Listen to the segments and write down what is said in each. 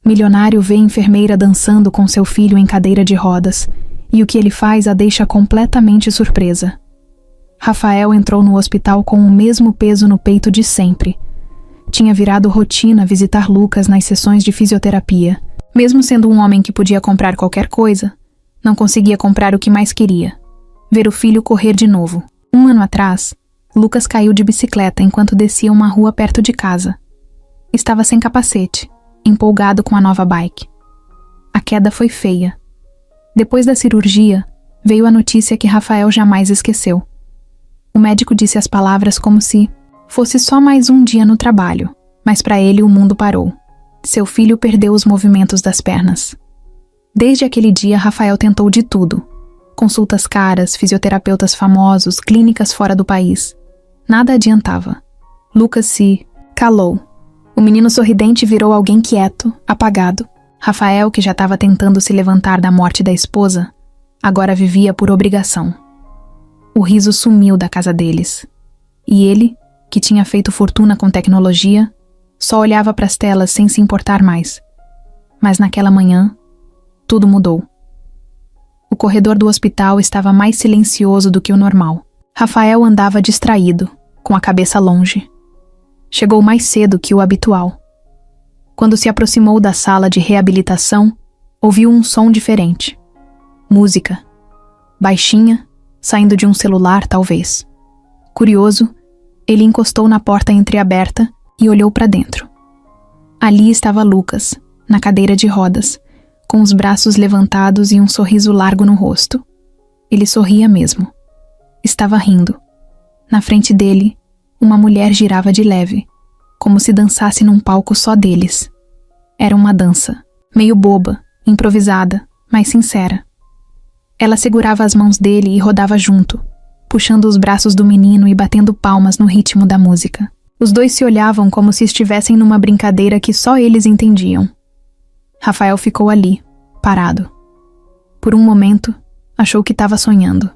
Milionário vê enfermeira dançando com seu filho em cadeira de rodas, e o que ele faz a deixa completamente surpresa. Rafael entrou no hospital com o mesmo peso no peito de sempre. Tinha virado rotina visitar Lucas nas sessões de fisioterapia. Mesmo sendo um homem que podia comprar qualquer coisa, não conseguia comprar o que mais queria: ver o filho correr de novo. 1 ano atrás, Lucas caiu de bicicleta enquanto descia uma rua perto de casa. Estava sem capacete, empolgado com a nova bike. A queda foi feia. Depois da cirurgia, veio a notícia que Rafael jamais esqueceu. O médico disse as palavras como se fosse só mais um dia no trabalho, mas para ele o mundo parou. Seu filho perdeu os movimentos das pernas. Desde aquele dia, Rafael tentou de tudo. Consultas caras, fisioterapeutas famosos, clínicas fora do país. Nada adiantava. Lucas se calou. O menino sorridente virou alguém quieto, apagado. Rafael, que já estava tentando se levantar da morte da esposa, agora vivia por obrigação. O riso sumiu da casa deles. E ele, que tinha feito fortuna com tecnologia, só olhava para as telas sem se importar mais. Mas naquela manhã, tudo mudou. O corredor do hospital estava mais silencioso do que o normal. Rafael andava distraído, com a cabeça longe. Chegou mais cedo que o habitual. Quando se aproximou da sala de reabilitação, ouviu um som diferente. Música. Baixinha, saindo de um celular, talvez. Curioso, ele encostou na porta entreaberta e olhou para dentro. Ali estava Lucas, na cadeira de rodas, com os braços levantados e um sorriso largo no rosto. Ele sorria mesmo. Estava rindo. Na frente dele, uma mulher girava de leve, como se dançasse num palco só deles. Era uma dança, meio boba, improvisada, mas sincera. Ela segurava as mãos dele e rodava junto, puxando os braços do menino e batendo palmas no ritmo da música. Os dois se olhavam como se estivessem numa brincadeira que só eles entendiam. Rafael ficou ali, parado. Por um momento, achou que estava sonhando.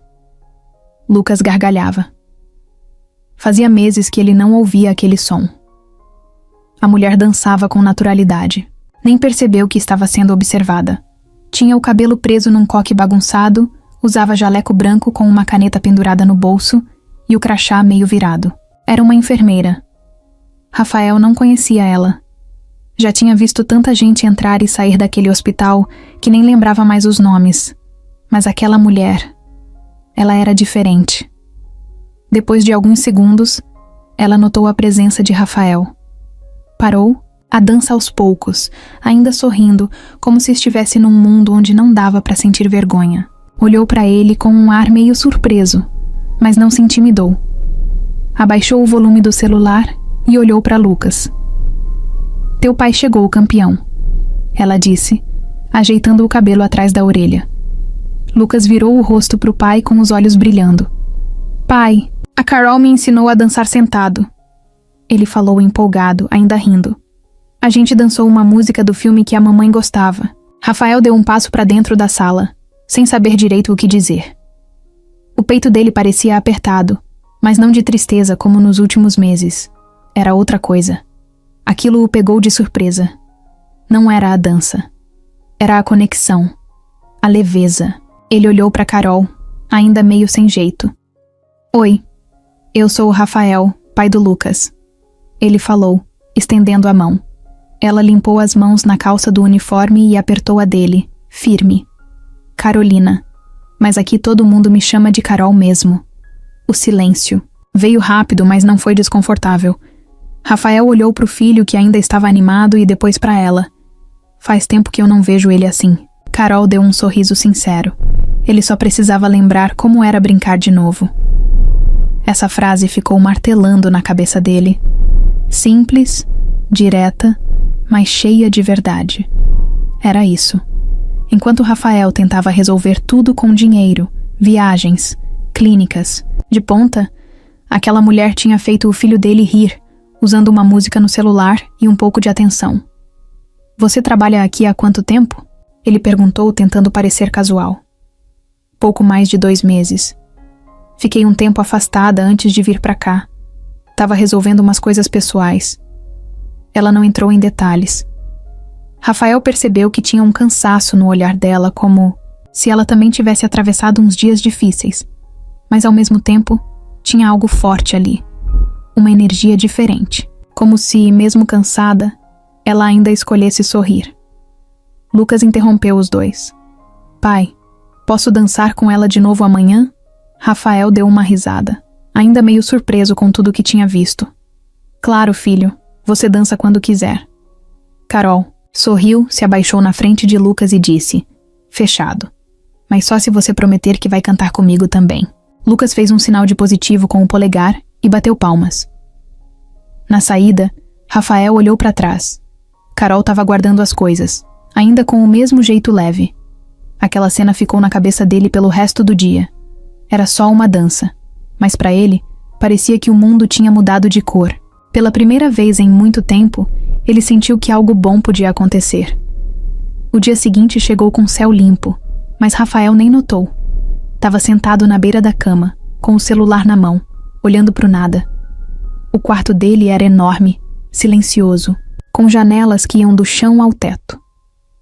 Lucas gargalhava. Fazia meses que ele não ouvia aquele som. A mulher dançava com naturalidade. Nem percebeu que estava sendo observada. Tinha o cabelo preso num coque bagunçado, usava jaleco branco com uma caneta pendurada no bolso e o crachá meio virado. Era uma enfermeira. Rafael não conhecia ela. Já tinha visto tanta gente entrar e sair daquele hospital que nem lembrava mais os nomes. Mas aquela mulher, ela era diferente. Depois de alguns segundos, ela notou a presença de Rafael. Parou, a dança aos poucos, ainda sorrindo, como se estivesse num mundo onde não dava para sentir vergonha. Olhou para ele com um ar meio surpreso, mas não se intimidou. Abaixou o volume do celular e olhou para Lucas. "Teu pai chegou, campeão", ela disse, ajeitando o cabelo atrás da orelha. Lucas virou o rosto para o pai com os olhos brilhando. "Pai, a Carol me ensinou a dançar sentado", ele falou empolgado, ainda rindo. "A gente dançou uma música do filme que a mamãe gostava." Rafael deu um passo para dentro da sala, sem saber direito o que dizer. O peito dele parecia apertado, mas não de tristeza como nos últimos meses. Era outra coisa. Aquilo o pegou de surpresa. Não era a dança. Era a conexão. A leveza. Ele olhou para Carol, ainda meio sem jeito. "Oi, eu sou o Rafael, pai do Lucas", ele falou, estendendo a mão. Ela limpou as mãos na calça do uniforme e apertou a dele, firme. "Carolina, mas aqui todo mundo me chama de Carol mesmo." O silêncio. Veio rápido, mas não foi desconfortável. Rafael olhou para o filho que ainda estava animado e depois para ela. "Faz tempo que eu não vejo ele assim." Carol deu um sorriso sincero. Ele só precisava lembrar como era brincar de novo. Essa frase ficou martelando na cabeça dele. Simples, direta, mas cheia de verdade. Era isso. Enquanto Rafael tentava resolver tudo com dinheiro, viagens, clínicas, de ponta, aquela mulher tinha feito o filho dele rir, usando uma música no celular e um pouco de atenção. "Você trabalha aqui há quanto tempo?" ele perguntou, tentando parecer casual. "Pouco mais de 2 meses. Fiquei um tempo afastada antes de vir pra cá. Tava resolvendo umas coisas pessoais." Ela não entrou em detalhes. Rafael percebeu que tinha um cansaço no olhar dela, como se ela também tivesse atravessado uns dias difíceis. Mas ao mesmo tempo, tinha algo forte ali. Uma energia diferente. Como se, mesmo cansada, ela ainda escolhesse sorrir. Lucas interrompeu os dois. Pai, posso dançar com ela de novo amanhã? Rafael deu uma risada, ainda meio surpreso com tudo que tinha visto. Claro, filho, você dança quando quiser. Carol sorriu, se abaixou na frente de Lucas e disse, fechado. Mas só se você prometer que vai cantar comigo também. Lucas fez um sinal de positivo com o polegar e bateu palmas. Na saída, Rafael olhou para trás. Carol estava guardando as coisas, ainda com o mesmo jeito leve. Aquela cena ficou na cabeça dele pelo resto do dia. Era só uma dança, mas para ele, parecia que o mundo tinha mudado de cor. Pela primeira vez em muito tempo, ele sentiu que algo bom podia acontecer. O dia seguinte chegou com céu limpo, mas Rafael nem notou. Estava sentado na beira da cama, com o celular na mão, olhando para o nada. O quarto dele era enorme, silencioso, com janelas que iam do chão ao teto.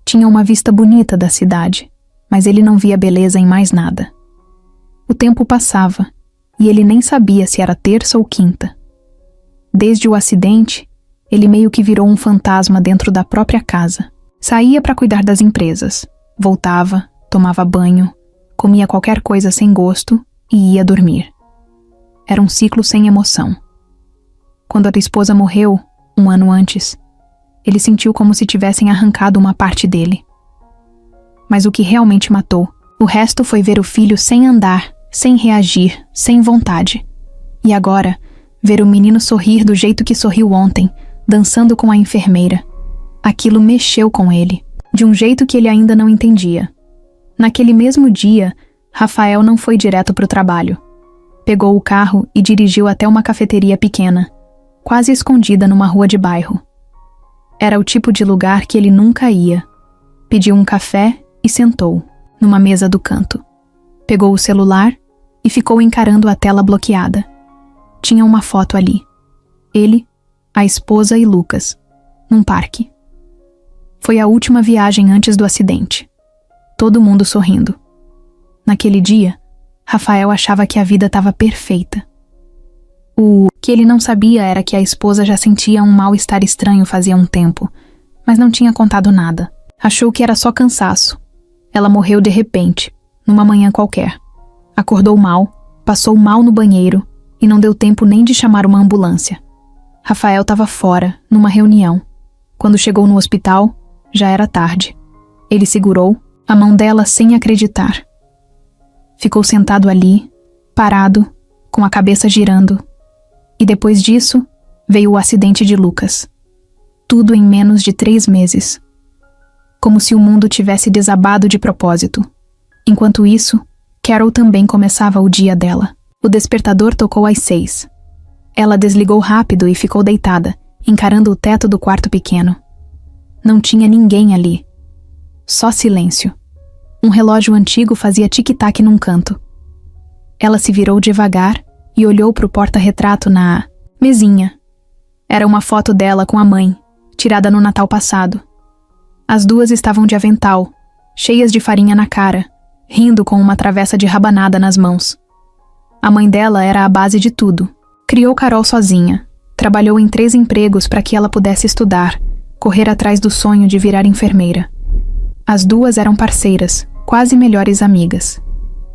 Tinha uma vista bonita da cidade, mas ele não via beleza em mais nada. O tempo passava, e ele nem sabia se era terça ou quinta. Desde o acidente, ele meio que virou um fantasma dentro da própria casa. Saía para cuidar das empresas, voltava, tomava banho, comia qualquer coisa sem gosto e ia dormir. Era um ciclo sem emoção. Quando a esposa morreu, 1 ano antes, ele sentiu como se tivessem arrancado uma parte dele. Mas o que realmente matou, o resto foi ver o filho sem andar, sem reagir, sem vontade. E agora, ver o menino sorrir do jeito que sorriu ontem, dançando com a enfermeira. Aquilo mexeu com ele, de um jeito que ele ainda não entendia. Naquele mesmo dia, Rafael não foi direto para o trabalho. Pegou o carro e dirigiu até uma cafeteria pequena, quase escondida numa rua de bairro. Era o tipo de lugar que ele nunca ia. Pediu um café e sentou, numa mesa do canto. Pegou o celular e ficou encarando a tela bloqueada. Tinha uma foto ali. Ele, a esposa e Lucas, num parque. Foi a última viagem antes do acidente. Todo mundo sorrindo. Naquele dia, Rafael achava que a vida estava perfeita. O que ele não sabia era que a esposa já sentia um mal-estar estranho fazia um tempo, mas não tinha contado nada. Achou que era só cansaço. Ela morreu de repente, numa manhã qualquer. Acordou mal, passou mal no banheiro e não deu tempo nem de chamar uma ambulância. Rafael estava fora, numa reunião. Quando chegou no hospital, já era tarde. Ele segurou a mão dela sem acreditar. Ficou sentado ali, parado, com a cabeça girando. E depois disso, veio o acidente de Lucas. Tudo em menos de 3 meses. Como se o mundo tivesse desabado de propósito. Enquanto isso, Carol também começava o dia dela. O despertador tocou às 6. Ela desligou rápido e ficou deitada, encarando o teto do quarto pequeno. Não tinha ninguém ali. Só silêncio. Um relógio antigo fazia tic-tac num canto. Ela se virou devagar e olhou para o porta-retrato na mesinha. Era uma foto dela com a mãe, tirada no Natal passado. As duas estavam de avental, cheias de farinha na cara, rindo com uma travessa de rabanada nas mãos. A mãe dela era a base de tudo. Criou Carol sozinha, trabalhou em 3 empregos para que ela pudesse estudar, correr atrás do sonho de virar enfermeira. As duas eram parceiras, quase melhores amigas.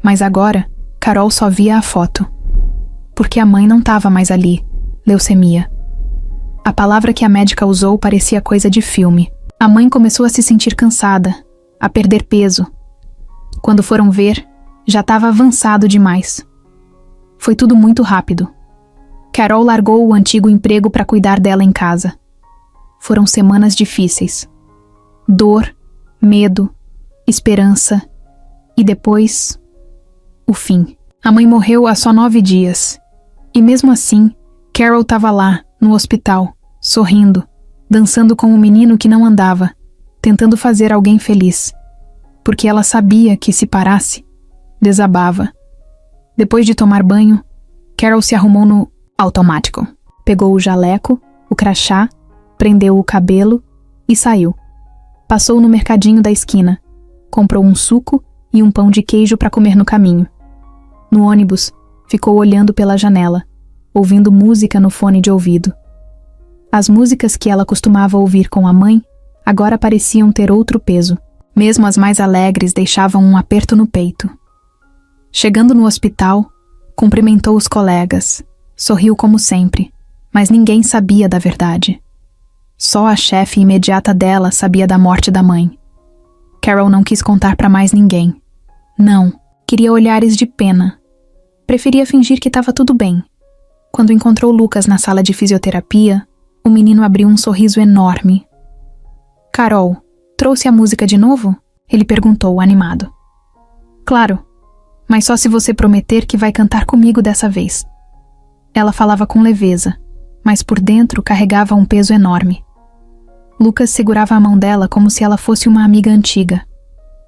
Mas agora, Carol só via a foto. Porque a mãe não estava mais ali, leucemia. A palavra que a médica usou parecia coisa de filme. A mãe começou a se sentir cansada, a perder peso. Quando foram ver, já estava avançado demais. Foi tudo muito rápido. Carol largou o antigo emprego para cuidar dela em casa. Foram semanas difíceis. Dor, medo, esperança e depois, o fim. A mãe morreu há só 9 dias. E mesmo assim, Carol estava lá, no hospital, sorrindo, dançando com um menino que não andava, tentando fazer alguém feliz. Porque ela sabia que se parasse, desabava. Depois de tomar banho, Carol se arrumou no automático. Pegou o jaleco, o crachá, prendeu o cabelo e saiu. Passou no mercadinho da esquina, comprou um suco e um pão de queijo para comer no caminho. No ônibus, ficou olhando pela janela, ouvindo música no fone de ouvido. As músicas que ela costumava ouvir com a mãe agora pareciam ter outro peso. Mesmo as mais alegres deixavam um aperto no peito. Chegando no hospital, cumprimentou os colegas, sorriu como sempre, mas ninguém sabia da verdade. Só a chefe imediata dela sabia da morte da mãe. Carol não quis contar para mais ninguém. Não, queria olhares de pena. Preferia fingir que estava tudo bem. Quando encontrou Lucas na sala de fisioterapia, o menino abriu um sorriso enorme. Carol, trouxe a música de novo? Ele perguntou, animado. Claro, mas só se você prometer que vai cantar comigo dessa vez. Ela falava com leveza, mas por dentro carregava um peso enorme. Lucas segurava a mão dela como se ela fosse uma amiga antiga.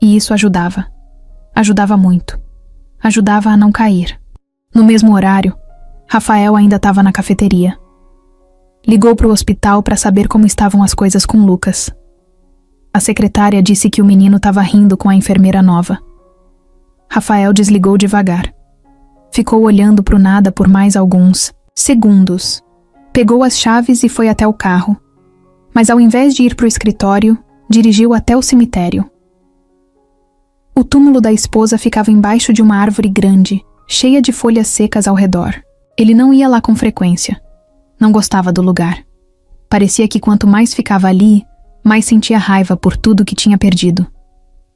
E isso ajudava. Ajudava muito. Ajudava a não cair. No mesmo horário, Rafael ainda estava na cafeteria. Ligou para o hospital para saber como estavam as coisas com Lucas. A secretária disse que o menino estava rindo com a enfermeira nova. Rafael desligou devagar. Ficou olhando para o nada por mais alguns segundos. Pegou as chaves e foi até o carro. Mas ao invés de ir para o escritório, dirigiu até o cemitério. O túmulo da esposa ficava embaixo de uma árvore grande, cheia de folhas secas ao redor. Ele não ia lá com frequência. Não gostava do lugar. Parecia que quanto mais ficava ali, mais sentia raiva por tudo que tinha perdido.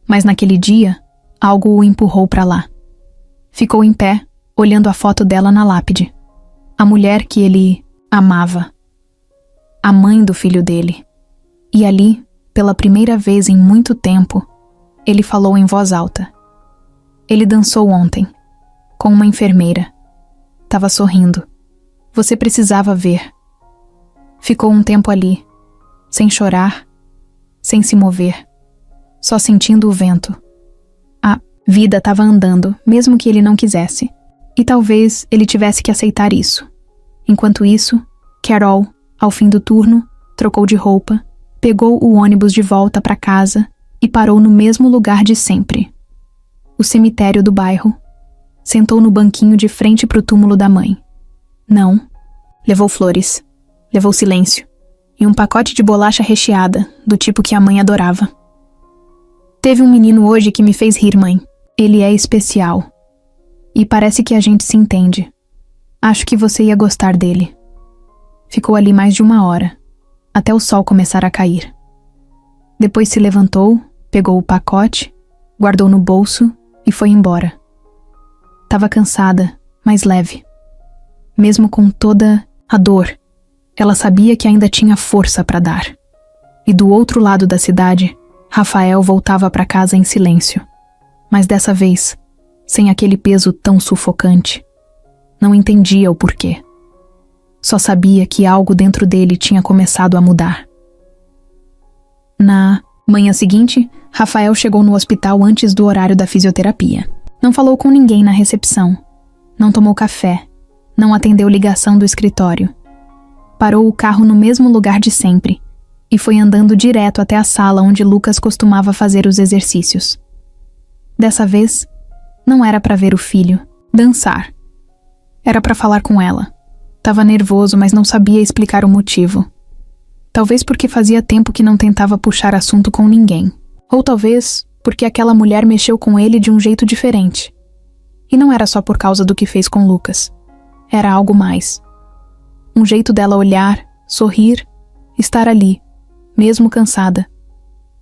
Mas naquele dia, algo o empurrou para lá. Ficou em pé, olhando a foto dela na lápide. A mulher que ele amava. A mãe do filho dele. E ali, pela primeira vez em muito tempo, ele falou em voz alta. Ele dançou ontem, com uma enfermeira. Tava sorrindo. Você precisava ver. Ficou um tempo ali, sem chorar, sem se mover, só sentindo o vento. A vida estava andando, mesmo que ele não quisesse. E talvez ele tivesse que aceitar isso. Enquanto isso, Carol, ao fim do turno, trocou de roupa, pegou o ônibus de volta para casa e parou no mesmo lugar de sempre. O cemitério do bairro. Sentou no banquinho de frente para o túmulo da mãe. Não. Levou flores. Levou silêncio. E um pacote de bolacha recheada, do tipo que a mãe adorava. Teve um menino hoje que me fez rir, mãe. Ele é especial. E parece que a gente se entende. Acho que você ia gostar dele. Ficou ali mais de 1 hora, até o sol começar a cair. Depois se levantou, pegou o pacote, guardou no bolso e foi embora. Tava cansada, mas leve. Mesmo com toda a dor, ela sabia que ainda tinha força para dar. E do outro lado da cidade, Rafael voltava para casa em silêncio. Mas dessa vez, sem aquele peso tão sufocante. Não entendia o porquê. Só sabia que algo dentro dele tinha começado a mudar. Na manhã seguinte, Rafael chegou no hospital antes do horário da fisioterapia. Não falou com ninguém na recepção. Não tomou café. Não atendeu ligação do escritório. Parou o carro no mesmo lugar de sempre e foi andando direto até a sala onde Lucas costumava fazer os exercícios. Dessa vez, não era para ver o filho dançar. Era para falar com ela. Tava nervoso, mas não sabia explicar o motivo. Talvez porque fazia tempo que não tentava puxar assunto com ninguém. Ou talvez porque aquela mulher mexeu com ele de um jeito diferente. E não era só por causa do que fez com Lucas. Era algo mais. Um jeito dela olhar, sorrir, estar ali, mesmo cansada.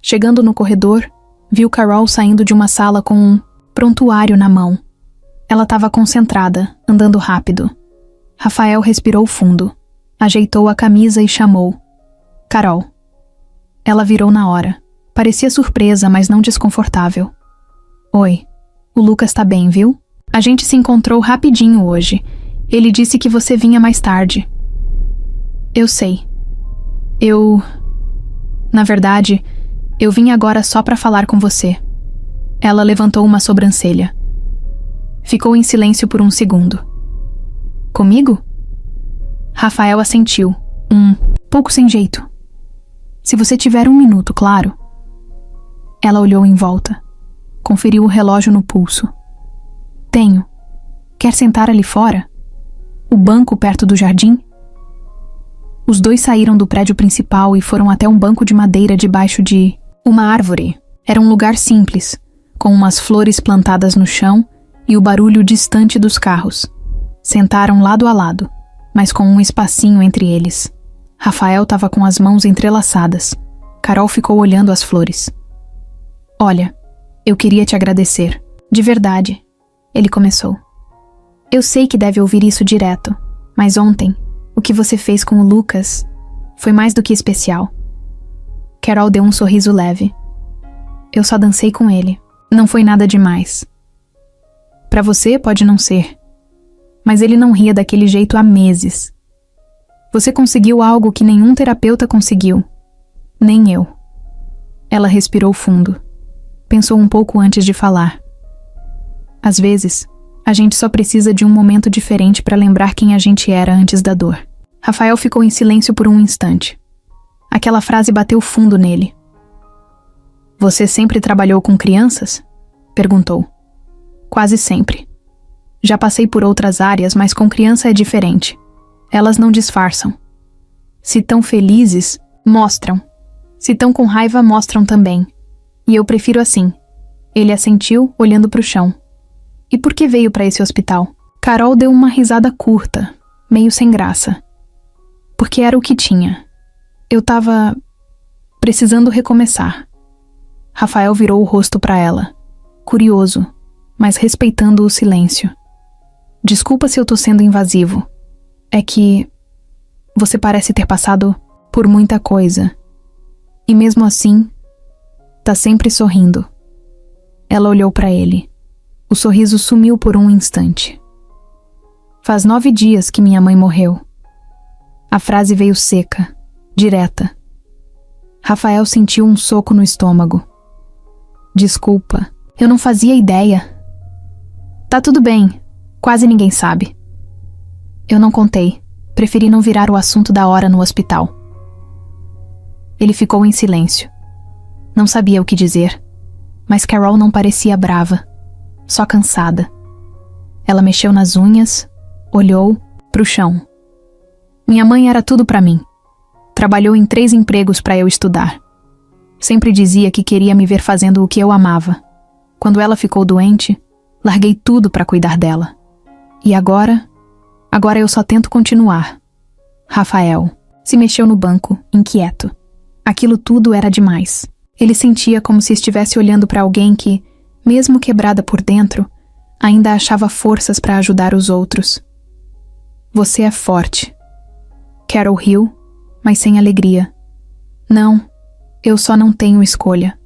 Chegando no corredor, viu Carol saindo de uma sala com um prontuário na mão. Ela estava concentrada, andando rápido. Rafael respirou fundo, ajeitou a camisa e chamou. Carol. Ela virou na hora. Parecia surpresa, mas não desconfortável. Oi, o Lucas tá bem, viu? A gente se encontrou rapidinho hoje. Ele disse que você vinha mais tarde. Eu sei. Na verdade, eu vim agora só pra falar com você. Ela levantou uma sobrancelha. Ficou em silêncio por um segundo. Comigo? Rafael assentiu, pouco sem jeito. Se você tiver 1 minuto, claro. Ela olhou em volta. Conferiu o relógio no pulso. Tenho. Quer sentar ali fora? O banco perto do jardim? Os dois saíram do prédio principal e foram até um banco de madeira debaixo de uma árvore. Era um lugar simples, com umas flores plantadas no chão e o barulho distante dos carros. Sentaram lado a lado, mas com um espacinho entre eles. Rafael estava com as mãos entrelaçadas. Carol ficou olhando as flores. Olha, eu queria te agradecer. De verdade, ele começou. Eu sei que deve ouvir isso direto, mas ontem, o que você fez com o Lucas foi mais do que especial. Carol deu um sorriso leve. Eu só dancei com ele. Não foi nada demais. Pra você pode não ser, mas ele não ria daquele jeito há meses. Você conseguiu algo que nenhum terapeuta conseguiu. Nem eu. Ela respirou fundo. Pensou um pouco antes de falar. Às vezes, a gente só precisa de um momento diferente para lembrar quem a gente era antes da dor. Rafael ficou em silêncio por um instante. Aquela frase bateu fundo nele. Você sempre trabalhou com crianças? Perguntou. Quase sempre. Já passei por outras áreas, mas com criança é diferente. Elas não disfarçam. Se tão felizes, mostram. Se tão com raiva, mostram também. E eu prefiro assim. Ele assentiu, olhando para o chão. E por que veio para esse hospital? Carol deu uma risada curta, meio sem graça. Porque era o que tinha. Eu tava precisando recomeçar. Rafael virou o rosto para ela, curioso, mas respeitando o silêncio. Desculpa se eu tô sendo invasivo. É que você parece ter passado por muita coisa. E mesmo assim, tá sempre sorrindo. Ela olhou para ele. O sorriso sumiu por um instante. Faz 9 dias que minha mãe morreu. A frase veio seca, direta. Rafael sentiu um soco no estômago. Desculpa, eu não fazia ideia. Tá tudo bem, quase ninguém sabe. Eu não contei, preferi não virar o assunto da hora no hospital. Ele ficou em silêncio. Não sabia o que dizer, mas Carol não parecia brava, só cansada. Ela mexeu nas unhas, olhou pro chão. Minha mãe era tudo pra mim. Trabalhou em 3 empregos pra eu estudar. Sempre dizia que queria me ver fazendo o que eu amava. Quando ela ficou doente, larguei tudo pra cuidar dela. E agora eu só tento continuar. Rafael se mexeu no banco, inquieto. Aquilo tudo era demais. Ele sentia como se estivesse olhando pra alguém que, mesmo quebrada por dentro, ainda achava forças pra ajudar os outros. Você é forte. Carol riu, mas sem alegria. Não, eu só não tenho escolha.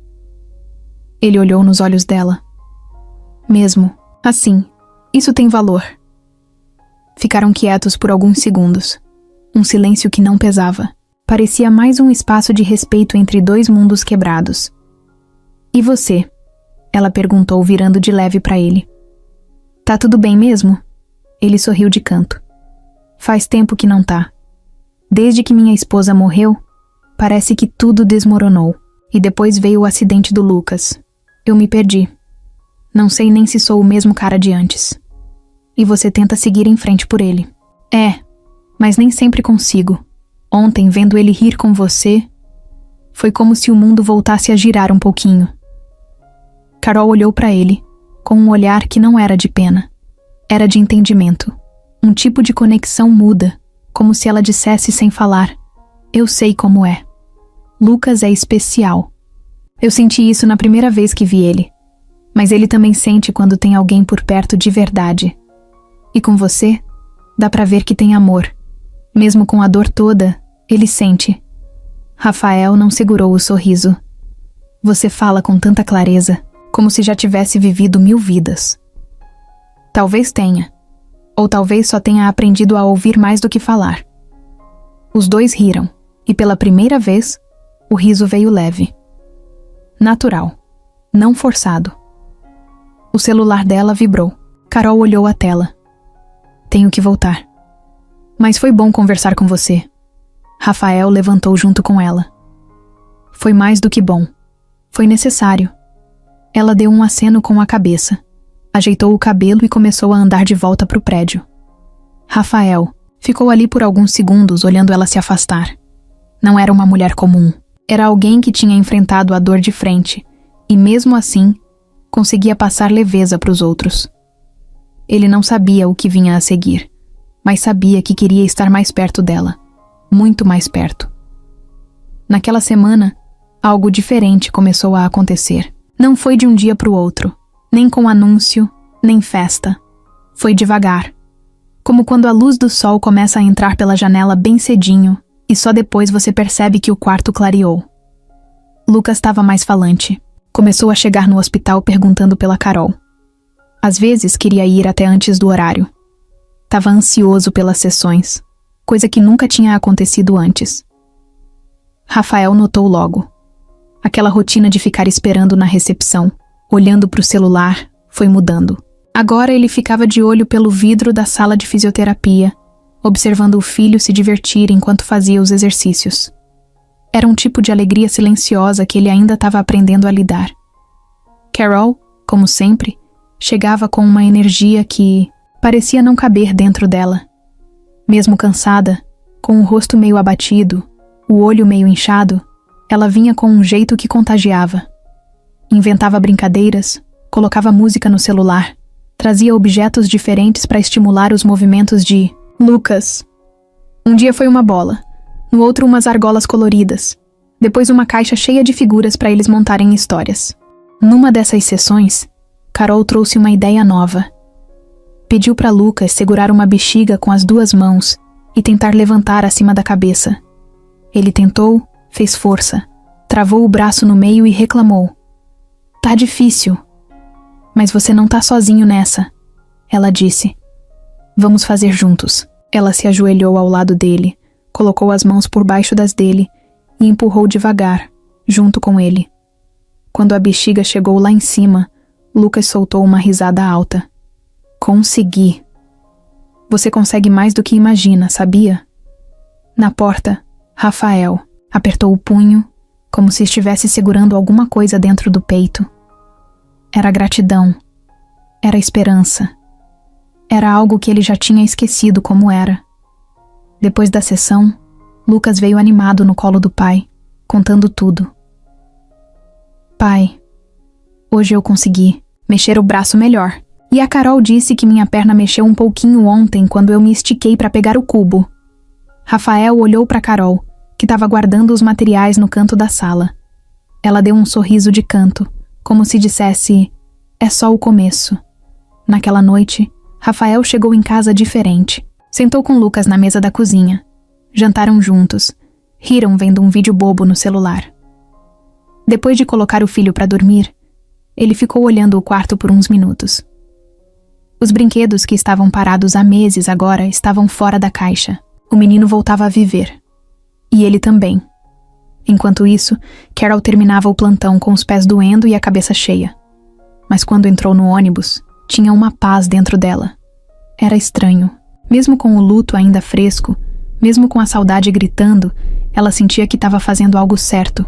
Ele olhou nos olhos dela. Mesmo assim, isso tem valor. Ficaram quietos por alguns segundos. Um silêncio que não pesava. Parecia mais um espaço de respeito entre 2 mundos quebrados. E você? Ela perguntou, virando de leve para ele. Tá tudo bem mesmo? Ele sorriu de canto. Faz tempo que não tá. Desde que minha esposa morreu, parece que tudo desmoronou. E depois veio o acidente do Lucas. Eu me perdi. Não sei nem se sou o mesmo cara de antes. E você tenta seguir em frente por ele. É, mas nem sempre consigo. Ontem, vendo ele rir com você, foi como se o mundo voltasse a girar um pouquinho. Carol olhou para ele, com um olhar que não era de pena. Era de entendimento. Um tipo de conexão muda, como se ela dissesse sem falar. Eu sei como é. Lucas é especial. Eu senti isso na primeira vez que vi ele. Mas ele também sente quando tem alguém por perto de verdade. E com você, dá pra ver que tem amor. Mesmo com a dor toda, ele sente. Rafael não segurou o sorriso. Você fala com tanta clareza, como se já tivesse vivido 1000 vidas. Talvez tenha. Ou talvez só tenha aprendido a ouvir mais do que falar. Os dois riram, e pela primeira vez, o riso veio leve. Natural. Não forçado. O celular dela vibrou. Carol olhou a tela. Tenho que voltar. Mas foi bom conversar com você. Rafael levantou junto com ela. Foi mais do que bom. Foi necessário. Ela deu um aceno com a cabeça, ajeitou o cabelo e começou a andar de volta para o prédio. Rafael ficou ali por alguns segundos olhando ela se afastar. Não era uma mulher comum. Era alguém que tinha enfrentado a dor de frente e, mesmo assim, conseguia passar leveza para os outros. Ele não sabia o que vinha a seguir, mas sabia que queria estar mais perto dela, muito mais perto. Naquela semana, algo diferente começou a acontecer. Não foi de um dia para o outro, nem com anúncio, nem festa. Foi devagar, como quando a luz do sol começa a entrar pela janela bem cedinho e só depois você percebe que o quarto clareou. Lucas estava mais falante. Começou a chegar no hospital perguntando pela Carol. Às vezes queria ir até antes do horário. Estava ansioso pelas sessões, coisa que nunca tinha acontecido antes. Rafael notou logo. Aquela rotina de ficar esperando na recepção, olhando para o celular, foi mudando. Agora ele ficava de olho pelo vidro da sala de fisioterapia, observando o filho se divertir enquanto fazia os exercícios. Era um tipo de alegria silenciosa que ele ainda estava aprendendo a lidar. Carol, como sempre, chegava com uma energia que parecia não caber dentro dela. Mesmo cansada, com o rosto meio abatido, o olho meio inchado, ela vinha com um jeito que contagiava. Inventava brincadeiras, colocava música no celular, trazia objetos diferentes para estimular os movimentos de Lucas. Um dia foi uma bola, no outro umas argolas coloridas, depois uma caixa cheia de figuras para eles montarem histórias. Numa dessas sessões, Carol trouxe uma ideia nova. Pediu para Lucas segurar uma bexiga com as 2 mãos e tentar levantar acima da cabeça. Ele tentou, fez força, travou o braço no meio e reclamou. Tá difícil. Mas você não tá sozinho nessa, ela disse. Vamos fazer juntos. Ela se ajoelhou ao lado dele, colocou as mãos por baixo das dele e empurrou devagar, junto com ele. Quando a bexiga chegou lá em cima, Lucas soltou uma risada alta. Consegui. Você consegue mais do que imagina, sabia? Na porta, Rafael apertou o punho, como se estivesse segurando alguma coisa dentro do peito. Era gratidão. Era esperança. Era algo que ele já tinha esquecido como era. Depois da sessão, Lucas veio animado no colo do pai, contando tudo. Pai, hoje eu consegui mexer o braço melhor. E a Carol disse que minha perna mexeu um pouquinho ontem quando eu me estiquei para pegar o cubo. Rafael olhou para Carol, que estava guardando os materiais no canto da sala. Ela deu um sorriso de canto, como se dissesse, é só o começo. Naquela noite, Rafael chegou em casa diferente. Sentou com Lucas na mesa da cozinha. Jantaram juntos. Riram vendo um vídeo bobo no celular. Depois de colocar o filho para dormir, ele ficou olhando o quarto por uns minutos. Os brinquedos que estavam parados há meses agora estavam fora da caixa. O menino voltava a viver. E ele também. Enquanto isso, Carol terminava o plantão com os pés doendo e a cabeça cheia. Mas quando entrou no ônibus, tinha uma paz dentro dela. Era estranho. Mesmo com o luto ainda fresco, mesmo com a saudade gritando, ela sentia que estava fazendo algo certo.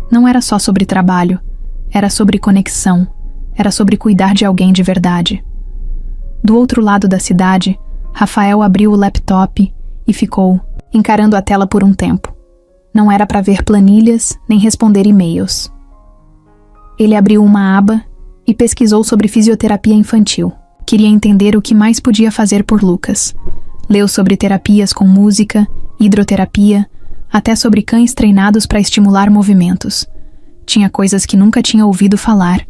Não era só sobre trabalho. Era sobre conexão. Era sobre cuidar de alguém de verdade. Do outro lado da cidade, Rafael abriu o laptop e ficou encarando a tela por um tempo. Não era para ver planilhas nem responder e-mails. Ele abriu uma aba e pesquisou sobre fisioterapia infantil. Queria entender o que mais podia fazer por Lucas. Leu sobre terapias com música, hidroterapia, até sobre cães treinados para estimular movimentos. Tinha coisas que nunca tinha ouvido falar,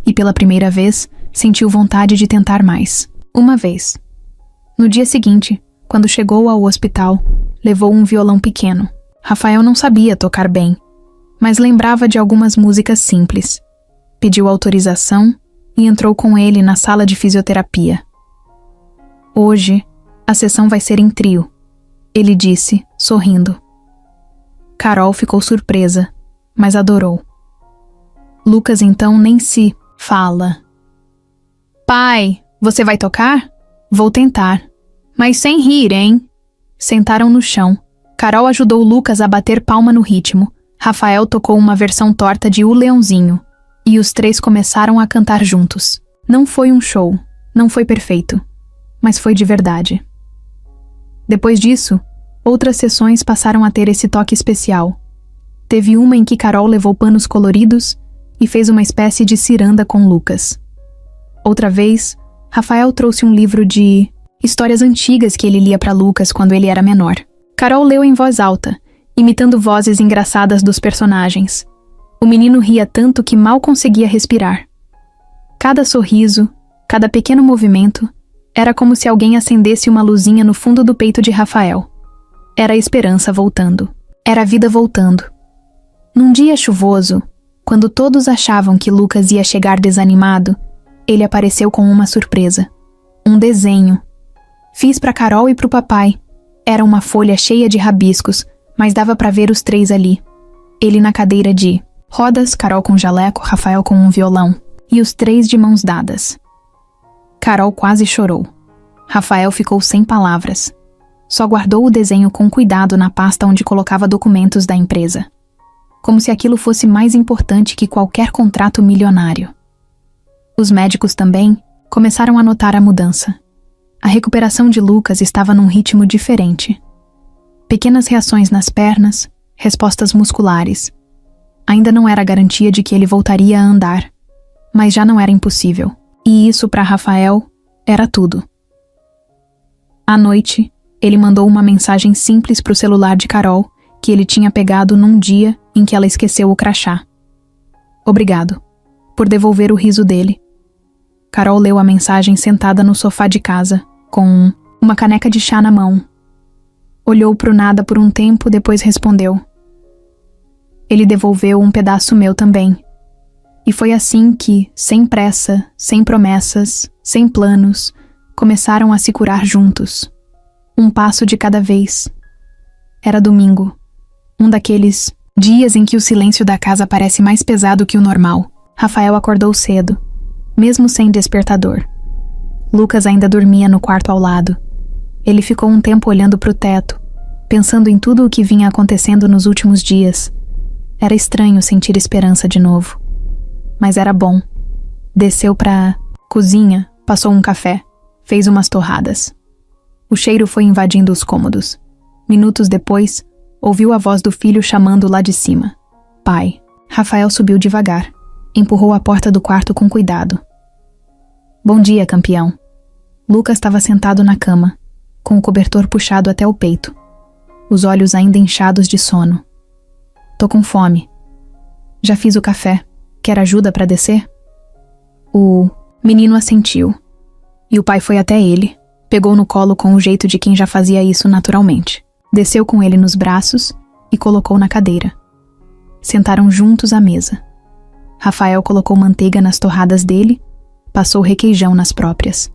e pela primeira vez sentiu vontade de tentar mais. Uma vez. No dia seguinte, quando chegou ao hospital, levou um violão pequeno. Rafael não sabia tocar bem, mas lembrava de algumas músicas simples. Pediu autorização e entrou com ele na sala de fisioterapia. Hoje, a sessão vai ser em trio, ele disse, sorrindo. Carol ficou surpresa, mas adorou. Lucas então nem se fala. Pai, você vai tocar? Vou tentar. Mas sem rir, hein? Sentaram no chão. Carol ajudou Lucas a bater palma no ritmo. Rafael tocou uma versão torta de O Leãozinho, e os três começaram a cantar juntos. Não foi um show, não foi perfeito, mas foi de verdade. Depois disso, outras sessões passaram a ter esse toque especial. Teve uma em que Carol levou panos coloridos e fez uma espécie de ciranda com Lucas. Outra vez, Rafael trouxe um livro de histórias antigas que ele lia para Lucas quando ele era menor. Carol leu em voz alta, imitando vozes engraçadas dos personagens. O menino ria tanto que mal conseguia respirar. Cada sorriso, cada pequeno movimento, era como se alguém acendesse uma luzinha no fundo do peito de Rafael. Era a esperança voltando. Era a vida voltando. Num dia chuvoso, quando todos achavam que Lucas ia chegar desanimado, ele apareceu com uma surpresa. Um desenho. Fiz para Carol e para o papai. Era uma folha cheia de rabiscos, mas dava para ver os três ali. Ele na cadeira de rodas, Carol com jaleco, Rafael com um violão, e os três de mãos dadas. Carol quase chorou. Rafael ficou sem palavras. Só guardou o desenho com cuidado na pasta onde colocava documentos da empresa. Como se aquilo fosse mais importante que qualquer contrato milionário. Os médicos também começaram a notar a mudança. A recuperação de Lucas estava num ritmo diferente. Pequenas reações nas pernas, respostas musculares. Ainda não era garantia de que ele voltaria a andar, mas já não era impossível. E isso, para Rafael, era tudo. À noite, ele mandou uma mensagem simples para o celular de Carol, que ele tinha pegado num dia em que ela esqueceu o crachá. Obrigado, por devolver o riso dele. Carol leu a mensagem sentada no sofá de casa, com uma caneca de chá na mão. Olhou pro nada por um tempo, depois respondeu. Ele devolveu um pedaço meu também. E foi assim que, sem pressa, sem promessas, sem planos, começaram a se curar juntos. Um passo de cada vez. Era domingo. Um daqueles dias em que o silêncio da casa parece mais pesado que o normal. Rafael acordou cedo, mesmo sem despertador. Lucas ainda dormia no quarto ao lado. Ele ficou um tempo olhando pro teto, pensando em tudo o que vinha acontecendo nos últimos dias. Era estranho sentir esperança de novo. Mas era bom. Desceu pra cozinha, passou um café, fez umas torradas. O cheiro foi invadindo os cômodos. Minutos depois, ouviu a voz do filho chamando lá de cima. Pai. Rafael subiu devagar. Empurrou a porta do quarto com cuidado. Bom dia, campeão. Lucas estava sentado na cama, com o cobertor puxado até o peito, os olhos ainda inchados de sono. Tô com fome. Já fiz o café. Quer ajuda para descer? O menino assentiu. E o pai foi até ele, pegou no colo com o jeito de quem já fazia isso naturalmente. Desceu com ele nos braços e colocou na cadeira. Sentaram juntos à mesa. Rafael colocou manteiga nas torradas dele, passou requeijão nas próprias.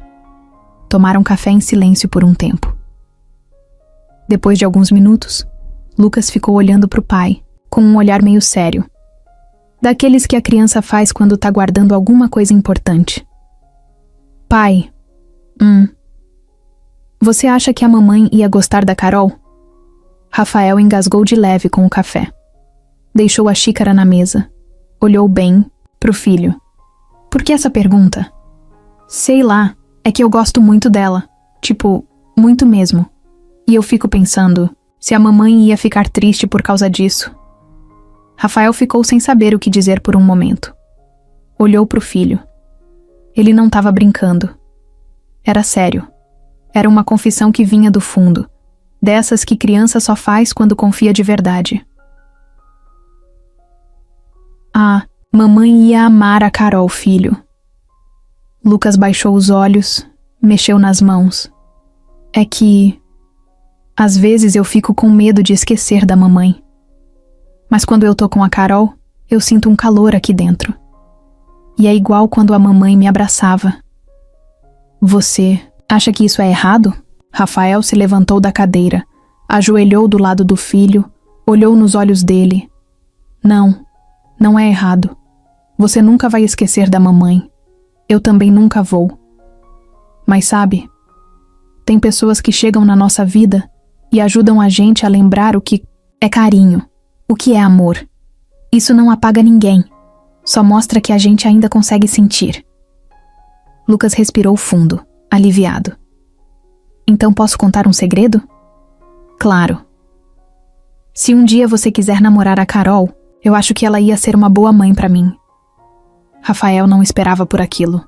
Tomaram café em silêncio por um tempo. Depois de alguns minutos, Lucas ficou olhando para o pai, com um olhar meio sério. Daqueles que a criança faz quando tá guardando alguma coisa importante. Pai, você acha que a mamãe ia gostar da Carol? Rafael engasgou de leve com o café. Deixou a xícara na mesa. Olhou bem pro filho. Por que essa pergunta? Sei lá, é que eu gosto muito dela. Tipo, muito mesmo. E eu fico pensando, se a mamãe ia ficar triste por causa disso. Rafael ficou sem saber o que dizer por um momento. Olhou pro filho. Ele não estava brincando. Era sério. Era uma confissão que vinha do fundo, dessas que criança só faz quando confia de verdade. Ah, mamãe ia amar a Carol, filho. Lucas baixou os olhos, mexeu nas mãos. É que, às vezes eu fico com medo de esquecer da mamãe. Mas quando eu tô com a Carol, eu sinto um calor aqui dentro. E é igual quando a mamãe me abraçava. Você acha que isso é errado? Rafael se levantou da cadeira, ajoelhou do lado do filho, olhou nos olhos dele. Não, não é errado. Você nunca vai esquecer da mamãe. Eu também nunca vou. Mas sabe, tem pessoas que chegam na nossa vida e ajudam a gente a lembrar o que é carinho. O que é amor? Isso não apaga ninguém. Só mostra que a gente ainda consegue sentir. Lucas respirou fundo, aliviado. Então posso contar um segredo? Claro. Se um dia você quiser namorar a Carol, eu acho que ela ia ser uma boa mãe pra mim. Rafael não esperava por aquilo.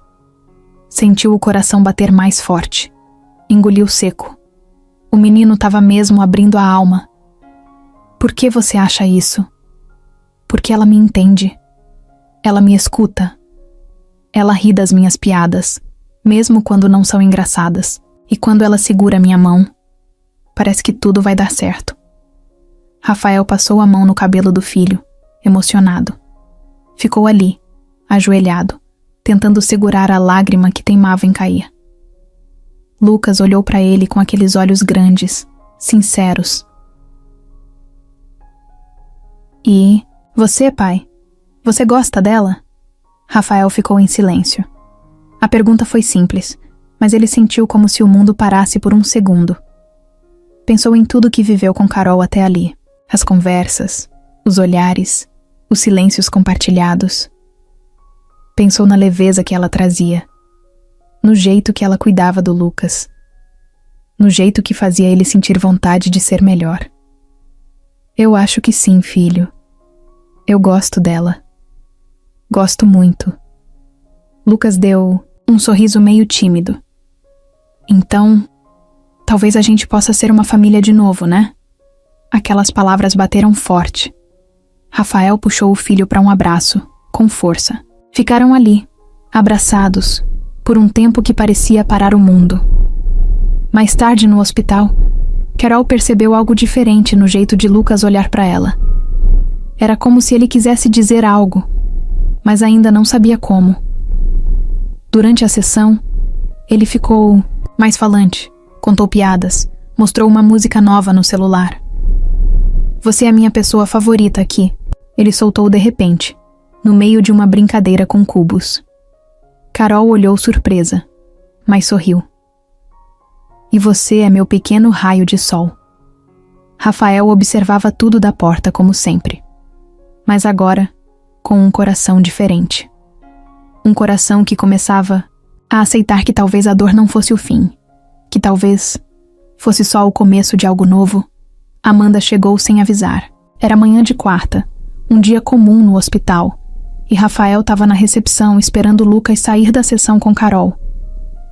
Sentiu o coração bater mais forte. Engoliu seco. O menino estava mesmo abrindo a alma. Por que você acha isso? Porque ela me entende. Ela me escuta. Ela ri das minhas piadas, mesmo quando não são engraçadas. E quando ela segura minha mão, parece que tudo vai dar certo. Rafael passou a mão no cabelo do filho, emocionado. Ficou ali, ajoelhado, tentando segurar a lágrima que teimava em cair. Lucas olhou para ele com aqueles olhos grandes, sinceros. E você, pai? Você gosta dela? Rafael ficou em silêncio. A pergunta foi simples, mas ele sentiu como se o mundo parasse por um segundo. Pensou em tudo que viveu com Carol até ali. As conversas, os olhares, os silêncios compartilhados. Pensou na leveza que ela trazia, no jeito que ela cuidava do Lucas, no jeito que fazia ele sentir vontade de ser melhor. Eu acho que sim, filho. Eu gosto dela. Gosto muito. Lucas deu um sorriso meio tímido. Então, talvez a gente possa ser uma família de novo, né? Aquelas palavras bateram forte. Rafael puxou o filho para um abraço, com força. Ficaram ali, abraçados, por um tempo que parecia parar o mundo. Mais tarde, no hospital, Carol percebeu algo diferente no jeito de Lucas olhar para ela. Era como se ele quisesse dizer algo, mas ainda não sabia como. Durante a sessão, ele ficou mais falante, contou piadas, mostrou uma música nova no celular. Você é a minha pessoa favorita aqui, ele soltou de repente, no meio de uma brincadeira com cubos. Carol olhou surpresa, mas sorriu. E você é meu pequeno raio de sol. Rafael observava tudo da porta como sempre, mas agora com um coração diferente. Um coração que começava a aceitar que talvez a dor não fosse o fim, que talvez fosse só o começo de algo novo. Amanda chegou sem avisar. Era manhã de quarta, um dia comum no hospital, e Rafael estava na recepção esperando Lucas sair da sessão com Carol.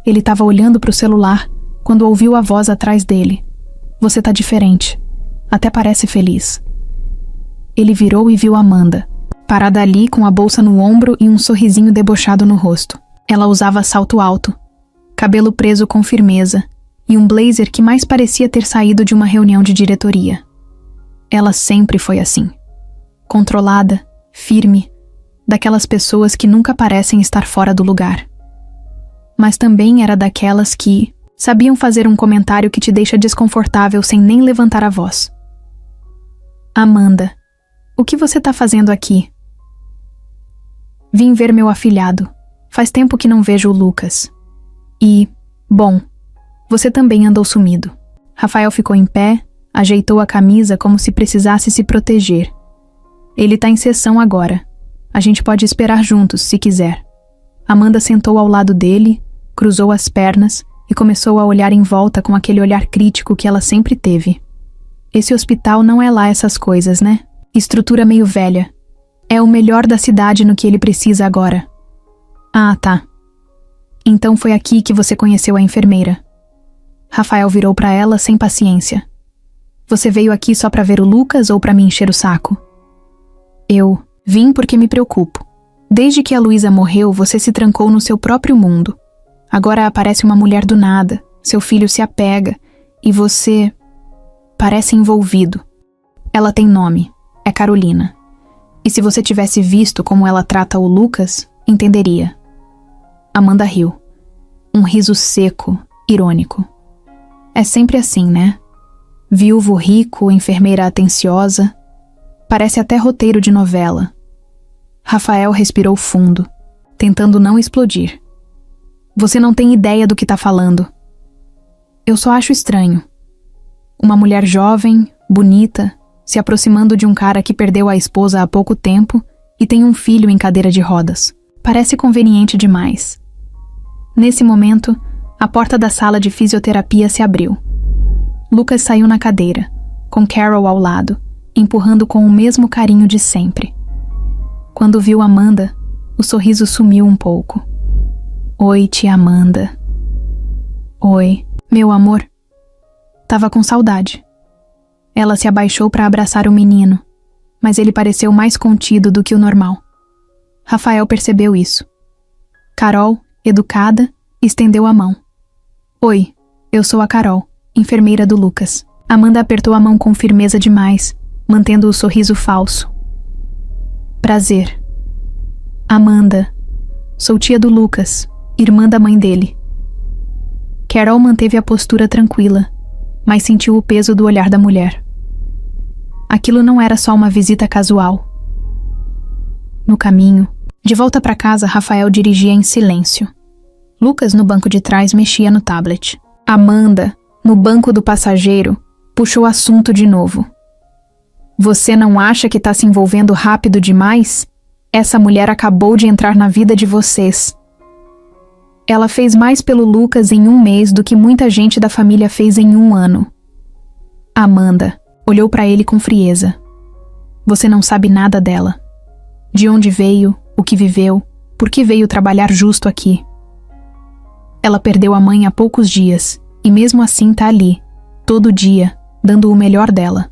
Ele estava olhando para o celular quando ouviu a voz atrás dele. Você tá diferente. Até parece feliz. Ele virou e viu Amanda, parada ali com a bolsa no ombro e um sorrisinho debochado no rosto. Ela usava salto alto, cabelo preso com firmeza e um blazer que mais parecia ter saído de uma reunião de diretoria. Ela sempre foi assim. Controlada, firme, daquelas pessoas que nunca parecem estar fora do lugar. Mas também era daquelas que sabiam fazer um comentário que te deixa desconfortável sem nem levantar a voz. Amanda, o que você tá fazendo aqui? Vim ver meu afilhado. Faz tempo que não vejo o Lucas. E, bom, você também andou sumido. Rafael ficou em pé, ajeitou a camisa como se precisasse se proteger. Ele tá em sessão agora. A gente pode esperar juntos, se quiser. Amanda sentou ao lado dele, cruzou as pernas e começou a olhar em volta com aquele olhar crítico que ela sempre teve. Esse hospital não é lá essas coisas, né? Estrutura meio velha. É o melhor da cidade no que ele precisa agora. Ah, tá. Então foi aqui que você conheceu a enfermeira. Rafael virou para ela sem paciência. Você veio aqui só para ver o Lucas ou para me encher o saco? Eu vim porque me preocupo. Desde que a Luísa morreu, você se trancou no seu próprio mundo. Agora aparece uma mulher do nada, seu filho se apega, e você parece envolvido. Ela tem nome, é Carolina. E se você tivesse visto como ela trata o Lucas, entenderia. Amanda riu. Um riso seco, irônico. É sempre assim, né? Viúvo rico, enfermeira atenciosa. Parece até roteiro de novela. Rafael respirou fundo, tentando não explodir. Você não tem ideia do que tá falando. Eu só acho estranho. Uma mulher jovem, bonita, se aproximando de um cara que perdeu a esposa há pouco tempo e tem um filho em cadeira de rodas. Parece conveniente demais. Nesse momento, a porta da sala de fisioterapia se abriu. Lucas saiu na cadeira, com Carol ao lado, empurrando com o mesmo carinho de sempre. Quando viu Amanda, o sorriso sumiu um pouco. Oi, tia Amanda. Oi, meu amor. Tava com saudade. Ela se abaixou para abraçar o menino, mas ele pareceu mais contido do que o normal. Rafael percebeu isso. Carol, educada, estendeu a mão. Oi, eu sou a Carol, enfermeira do Lucas. Amanda apertou a mão com firmeza demais, mantendo o sorriso falso. Prazer. Amanda, sou tia do Lucas, irmã da mãe dele. Carol manteve a postura tranquila, mas sentiu o peso do olhar da mulher. Aquilo não era só uma visita casual. No caminho, de volta para casa, Rafael dirigia em silêncio. Lucas, no banco de trás, mexia no tablet. Amanda, no banco do passageiro, puxou o assunto de novo. Você não acha que tá se envolvendo rápido demais? Essa mulher acabou de entrar na vida de vocês. Ela fez mais pelo Lucas em 1 mês do que muita gente da família fez em 1 ano. Amanda olhou para ele com frieza. Você não sabe nada dela. De onde veio, o que viveu, por que veio trabalhar justo aqui. Ela perdeu a mãe há poucos dias, e mesmo assim tá ali, todo dia, dando o melhor dela.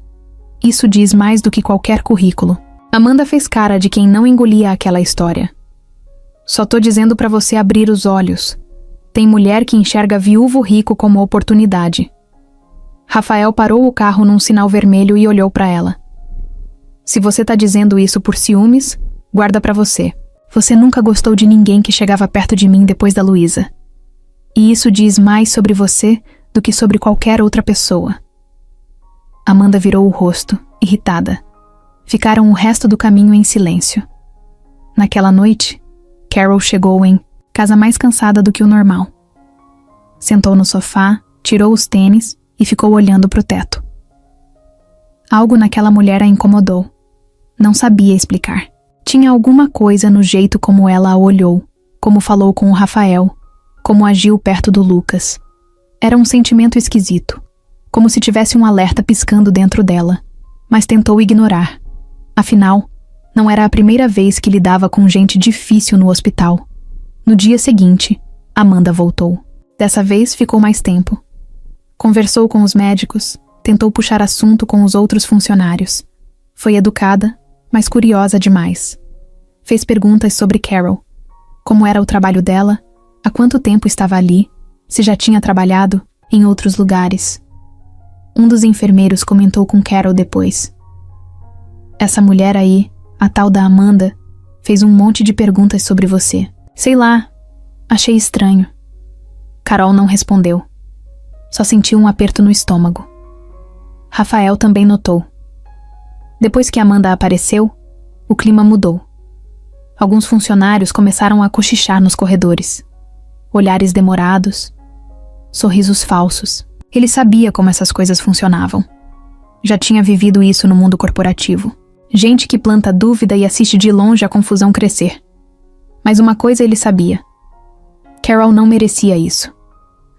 Isso diz mais do que qualquer currículo. Amanda fez cara de quem não engolia aquela história. Só tô dizendo pra você abrir os olhos. Tem mulher que enxerga viúvo rico como oportunidade. Rafael parou o carro num sinal vermelho e olhou pra ela. Se você tá dizendo isso por ciúmes, guarda pra você. Você nunca gostou de ninguém que chegava perto de mim depois da Luísa. E isso diz mais sobre você do que sobre qualquer outra pessoa. Amanda virou o rosto, irritada. Ficaram o resto do caminho em silêncio. Naquela noite, Carol chegou em casa mais cansada do que o normal. Sentou no sofá, tirou os tênis e ficou olhando para o teto. Algo naquela mulher a incomodou. Não sabia explicar. Tinha alguma coisa no jeito como ela a olhou, como falou com o Rafael, como agiu perto do Lucas. Era um sentimento esquisito, como se tivesse um alerta piscando dentro dela, mas tentou ignorar. Afinal, não era a primeira vez que lidava com gente difícil no hospital. No dia seguinte, Amanda voltou. Dessa vez ficou mais tempo. Conversou com os médicos, tentou puxar assunto com os outros funcionários. Foi educada, mas curiosa demais. Fez perguntas sobre Carol. Como era o trabalho dela, há quanto tempo estava ali, se já tinha trabalhado em outros lugares. Um dos enfermeiros comentou com Carol depois. Essa mulher aí, a tal da Amanda, fez um monte de perguntas sobre você. Sei lá, achei estranho. Carol não respondeu. Só sentiu um aperto no estômago. Rafael também notou. Depois que Amanda apareceu, o clima mudou. Alguns funcionários começaram a cochichar nos corredores. Olhares demorados, sorrisos falsos. Ele sabia como essas coisas funcionavam. Já tinha vivido isso no mundo corporativo. Gente que planta dúvida e assiste de longe a confusão crescer. Mas uma coisa ele sabia. Carol não merecia isso.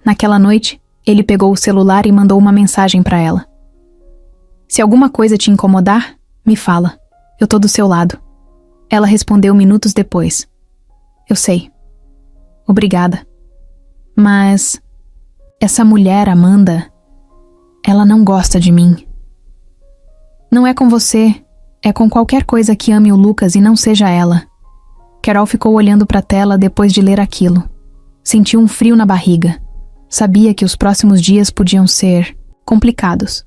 Naquela noite, ele pegou o celular e mandou uma mensagem para ela. Se alguma coisa te incomodar, me fala. Eu tô do seu lado. Ela respondeu minutos depois. Eu sei. Obrigada. Mas essa mulher, Amanda, ela não gosta de mim. Não é com você, é com qualquer coisa que ame o Lucas e não seja ela. Carol ficou olhando para a tela depois de ler aquilo. Sentiu um frio na barriga. Sabia que os próximos dias podiam ser complicados,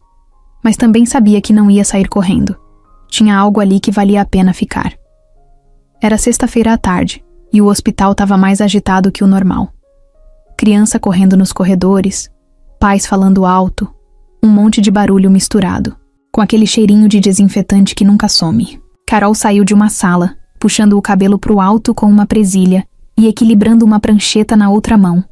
mas também sabia que não ia sair correndo. Tinha algo ali que valia a pena ficar. Era sexta-feira à tarde, e o hospital estava mais agitado que o normal. Criança correndo nos corredores, pais falando alto, um monte de barulho misturado, com aquele cheirinho de desinfetante que nunca some. Carol saiu de uma sala, puxando o cabelo pro alto com uma presilha e equilibrando uma prancheta na outra mão.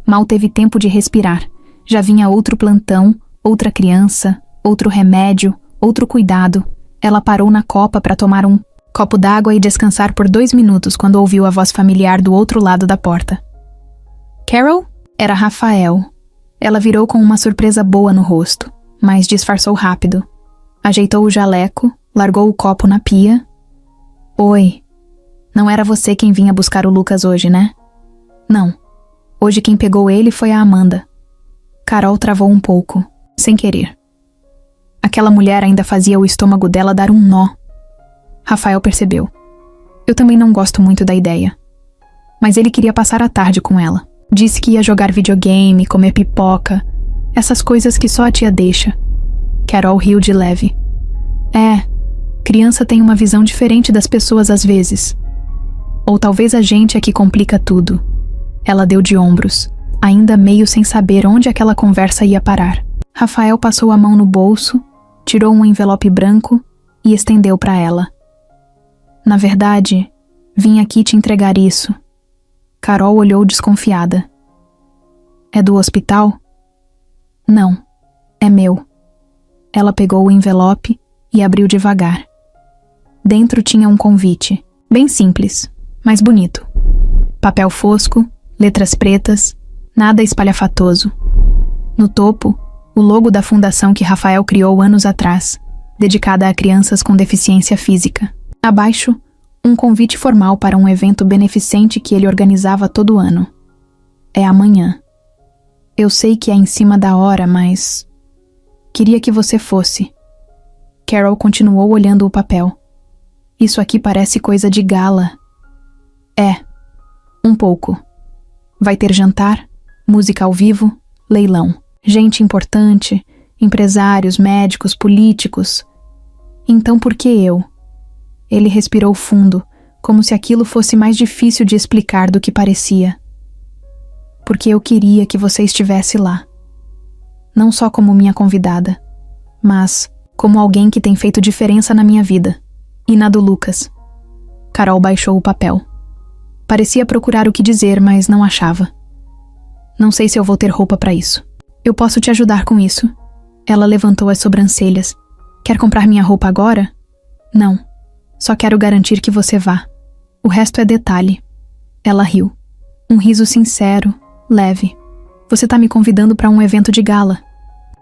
Mal teve tempo de respirar. Já vinha outro plantão, outra criança, outro remédio, outro cuidado, ela parou na copa para tomar um copo d'água e descansar por 2 minutos quando ouviu a voz familiar do outro lado da porta. Carol? Era Rafael. Ela virou com uma surpresa boa no rosto, mas disfarçou rápido. Ajeitou o jaleco, largou o copo na pia. Oi. Não era você quem vinha buscar o Lucas hoje, né? Não. Hoje quem pegou ele foi a Amanda. Carol travou um pouco, sem querer. Aquela mulher ainda fazia o estômago dela dar um nó. Rafael percebeu. Eu também não gosto muito da ideia. Mas ele queria passar a tarde com ela. Disse que ia jogar videogame, comer pipoca, essas coisas que só a tia deixa. Carol riu de leve. Criança tem uma visão diferente das pessoas às vezes. Ou talvez a gente é que complica tudo. Ela deu de ombros, ainda meio sem saber onde aquela conversa ia parar. Rafael passou a mão no bolso, tirou um envelope branco e estendeu para ela. Na verdade, vim aqui te entregar isso. Carol olhou desconfiada. É do hospital? Não, é meu. Ela pegou o envelope e abriu devagar. Dentro tinha um convite, bem simples, mas bonito. Papel fosco, letras pretas, nada espalhafatoso. No topo, o logo da fundação que Rafael criou anos atrás, dedicada a crianças com deficiência física. Abaixo, um convite formal para um evento beneficente que ele organizava todo ano. É amanhã. Eu sei que é em cima da hora, mas... queria que você fosse. Carol continuou olhando o papel. Isso aqui parece coisa de gala. É, um pouco. Vai ter jantar, música ao vivo, leilão. Gente importante, empresários, médicos, políticos. Então por que eu? Ele respirou fundo, como se aquilo fosse mais difícil de explicar do que parecia. Porque eu queria que você estivesse lá. Não só como minha convidada, mas como alguém que tem feito diferença na minha vida. E na do Lucas. Carol baixou o papel. Parecia procurar o que dizer, mas não achava. Não sei se eu vou ter roupa para isso. Eu posso te ajudar com isso. Ela levantou as sobrancelhas. Quer comprar minha roupa agora? Não. Só quero garantir que você vá. O resto é detalhe. Ela riu. Um riso sincero, leve. Você tá me convidando para um evento de gala.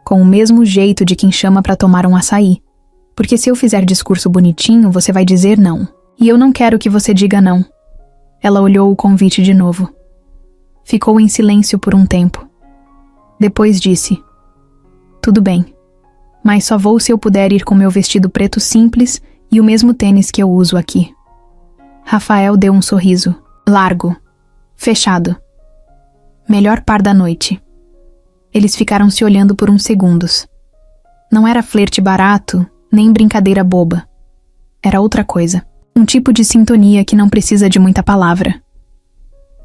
Com o mesmo jeito de quem chama para tomar um açaí. Porque se eu fizer discurso bonitinho, você vai dizer não. E eu não quero que você diga não. Ela olhou o convite de novo. Ficou em silêncio por um tempo. Depois disse: tudo bem. Mas só vou se eu puder ir com meu vestido preto simples e o mesmo tênis que eu uso aqui. Rafael deu um sorriso, largo, fechado. Melhor par da noite. Eles ficaram se olhando por uns segundos. Não era flerte barato, nem brincadeira boba. Era outra coisa. Um tipo de sintonia que não precisa de muita palavra.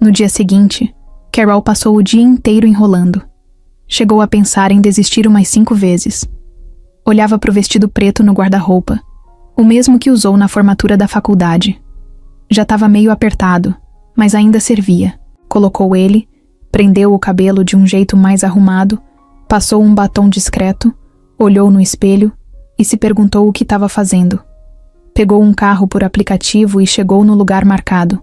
No dia seguinte, Carol passou o dia inteiro enrolando. Chegou a pensar em desistir umas 5 vezes. Olhava para o vestido preto no guarda-roupa, o mesmo que usou na formatura da faculdade. Já estava meio apertado, mas ainda servia. Colocou ele, prendeu o cabelo de um jeito mais arrumado, passou um batom discreto, olhou no espelho e se perguntou o que estava fazendo. Pegou um carro por aplicativo e chegou no lugar marcado.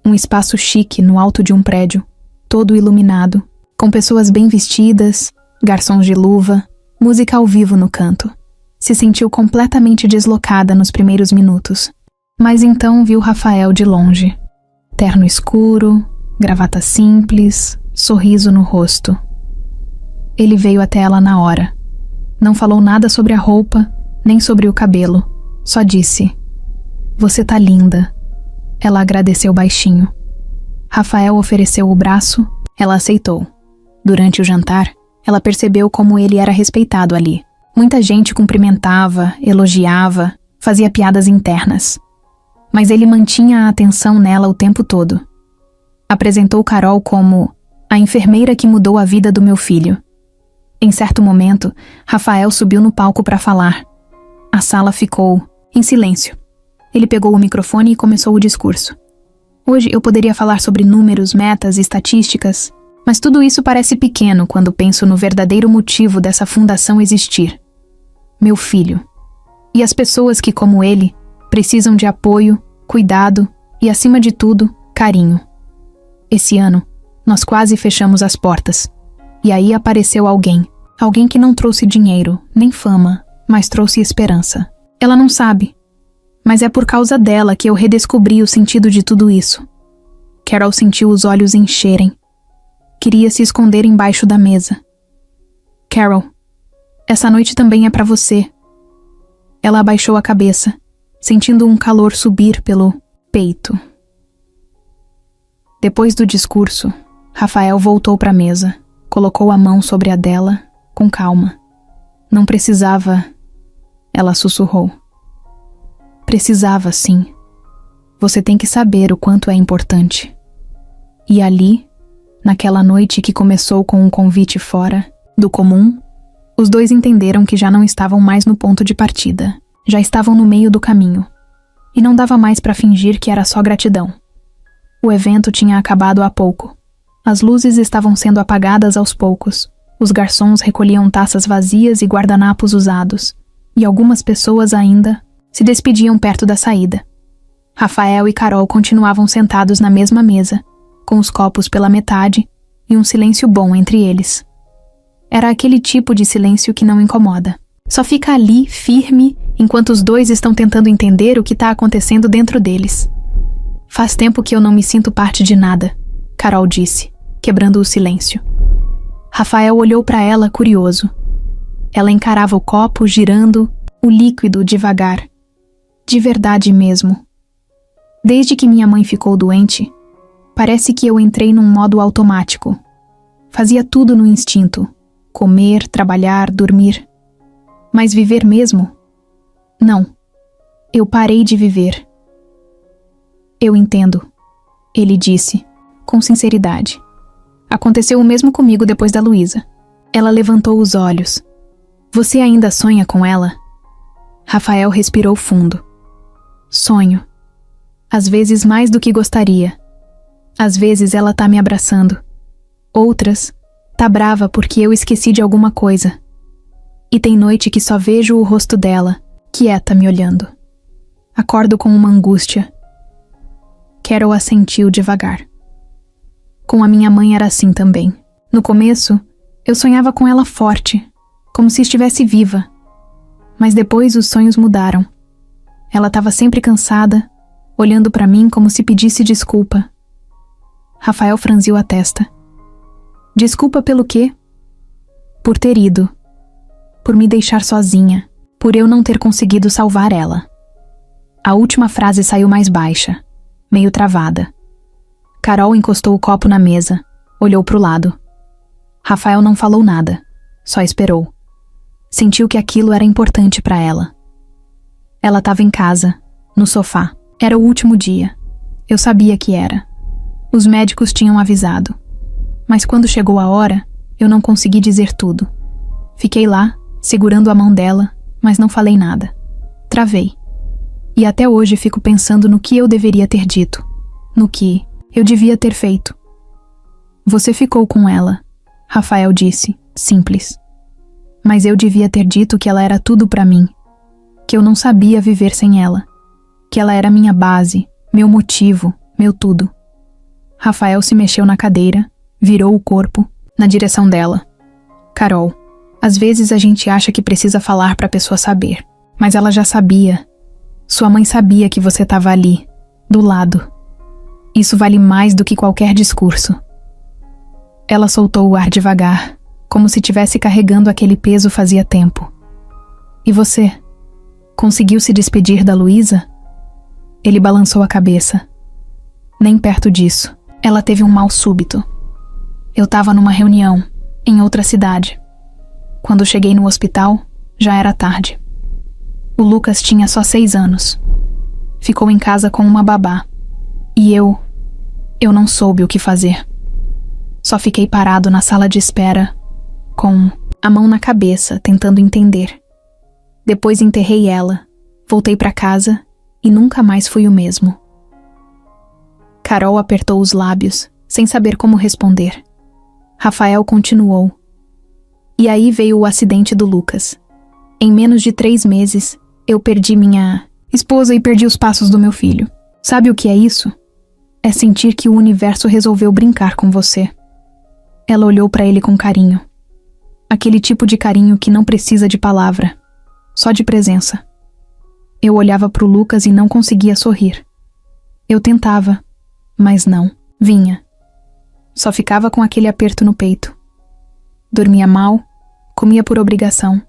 Um espaço chique no alto de um prédio, todo iluminado, com pessoas bem vestidas, garçons de luva, música ao vivo no canto. Se sentiu completamente deslocada nos primeiros minutos. Mas então viu Rafael de longe. Terno escuro, gravata simples, sorriso no rosto. Ele veio até ela na hora. Não falou nada sobre a roupa, nem sobre o cabelo. Só disse: você tá linda. Ela agradeceu baixinho. Rafael ofereceu o braço, ela aceitou. Durante o jantar, ela percebeu como ele era respeitado ali. Muita gente cumprimentava, elogiava, fazia piadas internas. Mas ele mantinha a atenção nela o tempo todo. Apresentou Carol como a enfermeira que mudou a vida do meu filho. Em certo momento, Rafael subiu no palco para falar. A sala ficou em silêncio. Ele pegou o microfone e começou o discurso. Hoje eu poderia falar sobre números, metas e estatísticas, mas tudo isso parece pequeno quando penso no verdadeiro motivo dessa fundação existir. Meu filho. E as pessoas que, como ele, precisam de apoio, cuidado e, acima de tudo, carinho. Esse ano, nós quase fechamos as portas. E aí apareceu alguém. Alguém que não trouxe dinheiro, nem fama, mas trouxe esperança. Ela não sabe, mas é por causa dela que eu redescobri o sentido de tudo isso. Carol sentiu os olhos encherem. Queria se esconder embaixo da mesa. Carol, essa noite também é pra você. Ela abaixou a cabeça, sentindo um calor subir pelo peito. Depois do discurso, Rafael voltou pra mesa, colocou a mão sobre a dela, com calma. Não precisava, ela sussurrou. Precisava, sim. Você tem que saber o quanto é importante. E ali, naquela noite que começou com um convite fora do comum, os dois entenderam que já não estavam mais no ponto de partida. Já estavam no meio do caminho. E não dava mais para fingir que era só gratidão. O evento tinha acabado há pouco. As luzes estavam sendo apagadas aos poucos. Os garçons recolhiam taças vazias e guardanapos usados. E algumas pessoas ainda se despediam perto da saída. Rafael e Carol continuavam sentados na mesma mesa, com os copos pela metade e um silêncio bom entre eles. Era aquele tipo de silêncio que não incomoda. Só fica ali, firme, enquanto os dois estão tentando entender o que está acontecendo dentro deles. Faz tempo que eu não me sinto parte de nada, Carol disse, quebrando o silêncio. Rafael olhou para ela curioso. Ela encarava o copo girando, o líquido devagar. De verdade mesmo. Desde que minha mãe ficou doente, parece que eu entrei num modo automático. Fazia tudo no instinto. Comer, trabalhar, dormir. Mas viver mesmo? Não. Eu parei de viver. Eu entendo, ele disse, com sinceridade. Aconteceu o mesmo comigo depois da Luísa. Ela levantou os olhos. Você ainda sonha com ela? Rafael respirou fundo. Sonho. Às vezes mais do que gostaria. Às vezes ela tá me abraçando. Outras, tá brava porque eu esqueci de alguma coisa. E tem noite que só vejo o rosto dela, quieta me olhando. Acordo com uma angústia. Carol assentiu devagar. Com a minha mãe era assim também. No começo, eu sonhava com ela forte, como se estivesse viva. Mas depois os sonhos mudaram. Ela estava sempre cansada, olhando para mim como se pedisse desculpa. Rafael franziu a testa. Desculpa pelo quê? Por ter ido. Por me deixar sozinha. Por eu não ter conseguido salvar ela. A última frase saiu mais baixa, meio travada. Carol encostou o copo na mesa, olhou pro lado. Rafael não falou nada, só esperou. Sentiu que aquilo era importante para ela. Ela estava em casa, no sofá. Era o último dia. Eu sabia que era. Os médicos tinham avisado. Mas quando chegou a hora, eu não consegui dizer tudo. Fiquei lá, segurando a mão dela, mas não falei nada. Travei. E até hoje fico pensando no que eu deveria ter dito. No que eu devia ter feito. Você ficou com ela, Rafael disse, simples. Mas eu devia ter dito que ela era tudo para mim. Que eu não sabia viver sem ela. Que ela era minha base, meu motivo, meu tudo. Rafael se mexeu na cadeira, virou o corpo, na direção dela. Carol, às vezes a gente acha que precisa falar para a pessoa saber. Mas ela já sabia. Sua mãe sabia que você estava ali, do lado. Isso vale mais do que qualquer discurso. Ela soltou o ar devagar, como se tivesse carregando aquele peso fazia tempo. E você? Conseguiu se despedir da Luísa? Ele balançou a cabeça. Nem perto disso. Ela teve um mal súbito. Eu estava numa reunião, em outra cidade. Quando cheguei no hospital, já era tarde. O Lucas tinha só 6 anos. Ficou em casa com uma babá. E eu não soube o que fazer. Só fiquei parado na sala de espera, com a mão na cabeça, tentando entender. Depois enterrei ela, voltei para casa e nunca mais fui o mesmo. Carol apertou os lábios, sem saber como responder. Rafael continuou. E aí veio o acidente do Lucas. Em menos de 3 meses, Eu perdi minha esposa e perdi os passos do meu filho. Sabe o que é isso? É sentir que o universo resolveu brincar com você. Ela olhou para ele com carinho. Aquele tipo de carinho que não precisa de palavra, só de presença. Eu olhava pro Lucas e não conseguia sorrir. Eu tentava, mas não, vinha. Só ficava com aquele aperto no peito. Dormia mal, comia por obrigação.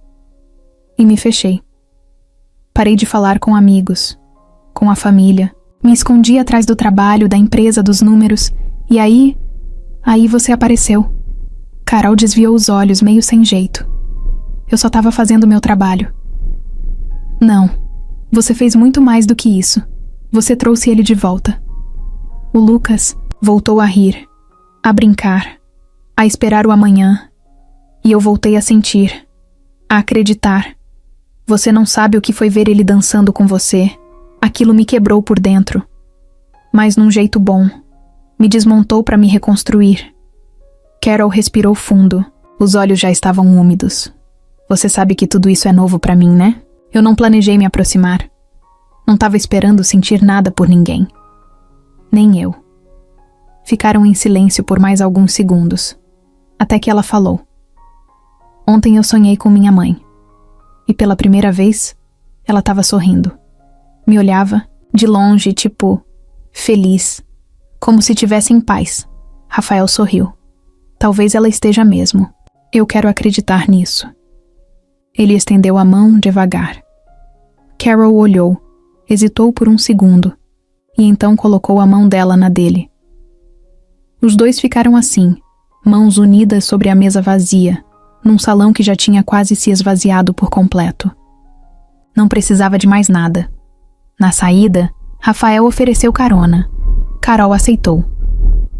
E me fechei. Parei de falar com amigos, com a família. Me escondi atrás do trabalho, da empresa, dos números. E aí você apareceu. Carol desviou os olhos, meio sem jeito. Eu só estava fazendo o meu trabalho. Não, você fez muito mais do que isso. Você trouxe ele de volta. O Lucas voltou a rir, a brincar, a esperar o amanhã. E eu voltei a sentir, a acreditar. Você não sabe o que foi ver ele dançando com você. Aquilo me quebrou por dentro. Mas num jeito bom. Me desmontou para me reconstruir. Carol respirou fundo. Os olhos já estavam úmidos. Você sabe que tudo isso é novo para mim, né? Eu não planejei me aproximar. Não estava esperando sentir nada por ninguém. Nem eu. Ficaram em silêncio por mais alguns segundos. Até que ela falou. Ontem eu sonhei com minha mãe. E pela primeira vez, ela estava sorrindo. Me olhava, de longe, tipo, feliz. Como se tivesse em paz. Rafael sorriu. Talvez ela esteja mesmo. Eu quero acreditar nisso. Ele estendeu a mão devagar. Carol olhou, hesitou por um segundo, e então colocou a mão dela na dele. Os dois ficaram assim, mãos unidas sobre a mesa vazia, num salão que já tinha quase se esvaziado por completo. Não precisava de mais nada. Na saída, Rafael ofereceu carona. Carol aceitou.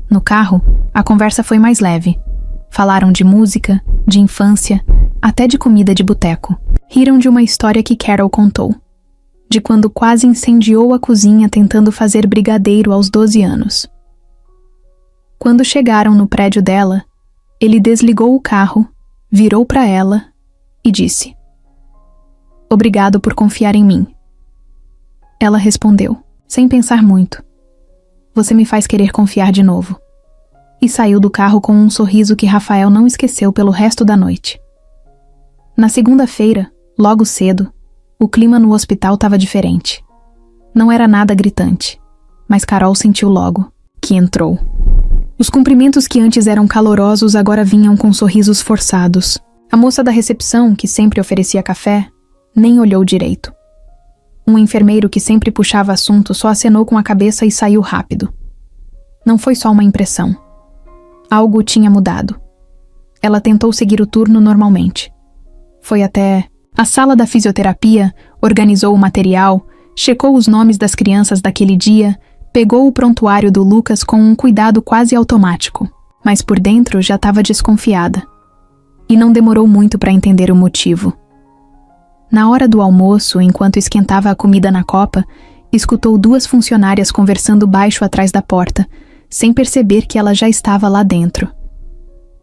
No carro, a conversa foi mais leve. Falaram de música, de infância, até de comida de boteco. Riram de uma história que Carol contou. De quando quase incendiou a cozinha tentando fazer brigadeiro aos 12 anos. Quando chegaram no prédio dela, ele desligou o carro, virou para ela e disse: "Obrigado por confiar em mim." Ela respondeu, sem pensar muito: "Você me faz querer confiar de novo." E saiu do carro com um sorriso que Rafael não esqueceu pelo resto da noite. Na segunda-feira, logo cedo, o clima no hospital estava diferente. Não era nada gritante, mas Carol sentiu logo que entrou. Os cumprimentos que antes eram calorosos agora vinham com sorrisos forçados. A moça da recepção, que sempre oferecia café, nem olhou direito. Um enfermeiro que sempre puxava assunto só acenou com a cabeça e saiu rápido. Não foi só uma impressão. Algo tinha mudado. Ela tentou seguir o turno normalmente. Foi até a sala da fisioterapia, organizou o material, checou os nomes das crianças daquele dia, pegou o prontuário do Lucas com um cuidado quase automático, mas por dentro já estava desconfiada. E não demorou muito para entender o motivo. Na hora do almoço, enquanto esquentava a comida na copa, escutou duas funcionárias conversando baixo atrás da porta, sem perceber que ela já estava lá dentro.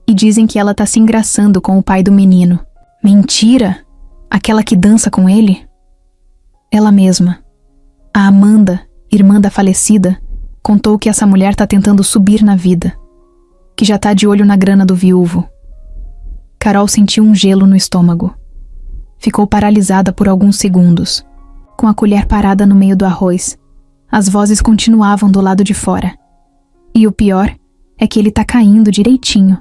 E dizem que ela tá se engraçando com o pai do menino. Mentira! Aquela que dança com ele? Ela mesma. A Amanda, irmã da falecida, contou que essa mulher tá tentando subir na vida, que já tá de olho na grana do viúvo. Carol sentiu um gelo no estômago. Ficou paralisada por alguns segundos, com a colher parada no meio do arroz. As vozes continuavam do lado de fora. E o pior é que ele tá caindo direitinho.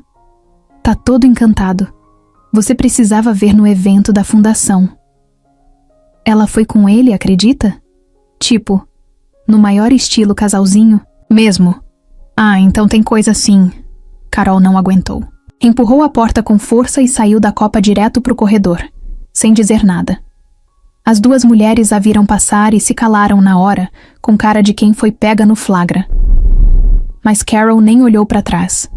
Tá todo encantado. Você precisava ver no evento da fundação. Ela foi com ele, acredita? Tipo, no maior estilo casalzinho? Mesmo. Ah, então tem coisa assim. Carol não aguentou. Empurrou a porta com força e saiu da copa direto pro corredor, sem dizer nada. As duas mulheres a viram passar e se calaram na hora, com cara de quem foi pega no flagra. Mas Carol nem olhou para trás.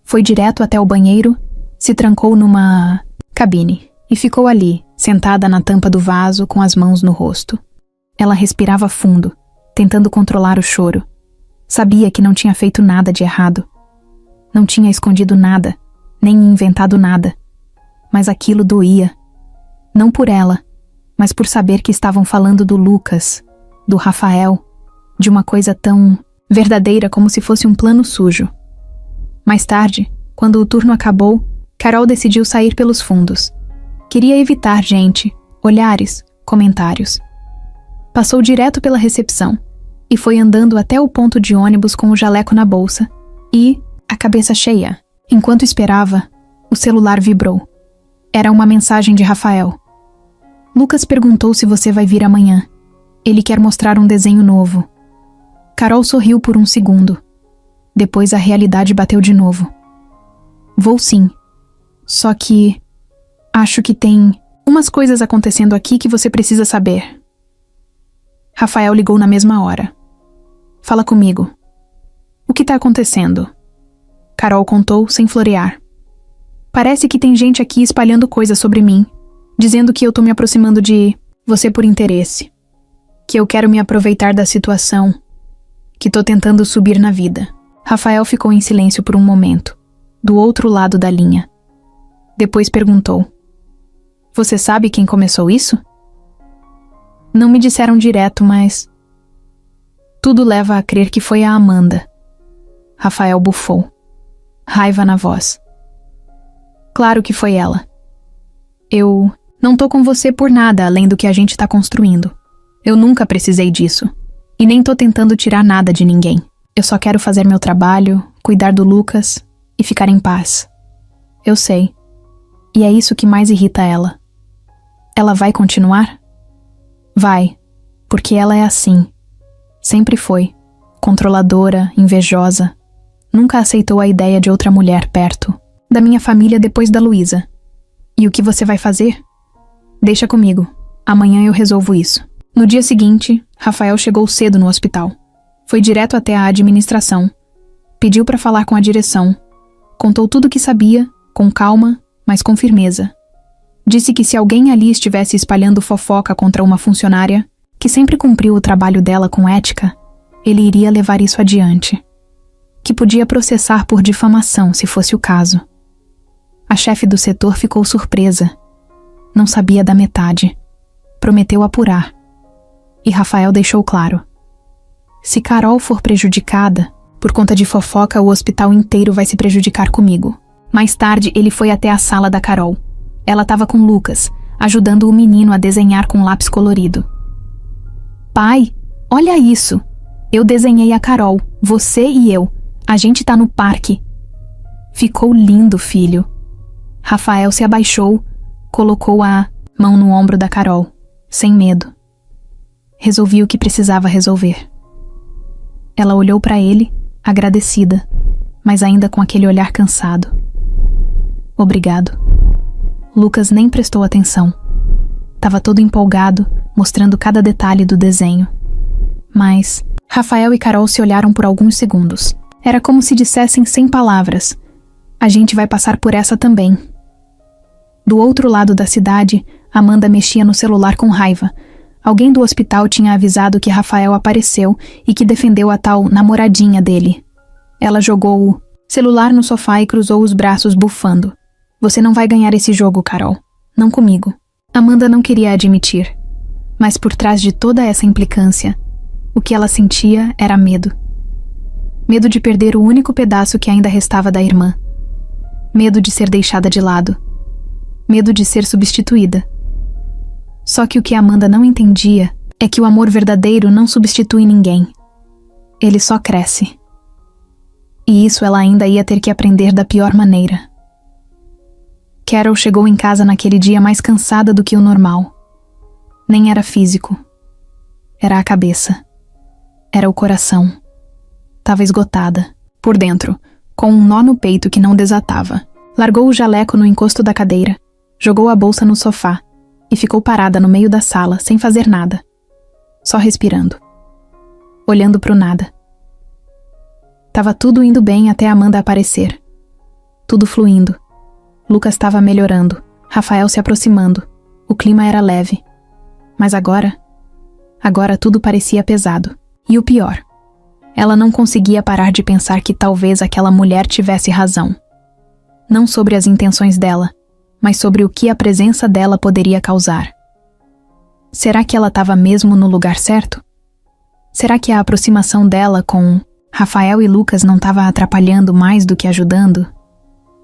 Foi direto até o banheiro, se trancou numa cabine e ficou ali, sentada na tampa do vaso com as mãos no rosto. Ela respirava fundo, tentando controlar o choro. Sabia que não tinha feito nada de errado. Não tinha escondido nada, nem inventado nada. Mas aquilo doía. Não por ela, mas por saber que estavam falando do Lucas, do Rafael, de uma coisa tão verdadeira como se fosse um plano sujo. Mais tarde, quando o turno acabou, Carol decidiu sair pelos fundos. Queria evitar gente, olhares, comentários. Passou direto pela recepção e foi andando até o ponto de ônibus com o jaleco na bolsa e, a cabeça cheia. Enquanto esperava, o celular vibrou. Era uma mensagem de Rafael. Lucas perguntou se você vai vir amanhã. Ele quer mostrar um desenho novo. Carol sorriu por um segundo. Depois a realidade bateu de novo. Vou sim. Só que acho que tem umas coisas acontecendo aqui que você precisa saber. Rafael ligou na mesma hora. Fala comigo. O que tá acontecendo? Carol contou sem florear. Parece que tem gente aqui espalhando coisas sobre mim, dizendo que eu tô me aproximando de você por interesse, que eu quero me aproveitar da situação, que tô tentando subir na vida. Rafael ficou em silêncio por um momento, do outro lado da linha. Depois perguntou: Você sabe quem começou isso? Não me disseram direto, mas tudo leva a crer que foi a Amanda. Rafael bufou, raiva na voz. Claro que foi ela. Eu não tô com você por nada além do que a gente tá construindo. Eu nunca precisei disso. E nem tô tentando tirar nada de ninguém. Eu só quero fazer meu trabalho, cuidar do Lucas e ficar em paz. Eu sei. E é isso que mais irrita ela. Ela vai continuar? Vai, porque ela é assim. Sempre foi. Controladora, invejosa. Nunca aceitou a ideia de outra mulher perto. Da minha família depois da Luísa. E o que você vai fazer? Deixa comigo. Amanhã eu resolvo isso. No dia seguinte, Rafael chegou cedo no hospital. Foi direto até a administração. Pediu para falar com a direção. Contou tudo o que sabia, com calma, mas com firmeza. Disse que se alguém ali estivesse espalhando fofoca contra uma funcionária, que sempre cumpriu o trabalho dela com ética, ele iria levar isso adiante. Que podia processar por difamação, se fosse o caso. A chefe do setor ficou surpresa. Não sabia da metade. Prometeu apurar. E Rafael deixou claro: se Carol for prejudicada, por conta de fofoca, o hospital inteiro vai se prejudicar comigo. Mais tarde, ele foi até a sala da Carol. Ela estava com Lucas, ajudando o menino a desenhar com lápis colorido. Pai, olha isso! Eu desenhei a Carol, você e eu. A gente tá no parque. Ficou lindo, filho. Rafael se abaixou, colocou a mão no ombro da Carol, sem medo. Resolvi o que precisava resolver. Ela olhou para ele, agradecida, mas ainda com aquele olhar cansado. Obrigado. Lucas nem prestou atenção. Tava todo empolgado, mostrando cada detalhe do desenho. Mas Rafael e Carol se olharam por alguns segundos. Era como se dissessem sem palavras: a gente vai passar por essa também. Do outro lado da cidade, Amanda mexia no celular com raiva. Alguém do hospital tinha avisado que Rafael apareceu e que defendeu a tal namoradinha dele. Ela jogou o celular no sofá e cruzou os braços bufando. Você não vai ganhar esse jogo, Carol. Não comigo. Amanda não queria admitir. Mas por trás de toda essa implicância, o que ela sentia era medo. Medo de perder o único pedaço que ainda restava da irmã. Medo de ser deixada de lado. Medo de ser substituída. Só que o que Amanda não entendia é que o amor verdadeiro não substitui ninguém. Ele só cresce. E isso ela ainda ia ter que aprender da pior maneira. Carol chegou em casa naquele dia mais cansada do que o normal. Nem era físico. Era a cabeça. Era o coração. Tava esgotada, por dentro, com um nó no peito que não desatava. Largou o jaleco no encosto da cadeira, jogou a bolsa no sofá e ficou parada no meio da sala, sem fazer nada. Só respirando. Olhando pro nada. Tava tudo indo bem até Amanda aparecer. Tudo fluindo. Lucas estava melhorando, Rafael se aproximando. O clima era leve. Mas agora tudo parecia pesado. E o pior, ela não conseguia parar de pensar que talvez aquela mulher tivesse razão. Não sobre as intenções dela, mas sobre o que a presença dela poderia causar. Será que ela estava mesmo no lugar certo? Será que a aproximação dela com Rafael e Lucas não estava atrapalhando mais do que ajudando?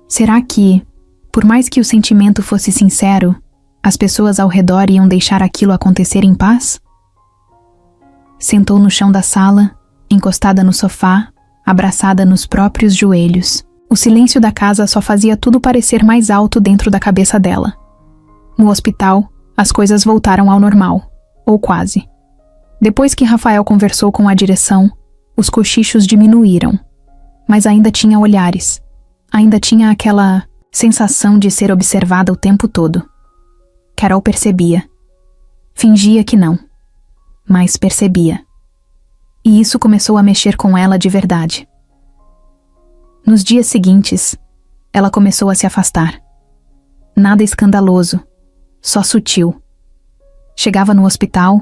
Será que, por mais que o sentimento fosse sincero, as pessoas ao redor iam deixar aquilo acontecer em paz? Sentou no chão da sala, encostada no sofá, abraçada nos próprios joelhos. O silêncio da casa só fazia tudo parecer mais alto dentro da cabeça dela. No hospital, as coisas voltaram ao normal, ou quase. Depois que Rafael conversou com a direção, os cochichos diminuíram. Mas ainda tinha olhares. Ainda tinha aquela sensação de ser observada o tempo todo. Carol percebia. Fingia que não. Mas percebia. E isso começou a mexer com ela de verdade. Nos dias seguintes, ela começou a se afastar. Nada escandaloso, só sutil. Chegava no hospital,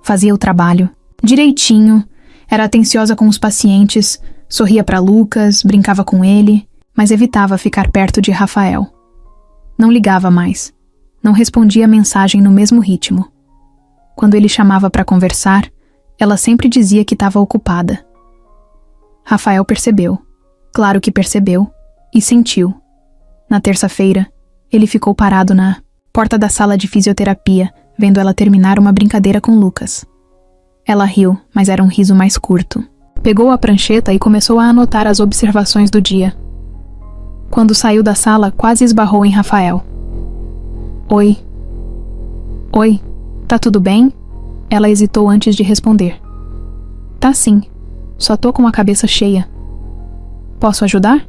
fazia o trabalho, direitinho, era atenciosa com os pacientes, sorria para Lucas, brincava com ele, mas evitava ficar perto de Rafael. Não ligava mais, não respondia a mensagem no mesmo ritmo. Quando ele chamava para conversar, ela sempre dizia que estava ocupada. Rafael percebeu, claro que percebeu, e sentiu. Na terça-feira, ele ficou parado na porta da sala de fisioterapia, vendo ela terminar uma brincadeira com Lucas. Ela riu, mas era um riso mais curto. Pegou a prancheta e começou a anotar as observações do dia. Quando saiu da sala, quase esbarrou em Rafael. Oi. Oi, tá tudo bem? Ela hesitou antes de responder. Tá sim, só tô com a cabeça cheia. Posso ajudar?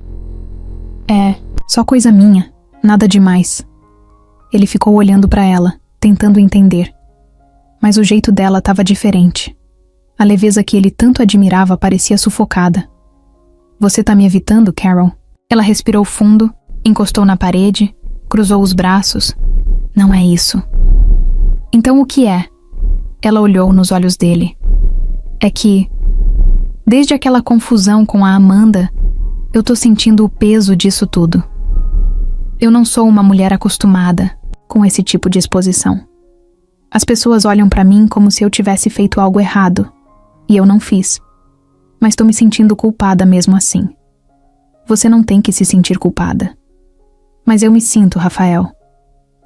É, só coisa minha, nada demais. Ele ficou olhando pra ela, tentando entender. Mas o jeito dela estava diferente. A leveza que ele tanto admirava parecia sufocada. Você tá me evitando, Carol? Ela respirou fundo, encostou na parede, cruzou os braços. Não é isso. Então o que é? Ela olhou nos olhos dele. É que, desde aquela confusão com a Amanda, eu tô sentindo o peso disso tudo. Eu não sou uma mulher acostumada com esse tipo de exposição. As pessoas olham pra mim como se eu tivesse feito algo errado, e eu não fiz. Mas tô me sentindo culpada mesmo assim. Você não tem que se sentir culpada. Mas eu me sinto, Rafael.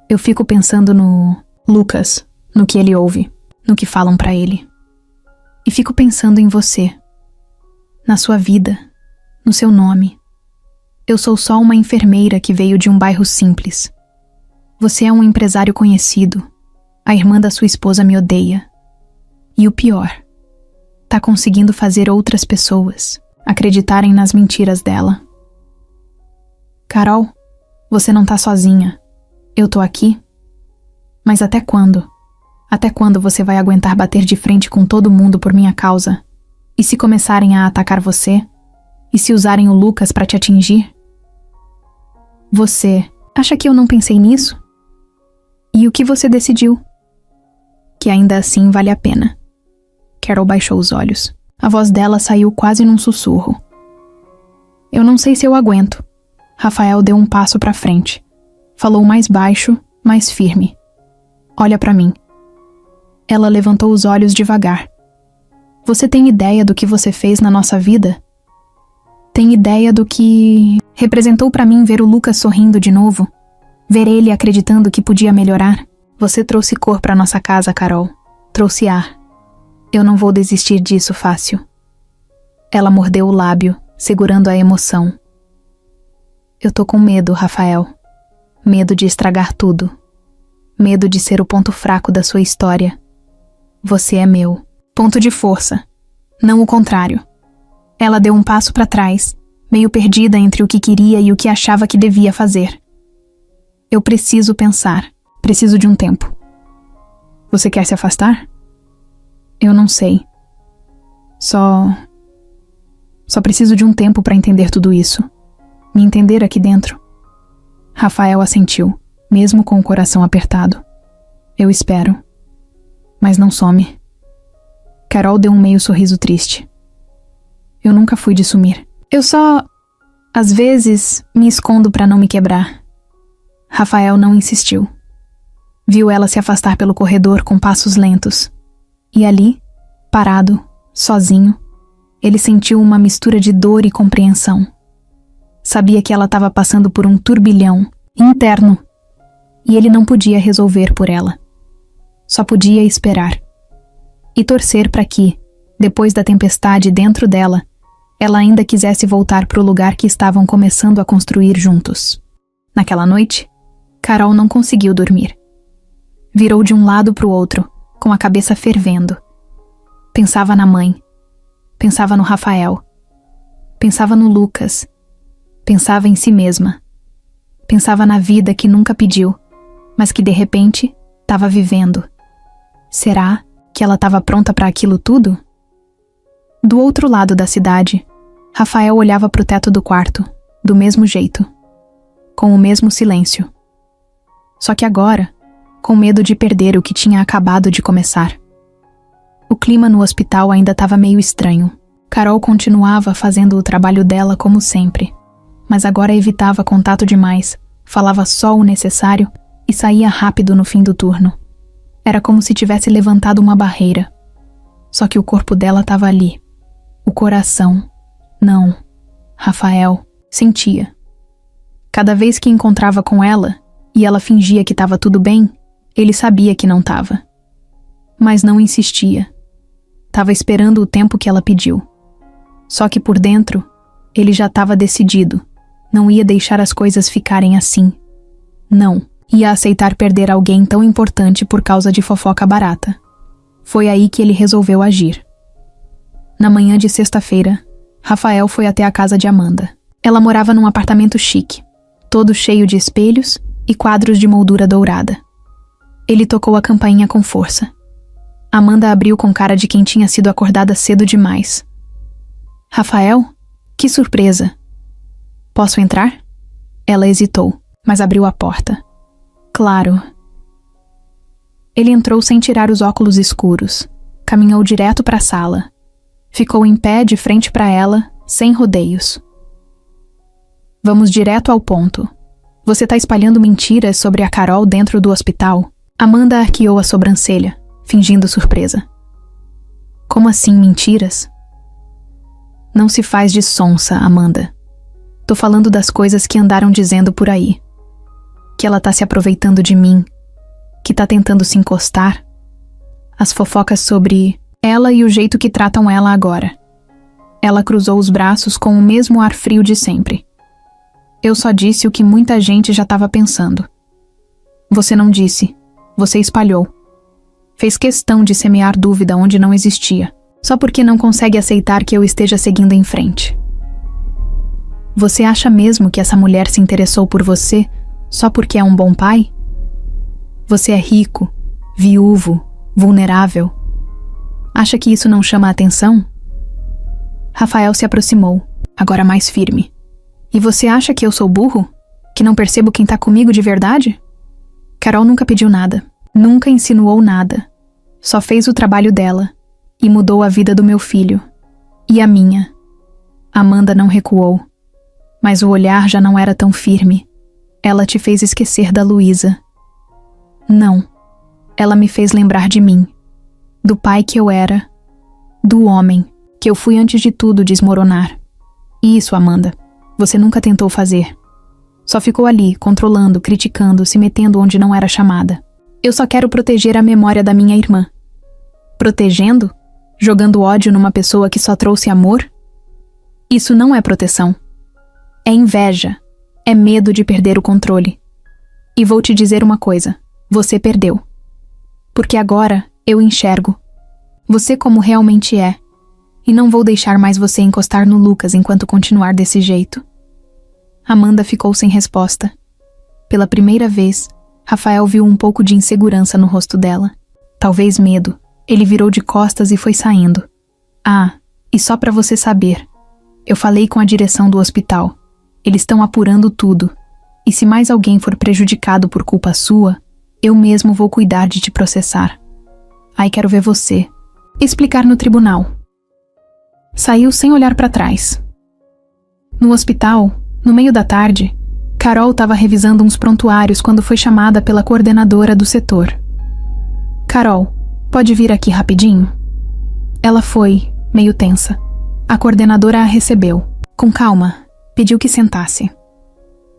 Eu fico pensando no Lucas, no que ele ouve, no que falam pra ele. E fico pensando em você, na sua vida, no seu nome. Eu sou só uma enfermeira que veio de um bairro simples. Você é um empresário conhecido. A irmã da sua esposa me odeia. E o pior, tá conseguindo fazer outras pessoas acreditarem nas mentiras dela. Carol, você não tá sozinha. Eu tô aqui. Mas até quando? Até quando você vai aguentar bater de frente com todo mundo por minha causa? E se começarem a atacar você? E se usarem o Lucas pra te atingir? Você acha que eu não pensei nisso? E o que você decidiu? Que ainda assim vale a pena. Carol baixou os olhos. A voz dela saiu quase num sussurro. Eu não sei se eu aguento. Rafael deu um passo pra frente. Falou mais baixo, mais firme. Olha pra mim. Ela levantou os olhos devagar. Você tem ideia do que você fez na nossa vida? Tem ideia do que representou pra mim ver o Lucas sorrindo de novo? Ver ele acreditando que podia melhorar? Você trouxe cor pra nossa casa, Carol. Trouxe ar. Eu não vou desistir disso fácil. Ela mordeu o lábio, segurando a emoção. Eu tô com medo, Rafael. Medo de estragar tudo. Medo de ser o ponto fraco da sua história. Você é meu ponto de força, não o contrário. Ela deu um passo para trás, meio perdida entre o que queria e o que achava que devia fazer. Eu preciso pensar. Preciso de um tempo. Você quer se afastar? Eu não sei. Só preciso de um tempo para entender tudo isso. Me entender aqui dentro. Rafael assentiu, mesmo com o coração apertado. Eu espero. Mas não some. Carol deu um meio sorriso triste. Eu nunca fui de sumir. Eu só, às vezes, me escondo para não me quebrar. Rafael não insistiu. Viu ela se afastar pelo corredor com passos lentos. E ali, parado, sozinho, ele sentiu uma mistura de dor e compreensão. Sabia que ela estava passando por um turbilhão interno e ele não podia resolver por ela. Só podia esperar. E torcer para que, depois da tempestade dentro dela, ela ainda quisesse voltar para o lugar que estavam começando a construir juntos. Naquela noite, Carol não conseguiu dormir. Virou de um lado para o outro, com a cabeça fervendo. Pensava na mãe. Pensava no Rafael. Pensava no Lucas. Pensava em si mesma. Pensava na vida que nunca pediu, mas que de repente estava vivendo. Será que ela estava pronta para aquilo tudo? Do outro lado da cidade, Rafael olhava para o teto do quarto, do mesmo jeito, com o mesmo silêncio. Só que agora, com medo de perder o que tinha acabado de começar. O clima no hospital ainda estava meio estranho. Carol continuava fazendo o trabalho dela como sempre, mas agora evitava contato demais, falava só o necessário e saía rápido no fim do turno. Era como se tivesse levantado uma barreira. Só que o corpo dela estava ali. O coração, não. Rafael sentia. Cada vez que encontrava com ela, e ela fingia que estava tudo bem, ele sabia que não estava. Mas não insistia. Estava esperando o tempo que ela pediu. Só que por dentro, ele já estava decidido. Não ia deixar as coisas ficarem assim. Não, ia aceitar perder alguém tão importante por causa de fofoca barata. Foi aí que ele resolveu agir. Na manhã de sexta-feira, Rafael foi até a casa de Amanda. Ela morava num apartamento chique, todo cheio de espelhos e quadros de moldura dourada. Ele tocou a campainha com força. Amanda abriu com cara de quem tinha sido acordada cedo demais. Rafael? Que surpresa! Posso entrar? Ela hesitou, mas abriu a porta. Claro. Ele entrou sem tirar os óculos escuros. Caminhou direto para a sala. Ficou em pé de frente para ela, sem rodeios. Vamos direto ao ponto. Você tá espalhando mentiras sobre a Carol dentro do hospital? Amanda arqueou a sobrancelha, fingindo surpresa. Como assim mentiras? Não se faz de sonsa, Amanda. Tô falando das coisas que andaram dizendo por aí. Que ela tá se aproveitando de mim. Que tá tentando se encostar. As fofocas sobre ela e o jeito que tratam ela agora. Ela cruzou os braços com o mesmo ar frio de sempre. Eu só disse o que muita gente já estava pensando. Você não disse. Você espalhou. Fez questão de semear dúvida onde não existia, só porque não consegue aceitar que eu esteja seguindo em frente. Você acha mesmo que essa mulher se interessou por você só porque é um bom pai? Você é rico, viúvo, vulnerável. Acha que isso não chama a atenção? Rafael se aproximou, agora mais firme. E você acha que eu sou burro? Que não percebo quem tá comigo de verdade? Carol nunca pediu nada, nunca insinuou nada. Só fez o trabalho dela e mudou a vida do meu filho. E a minha. Amanda não recuou. Mas o olhar já não era tão firme. Ela te fez esquecer da Luísa. Não. Ela me fez lembrar de mim. Do pai que eu era. Do homem que eu fui antes de tudo desmoronar. Isso, Amanda, você nunca tentou fazer. Só ficou ali, controlando, criticando, se metendo onde não era chamada. Eu só quero proteger a memória da minha irmã. Protegendo? Jogando ódio numa pessoa que só trouxe amor? Isso não é proteção. É inveja. É medo de perder o controle. E vou te dizer uma coisa. Você perdeu. Porque agora eu enxergo. Você como realmente é. E não vou deixar mais você encostar no Lucas enquanto continuar desse jeito. Amanda ficou sem resposta. Pela primeira vez, Rafael viu um pouco de insegurança no rosto dela. Talvez medo. Ele virou de costas e foi saindo. Ah, e só pra você saber. Eu falei com a direção do hospital. Eles estão apurando tudo. E se mais alguém for prejudicado por culpa sua, eu mesmo vou cuidar de te processar. Aí quero ver você. Explicar no tribunal. Saiu sem olhar pra trás. No hospital, no meio da tarde, Carol estava revisando uns prontuários quando foi chamada pela coordenadora do setor. Carol, pode vir aqui rapidinho? Ela foi, meio tensa. A coordenadora a recebeu. Com calma, pediu que sentasse.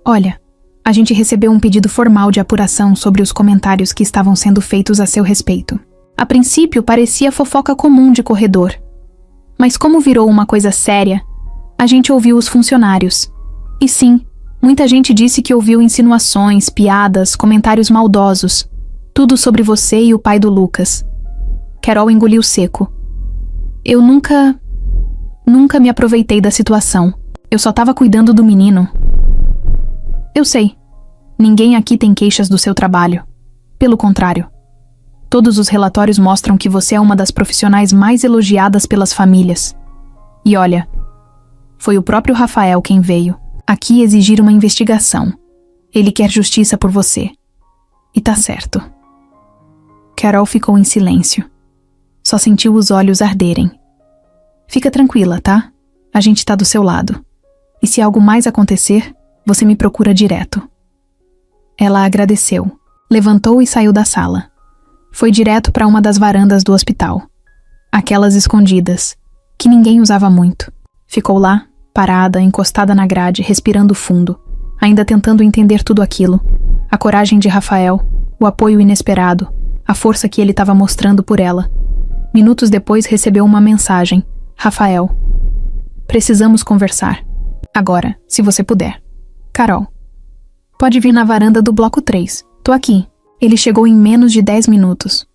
Olha, a gente recebeu um pedido formal de apuração sobre os comentários que estavam sendo feitos a seu respeito. A princípio parecia fofoca comum de corredor. Mas como virou uma coisa séria, a gente ouviu os funcionários. E sim, muita gente disse que ouviu insinuações, piadas, comentários maldosos. Tudo sobre você e o pai do Lucas. Carol engoliu seco. Eu nunca me aproveitei da situação. Eu só estava cuidando do menino. Eu sei. Ninguém aqui tem queixas do seu trabalho. Pelo contrário. Todos os relatórios mostram que você é uma das profissionais mais elogiadas pelas famílias. E olha, foi o próprio Rafael quem veio aqui exigir uma investigação. Ele quer justiça por você. E tá certo. Carol ficou em silêncio. Só sentiu os olhos arderem. Fica tranquila, tá? A gente tá do seu lado. E se algo mais acontecer, você me procura direto. Ela agradeceu, levantou e saiu da sala. Foi direto para uma das varandas do hospital. Aquelas escondidas, que ninguém usava muito. Ficou lá, parada, encostada na grade, respirando fundo, ainda tentando entender tudo aquilo. A coragem de Rafael, o apoio inesperado, a força que ele estava mostrando por ela. Minutos depois recebeu uma mensagem. Rafael. Precisamos conversar. Agora, se você puder. Carol. Pode vir na varanda do bloco 3. Tô aqui. Ele chegou em menos de 10 minutos.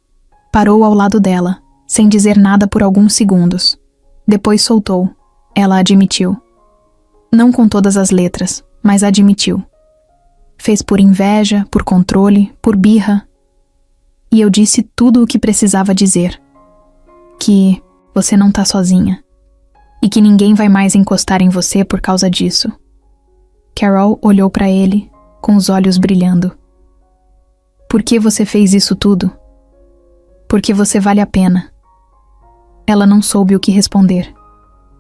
Parou ao lado dela, sem dizer nada por alguns segundos. Depois soltou. Ela admitiu. Não com todas as letras, mas admitiu. Fez por inveja, por controle, por birra. E eu disse tudo o que precisava dizer. Que você não tá sozinha. E que ninguém vai mais encostar em você por causa disso. Carol olhou para ele, com os olhos brilhando. Por que você fez isso tudo? Porque você vale a pena. Ela não soube o que responder.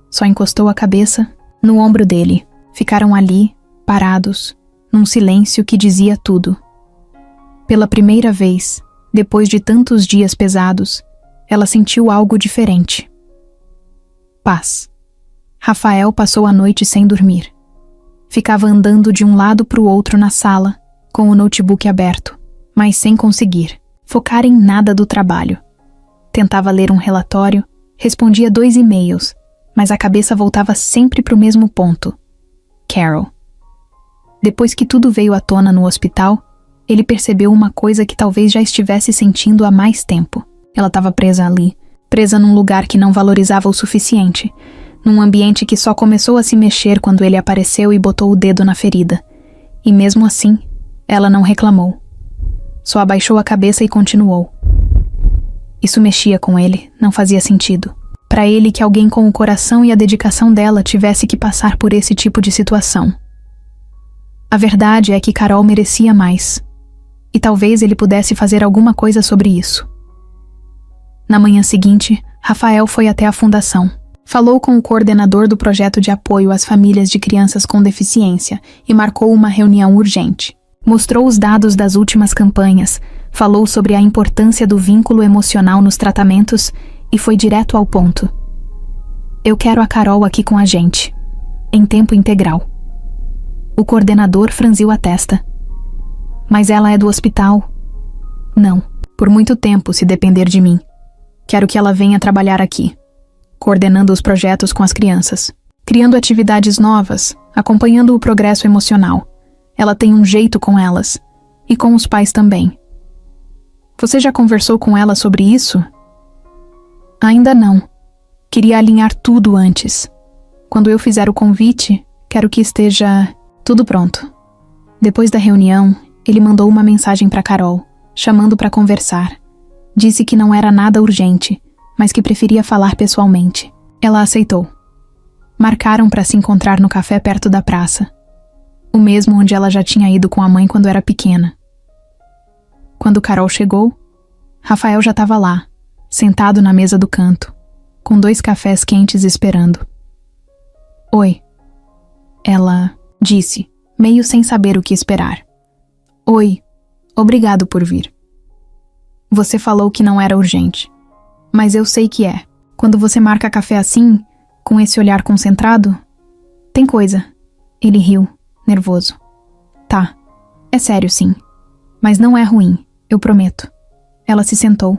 Só encostou a cabeça no ombro dele. Ficaram ali, parados, num silêncio que dizia tudo. Pela primeira vez, depois de tantos dias pesados, ela sentiu algo diferente. Paz. Rafael passou a noite sem dormir. Ficava andando de um lado para o outro na sala, com o notebook aberto, mas sem conseguir focar em nada do trabalho. Tentava ler um relatório, respondia 2 e-mails, mas a cabeça voltava sempre para o mesmo ponto. Carol. Depois que tudo veio à tona no hospital, ele percebeu uma coisa que talvez já estivesse sentindo há mais tempo. Ela estava presa ali, presa num lugar que não valorizava o suficiente, num ambiente que só começou a se mexer quando ele apareceu e botou o dedo na ferida. E mesmo assim, ela não reclamou. Só abaixou a cabeça e continuou. Isso mexia com ele, não fazia sentido. Para ele que alguém com o coração e a dedicação dela tivesse que passar por esse tipo de situação. A verdade é que Carol merecia mais. E talvez ele pudesse fazer alguma coisa sobre isso. Na manhã seguinte, Rafael foi até a fundação. Falou com o coordenador do projeto de apoio às famílias de crianças com deficiência e marcou uma reunião urgente. Mostrou os dados das últimas campanhas, falou sobre a importância do vínculo emocional nos tratamentos e foi direto ao ponto. Eu quero a Carol aqui com a gente, em tempo integral. O coordenador franziu a testa. Mas ela é do hospital? Não, por muito tempo, se depender de mim. Quero que ela venha trabalhar aqui, coordenando os projetos com as crianças, criando atividades novas, acompanhando o progresso emocional. Ela tem um jeito com elas, e com os pais também. Você já conversou com ela sobre isso? Ainda não. Queria alinhar tudo antes. Quando eu fizer o convite, quero que esteja tudo pronto. Depois da reunião, ele mandou uma mensagem para Carol, chamando para conversar. Disse que não era nada urgente, mas que preferia falar pessoalmente. Ela aceitou. Marcaram para se encontrar no café perto da praça, o mesmo onde ela já tinha ido com a mãe quando era pequena. Quando Carol chegou, Rafael já estava lá, sentado na mesa do canto, com 2 cafés quentes esperando. Oi, ela disse, meio sem saber o que esperar. Oi, obrigado por vir. Você falou que não era urgente, mas eu sei que é. Quando você marca café assim, com esse olhar concentrado, tem coisa. Ele riu, nervoso. Tá, é sério sim, mas não é ruim, eu prometo. Ela se sentou,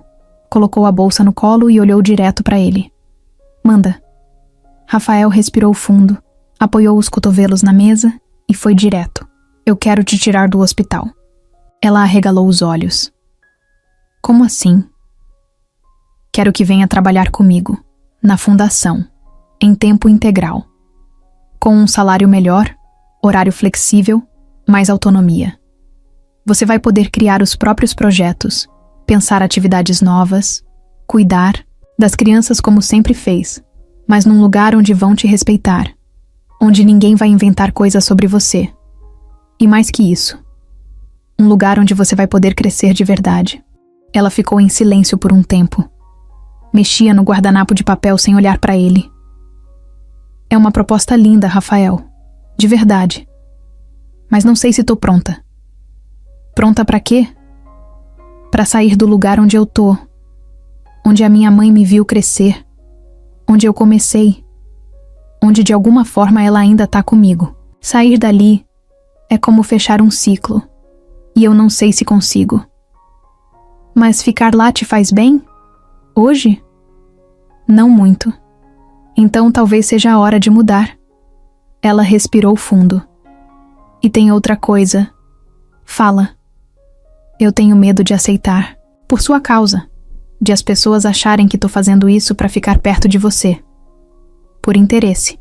colocou a bolsa no colo e olhou direto para ele. Manda. Rafael respirou fundo, apoiou os cotovelos na mesa e foi direto. Eu quero te tirar do hospital. Ela arregalou os olhos. Como assim? Quero que venha trabalhar comigo, na fundação, em tempo integral. Com um salário melhor, horário flexível, mais autonomia. Você vai poder criar os próprios projetos, pensar atividades novas, cuidar das crianças como sempre fez, mas num lugar onde vão te respeitar, onde ninguém vai inventar coisas sobre você. E mais que isso, um lugar onde você vai poder crescer de verdade. Ela ficou em silêncio por um tempo. Mexia no guardanapo de papel sem olhar para ele. É uma proposta linda, Rafael. De verdade. Mas não sei se tô pronta. Pronta pra quê? Pra sair do lugar onde eu tô. Onde a minha mãe me viu crescer. Onde eu comecei. Onde de alguma forma ela ainda tá comigo. Sair dali é como fechar um ciclo. E eu não sei se consigo. Mas ficar lá te faz bem? Hoje? Não muito. Então talvez seja a hora de mudar. Ela respirou fundo. E tem outra coisa. Fala. Eu tenho medo de aceitar. Por sua causa. De as pessoas acharem que tô fazendo isso pra ficar perto de você. Por interesse.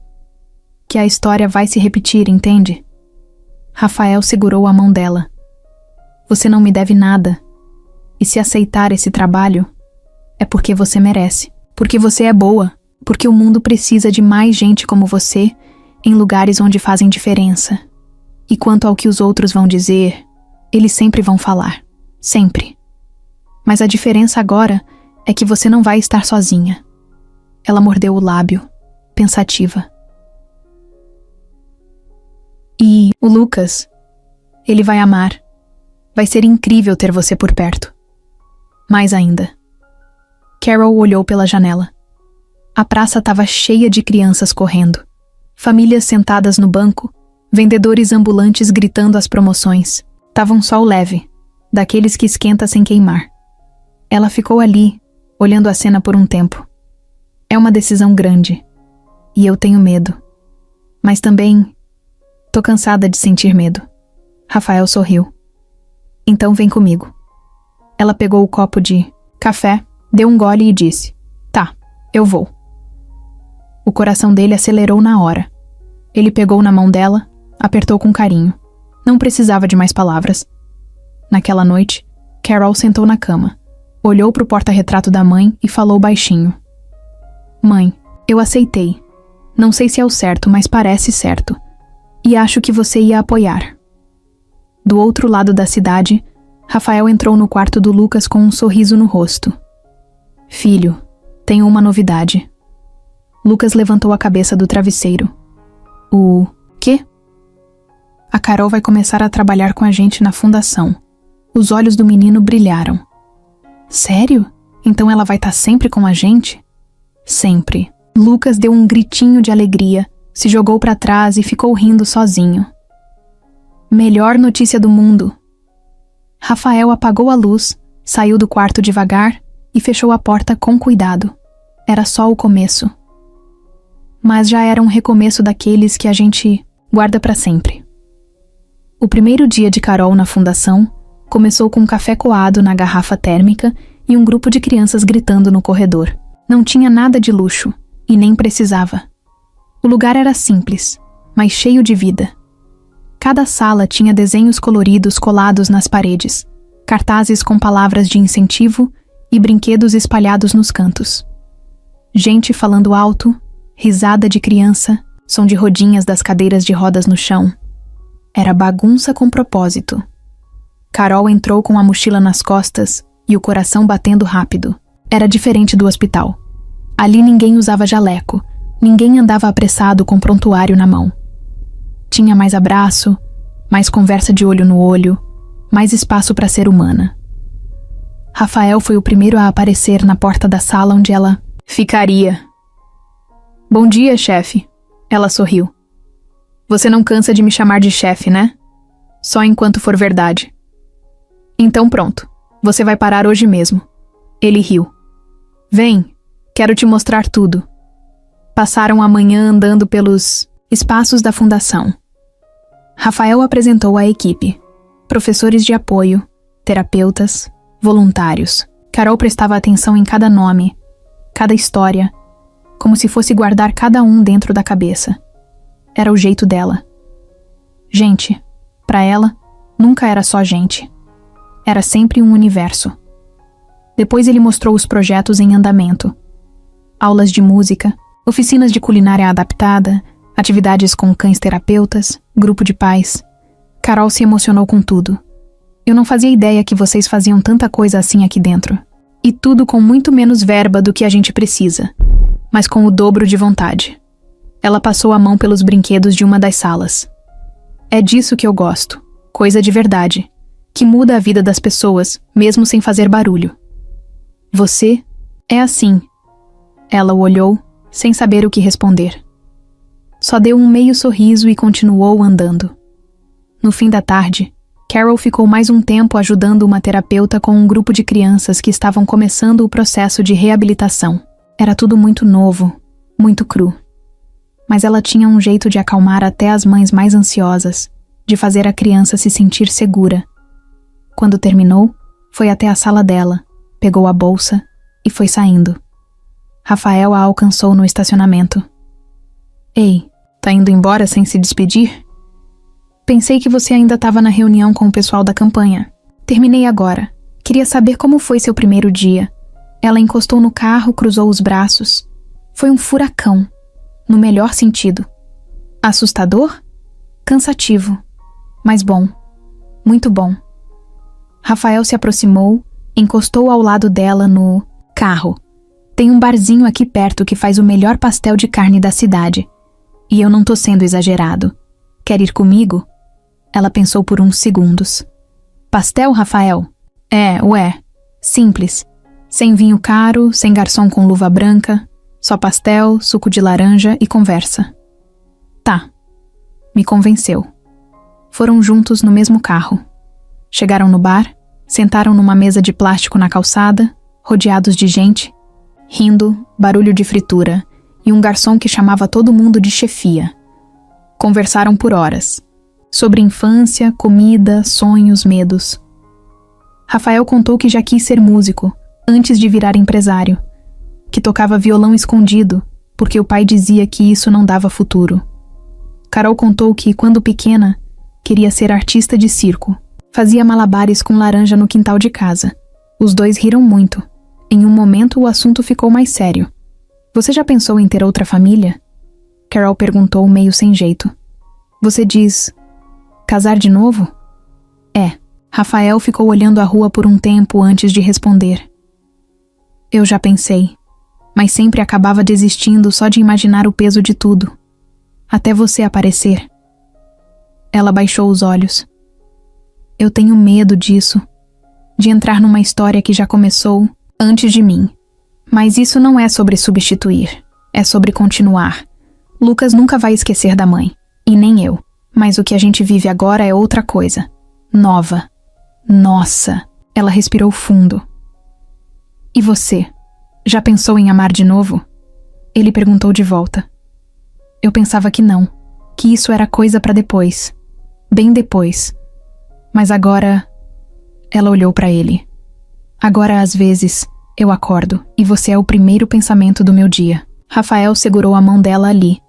Que a história vai se repetir, entende? Rafael segurou a mão dela. Você não me deve nada. E se aceitar esse trabalho, é porque você merece. Porque você é boa. Porque o mundo precisa de mais gente como você em lugares onde fazem diferença. E quanto ao que os outros vão dizer, eles sempre vão falar. Sempre. Mas a diferença agora é que você não vai estar sozinha. Ela mordeu o lábio, pensativa. E o Lucas, ele vai amar. Vai ser incrível ter você por perto. Mais ainda. Carol olhou pela janela. A praça estava cheia de crianças correndo. Famílias sentadas no banco, vendedores ambulantes gritando as promoções. Tava um sol leve, daqueles que esquenta sem queimar. Ela ficou ali, olhando a cena por um tempo. É uma decisão grande, e eu tenho medo. Mas também, tô cansada de sentir medo. Rafael sorriu. Então vem comigo. Ela pegou o copo de café, deu um gole e disse: Tá, eu vou. O coração dele acelerou na hora. Ele pegou na mão dela, apertou com carinho. Não precisava de mais palavras. Naquela noite, Carol sentou na cama, olhou para o porta-retrato da mãe e falou baixinho: Mãe, eu aceitei. Não sei se é o certo, mas parece certo. E acho que você ia apoiar. Do outro lado da cidade, Rafael entrou no quarto do Lucas com um sorriso no rosto. Filho, tenho uma novidade. Lucas levantou a cabeça do travesseiro. O quê? A Carol vai começar a trabalhar com a gente na fundação. Os olhos do menino brilharam. Sério? Então ela vai estar sempre com a gente? Sempre. Lucas deu um gritinho de alegria, se jogou para trás e ficou rindo sozinho. Melhor notícia do mundo. Rafael apagou a luz, saiu do quarto devagar e fechou a porta com cuidado. Era só o começo. Mas já era um recomeço daqueles que a gente guarda para sempre. O primeiro dia de Carol na fundação começou com um café coado na garrafa térmica e um grupo de crianças gritando no corredor. Não tinha nada de luxo, e nem precisava. O lugar era simples, mas cheio de vida. Cada sala tinha desenhos coloridos colados nas paredes, cartazes com palavras de incentivo e brinquedos espalhados nos cantos. Gente falando alto, risada de criança, som de rodinhas das cadeiras de rodas no chão. Era bagunça com propósito. Carol entrou com a mochila nas costas e o coração batendo rápido. Era diferente do hospital. Ali ninguém usava jaleco, ninguém andava apressado com prontuário na mão. Tinha mais abraço, mais conversa de olho no olho, mais espaço para ser humana. Rafael foi o primeiro a aparecer na porta da sala onde ela ficaria. Bom dia, chefe. Ela sorriu. Você não cansa de me chamar de chefe, né? Só enquanto for verdade. Então pronto, você vai parar hoje mesmo. Ele riu. Vem, quero te mostrar tudo. Passaram a manhã andando pelos espaços da fundação. Rafael apresentou a equipe. Professores de apoio, terapeutas, voluntários. Carol prestava atenção em cada nome, cada história, como se fosse guardar cada um dentro da cabeça. Era o jeito dela. Gente, para ela, nunca era só gente. Era sempre um universo. Depois ele mostrou os projetos em andamento. Aulas de música, oficinas de culinária adaptada, atividades com cães terapeutas, grupo de pais. Carol se emocionou com tudo. Eu não fazia ideia que vocês faziam tanta coisa assim aqui dentro. E tudo com muito menos verba do que a gente precisa, mas com o dobro de vontade. Ela passou a mão pelos brinquedos de uma das salas. É disso que eu gosto. Coisa de verdade. Que muda a vida das pessoas, mesmo sem fazer barulho. Você é assim. Ela o olhou, sem saber o que responder. Só deu um meio sorriso e continuou andando. No fim da tarde, Carol ficou mais um tempo ajudando uma terapeuta com um grupo de crianças que estavam começando o processo de reabilitação. Era tudo muito novo, muito cru. Mas ela tinha um jeito de acalmar até as mães mais ansiosas, de fazer a criança se sentir segura. Quando terminou, foi até a sala dela, pegou a bolsa e foi saindo. Rafael a alcançou no estacionamento. Ei, tá indo embora sem se despedir? Pensei que você ainda estava na reunião com o pessoal da campanha. Terminei agora. Queria saber como foi seu primeiro dia. Ela encostou no carro, cruzou os braços. Foi um furacão, no melhor sentido. Assustador? Cansativo. Mas bom. Muito bom. Rafael se aproximou, encostou ao lado dela no carro. Tem um barzinho aqui perto que faz o melhor pastel de carne da cidade. E eu não tô sendo exagerado. Quer ir comigo? Ela pensou por uns segundos. Pastel, Rafael? Ué. Simples. Sem vinho caro, sem garçom com luva branca. Só pastel, suco de laranja e conversa. Tá. Me convenceu. Foram juntos no mesmo carro. Chegaram no bar, sentaram numa mesa de plástico na calçada, rodeados de gente, rindo, barulho de fritura e um garçom que chamava todo mundo de chefia. Conversaram por horas. Sobre infância, comida, sonhos, medos. Rafael contou que já quis ser músico, antes de virar empresário. Que tocava violão escondido, porque o pai dizia que isso não dava futuro. Carol contou que, quando pequena, queria ser artista de circo. Fazia malabares com laranja no quintal de casa. Os dois riram muito. Em um momento, o assunto ficou mais sério. Você já pensou em ter outra família? Carol perguntou meio sem jeito. Você diz... casar de novo? Rafael ficou olhando a rua por um tempo antes de responder. Eu já pensei, mas sempre acabava desistindo só de imaginar o peso de tudo. Até você aparecer. Ela baixou os olhos. Eu tenho medo disso, de entrar numa história que já começou antes de mim. Mas isso não é sobre substituir, é sobre continuar. Lucas nunca vai esquecer da mãe, e nem eu. Mas o que a gente vive agora é outra coisa. Nova. Nossa, ela respirou fundo. E você? Já pensou em amar de novo? Ele perguntou de volta. Eu pensava que não, que isso era coisa pra depois. Bem depois. Mas agora... Ela olhou pra ele. Agora, às vezes, eu acordo e você é o primeiro pensamento do meu dia. Rafael segurou a mão dela ali,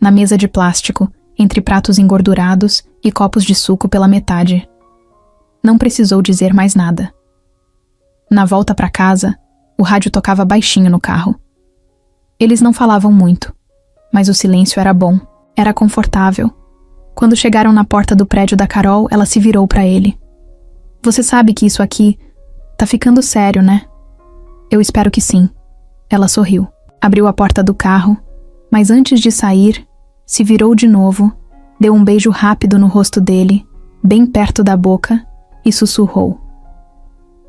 na mesa de plástico, entre pratos engordurados e copos de suco pela metade. Não precisou dizer mais nada. Na volta para casa, o rádio tocava baixinho no carro. Eles não falavam muito, mas o silêncio era bom, era confortável. Quando chegaram na porta do prédio da Carol, ela se virou para ele. Você sabe que isso aqui tá ficando sério, né? Eu espero que sim. Ela sorriu, abriu a porta do carro, mas antes de sair, se virou de novo, deu um beijo rápido no rosto dele bem perto da boca, e sussurrou: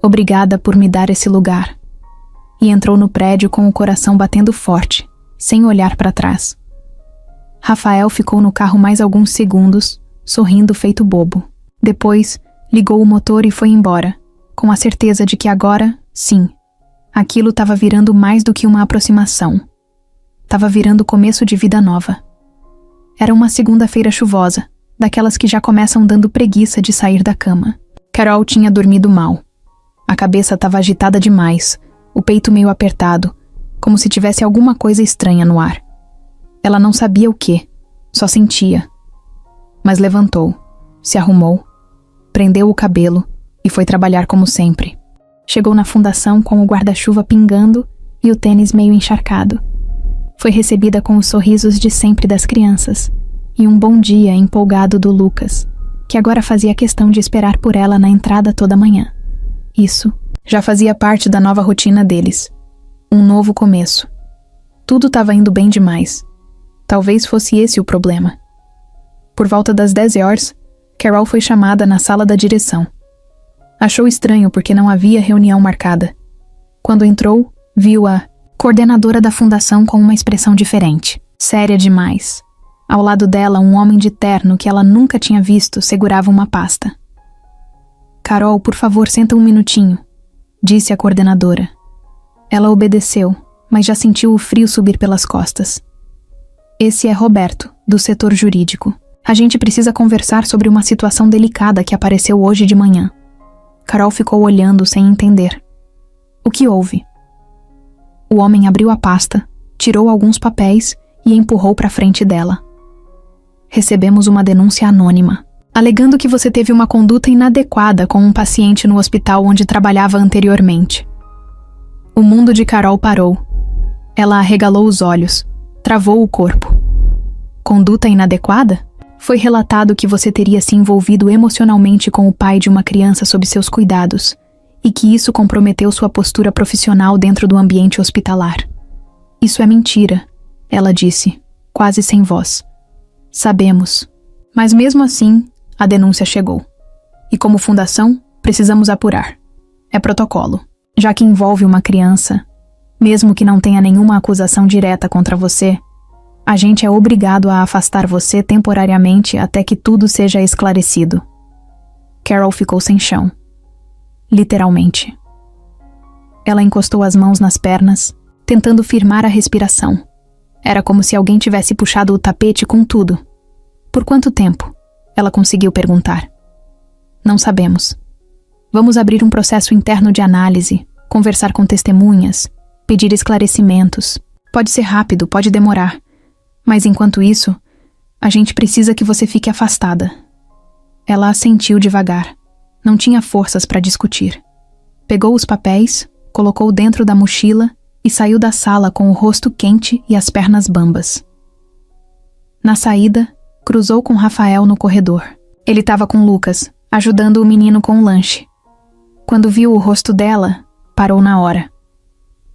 "Obrigada por me dar esse lugar." E entrou no prédio com o coração batendo forte, sem olhar para trás. Rafael ficou no carro mais alguns segundos, sorrindo feito bobo. Depois, ligou o motor e foi embora, com a certeza de que agora, sim, aquilo estava virando mais do que uma aproximação. Estava virando o começo de vida nova. Era uma segunda-feira chuvosa, daquelas que já começam dando preguiça de sair da cama. Carol tinha dormido mal. A cabeça estava agitada demais, o peito meio apertado, como se tivesse alguma coisa estranha no ar. Ela não sabia o que, só sentia. Mas levantou, se arrumou, prendeu o cabelo e foi trabalhar como sempre. Chegou na fundação com o guarda-chuva pingando e o tênis meio encharcado. Foi recebida com os sorrisos de sempre das crianças e um bom dia empolgado do Lucas, que agora fazia questão de esperar por ela na entrada toda manhã. Isso já fazia parte da nova rotina deles. Um novo começo. Tudo estava indo bem demais. Talvez fosse esse o problema. Por volta das 10 horas, Carol foi chamada na sala da direção. Achou estranho porque não havia reunião marcada. Quando entrou, viu a coordenadora da fundação com uma expressão diferente, séria demais. Ao lado dela, um homem de terno que ela nunca tinha visto segurava uma pasta. "Carol, por favor, senta um minutinho", disse a coordenadora. Ela obedeceu, mas já sentiu o frio subir pelas costas. "Esse é Roberto, do setor jurídico. A gente precisa conversar sobre uma situação delicada que apareceu hoje de manhã." Carol ficou olhando sem entender. O que houve? O homem abriu a pasta, tirou alguns papéis e empurrou para frente dela. "Recebemos uma denúncia anônima, alegando que você teve uma conduta inadequada com um paciente no hospital onde trabalhava anteriormente." O mundo de Carol parou. Ela arregalou os olhos, travou o corpo. "Conduta inadequada? Foi relatado que você teria se envolvido emocionalmente com o pai de uma criança sob seus cuidados e que isso comprometeu sua postura profissional dentro do ambiente hospitalar." "Isso é mentira", ela disse, quase sem voz. "Sabemos. Mas mesmo assim, a denúncia chegou. E como fundação, precisamos apurar. É protocolo. Já que envolve uma criança, mesmo que não tenha nenhuma acusação direta contra você, a gente é obrigado a afastar você temporariamente até que tudo seja esclarecido." Carol ficou sem chão. Literalmente. Ela encostou as mãos nas pernas, tentando firmar a respiração. Era como se alguém tivesse puxado o tapete com tudo. "Por quanto tempo?" ela conseguiu perguntar. "Não sabemos. Vamos abrir um processo interno de análise, conversar com testemunhas, pedir esclarecimentos. Pode ser rápido, pode demorar. Mas enquanto isso, a gente precisa que você fique afastada." Ela assentiu devagar. Não tinha forças para discutir. Pegou os papéis, colocou dentro da mochila e saiu da sala com o rosto quente e as pernas bambas. Na saída, cruzou com Rafael no corredor. Ele estava com Lucas, ajudando o menino com o lanche. Quando viu o rosto dela, parou na hora.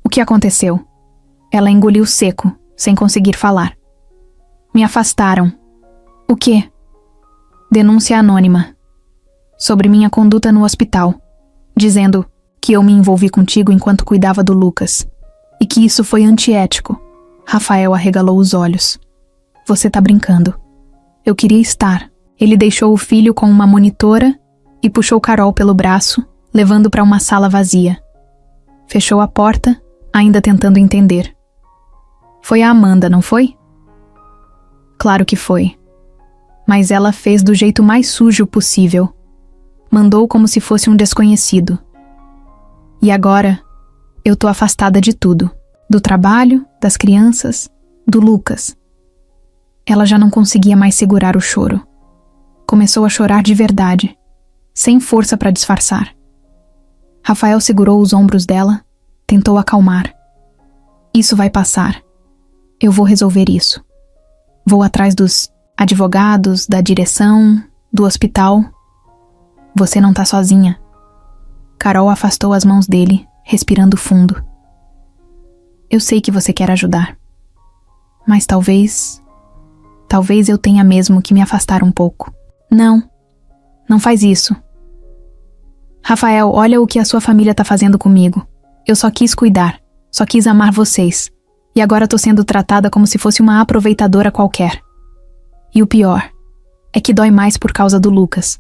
"O que aconteceu?" Ela engoliu seco, sem conseguir falar. "Me afastaram." "O quê?" "Denúncia anônima. Sobre minha conduta no hospital, dizendo que eu me envolvi contigo enquanto cuidava do Lucas. E que isso foi antiético." Rafael arregalou os olhos. "Você tá brincando." "Eu queria estar." Ele deixou o filho com uma monitora e puxou Carol pelo braço, levando para uma sala vazia. Fechou a porta, ainda tentando entender. "Foi a Amanda, não foi?" "Claro que foi. Mas ela fez do jeito mais sujo possível. Mandou como se fosse um desconhecido. E agora, eu tô afastada de tudo. Do trabalho, das crianças, do Lucas." Ela já não conseguia mais segurar o choro. Começou a chorar de verdade, sem força para disfarçar. Rafael segurou os ombros dela, tentou acalmar. "Isso vai passar. Eu vou resolver isso. Vou atrás dos advogados, da direção, do hospital. Você não tá sozinha." Carol afastou as mãos dele, respirando fundo. "Eu sei que você quer ajudar. Mas talvez eu tenha mesmo que me afastar um pouco." "Não. Não faz isso. Rafael, olha o que a sua família tá fazendo comigo. Eu só quis cuidar, só quis amar vocês. E agora tô sendo tratada como se fosse uma aproveitadora qualquer. E o pior é que dói mais por causa do Lucas.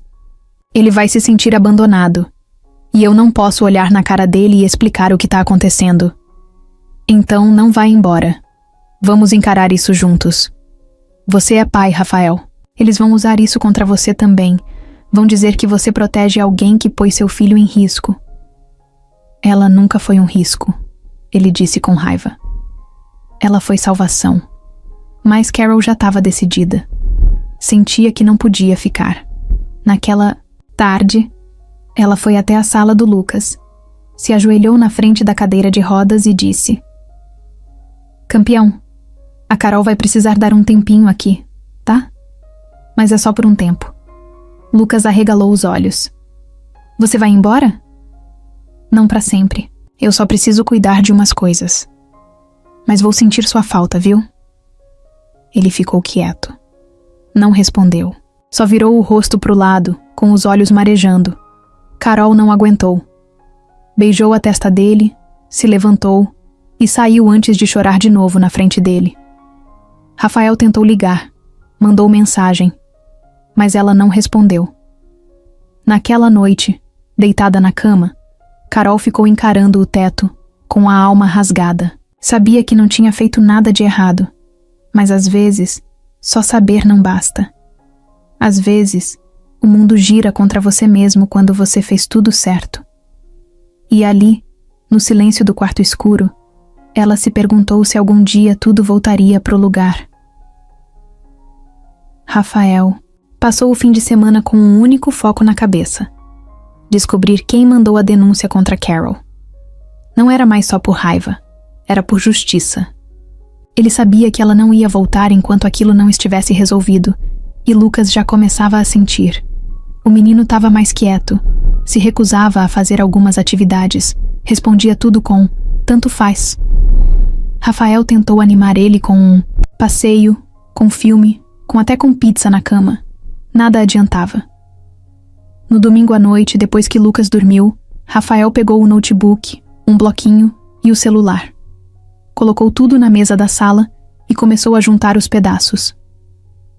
Ele vai se sentir abandonado. E eu não posso olhar na cara dele e explicar o que tá acontecendo. Então não vá embora. Vamos encarar isso juntos. Você é pai, Rafael. Eles vão usar isso contra você também. Vão dizer que você protege alguém que pôs seu filho em risco. Ela nunca foi um risco, ele disse com raiva. Ela foi salvação. Mas Carol já estava decidida. Sentia que não podia ficar. Naquela tarde, ela foi até a sala do Lucas, se ajoelhou na frente da cadeira de rodas e disse: Campeão, a Carol vai precisar dar um tempinho aqui, tá? Mas é só por um tempo. Lucas arregalou os olhos. Você vai embora? Não para sempre. Eu só preciso cuidar de umas coisas. Mas vou sentir sua falta, viu? Ele ficou quieto. Não respondeu. Só virou o rosto pro lado, com os olhos marejando. Carol não aguentou. Beijou a testa dele, se levantou e saiu antes de chorar de novo na frente dele. Rafael tentou ligar, mandou mensagem, mas ela não respondeu. Naquela noite, deitada na cama, Carol ficou encarando o teto, com a alma rasgada. Sabia que não tinha feito nada de errado, mas às vezes, só saber não basta. Às vezes, o mundo gira contra você mesmo quando você fez tudo certo. E ali, no silêncio do quarto escuro, ela se perguntou se algum dia tudo voltaria pro lugar. Rafael passou o fim de semana com um único foco na cabeça: descobrir quem mandou a denúncia contra Carol. Não era mais só por raiva, era por justiça. Ele sabia que ela não ia voltar enquanto aquilo não estivesse resolvido, e Lucas já começava a sentir. O menino estava mais quieto, se recusava a fazer algumas atividades, respondia tudo com "tanto faz". Rafael tentou animar ele com um passeio, com filme, até com pizza na cama. Nada adiantava. No domingo à noite, depois que Lucas dormiu, Rafael pegou o notebook, um bloquinho e o celular. Colocou tudo na mesa da sala e começou a juntar os pedaços.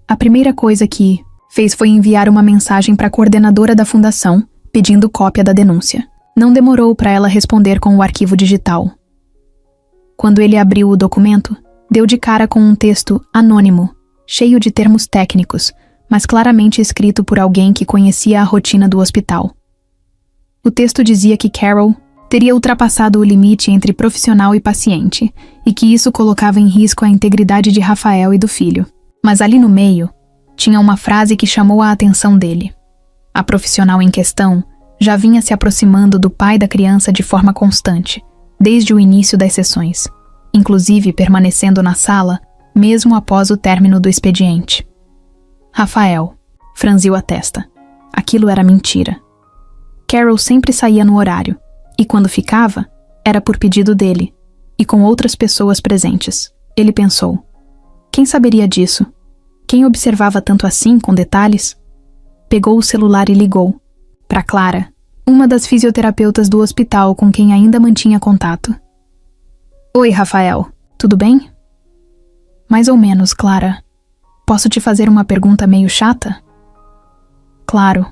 A primeira coisa que fez foi enviar uma mensagem para a coordenadora da fundação, pedindo cópia da denúncia. Não demorou para ela responder com o arquivo digital. Quando ele abriu o documento, deu de cara com um texto anônimo, cheio de termos técnicos, mas claramente escrito por alguém que conhecia a rotina do hospital. O texto dizia que Carol teria ultrapassado o limite entre profissional e paciente, e que isso colocava em risco a integridade de Rafael e do filho. Mas ali no meio, tinha uma frase que chamou a atenção dele. A profissional em questão já vinha se aproximando do pai da criança de forma constante, desde o início das sessões, inclusive permanecendo na sala, mesmo após o término do expediente. Rafael franziu a testa. Aquilo era mentira. Carol sempre saía no horário, e quando ficava, era por pedido dele, e com outras pessoas presentes. Ele pensou: quem saberia disso? Quem observava tanto assim, com detalhes? Pegou o celular e ligou para Clara, uma das fisioterapeutas do hospital com quem ainda mantinha contato. Oi, Rafael, tudo bem? Mais ou menos, Clara. Posso te fazer uma pergunta meio chata? Claro.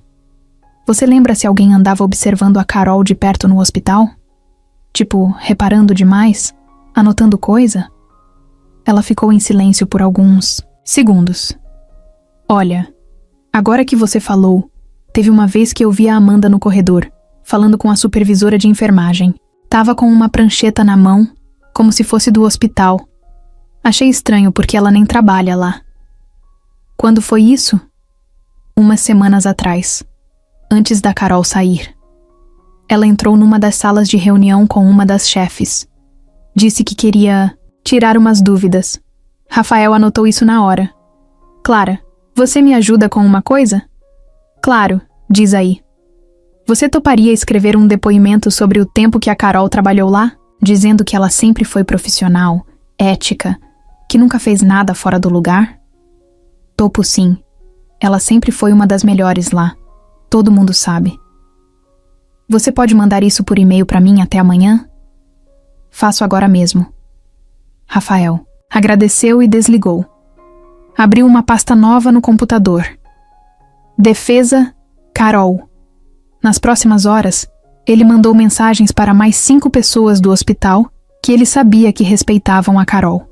Você lembra se alguém andava observando a Carol de perto no hospital? Tipo, reparando demais? Anotando coisa? Ela ficou em silêncio por alguns segundos. Olha, agora que você falou, teve uma vez que eu vi a Amanda no corredor, falando com a supervisora de enfermagem. Tava com uma prancheta na mão, como se fosse do hospital. Achei estranho porque ela nem trabalha lá. Quando foi isso? Umas semanas atrás, antes da Carol sair. Ela entrou numa das salas de reunião com uma das chefes. Disse que queria tirar umas dúvidas. Rafael anotou isso na hora. Clara, você me ajuda com uma coisa? Claro, diz aí. Você toparia escrever um depoimento sobre o tempo que a Carol trabalhou lá? Dizendo que ela sempre foi profissional, ética, que nunca fez nada fora do lugar? Topo sim. Ela sempre foi uma das melhores lá. Todo mundo sabe. Você pode mandar isso por e-mail para mim até amanhã? Faço agora mesmo. Rafael agradeceu e desligou. Abriu uma pasta nova no computador. Defesa, Carol. Nas próximas horas, ele mandou mensagens para mais 5 pessoas do hospital que ele sabia que respeitavam a Carol.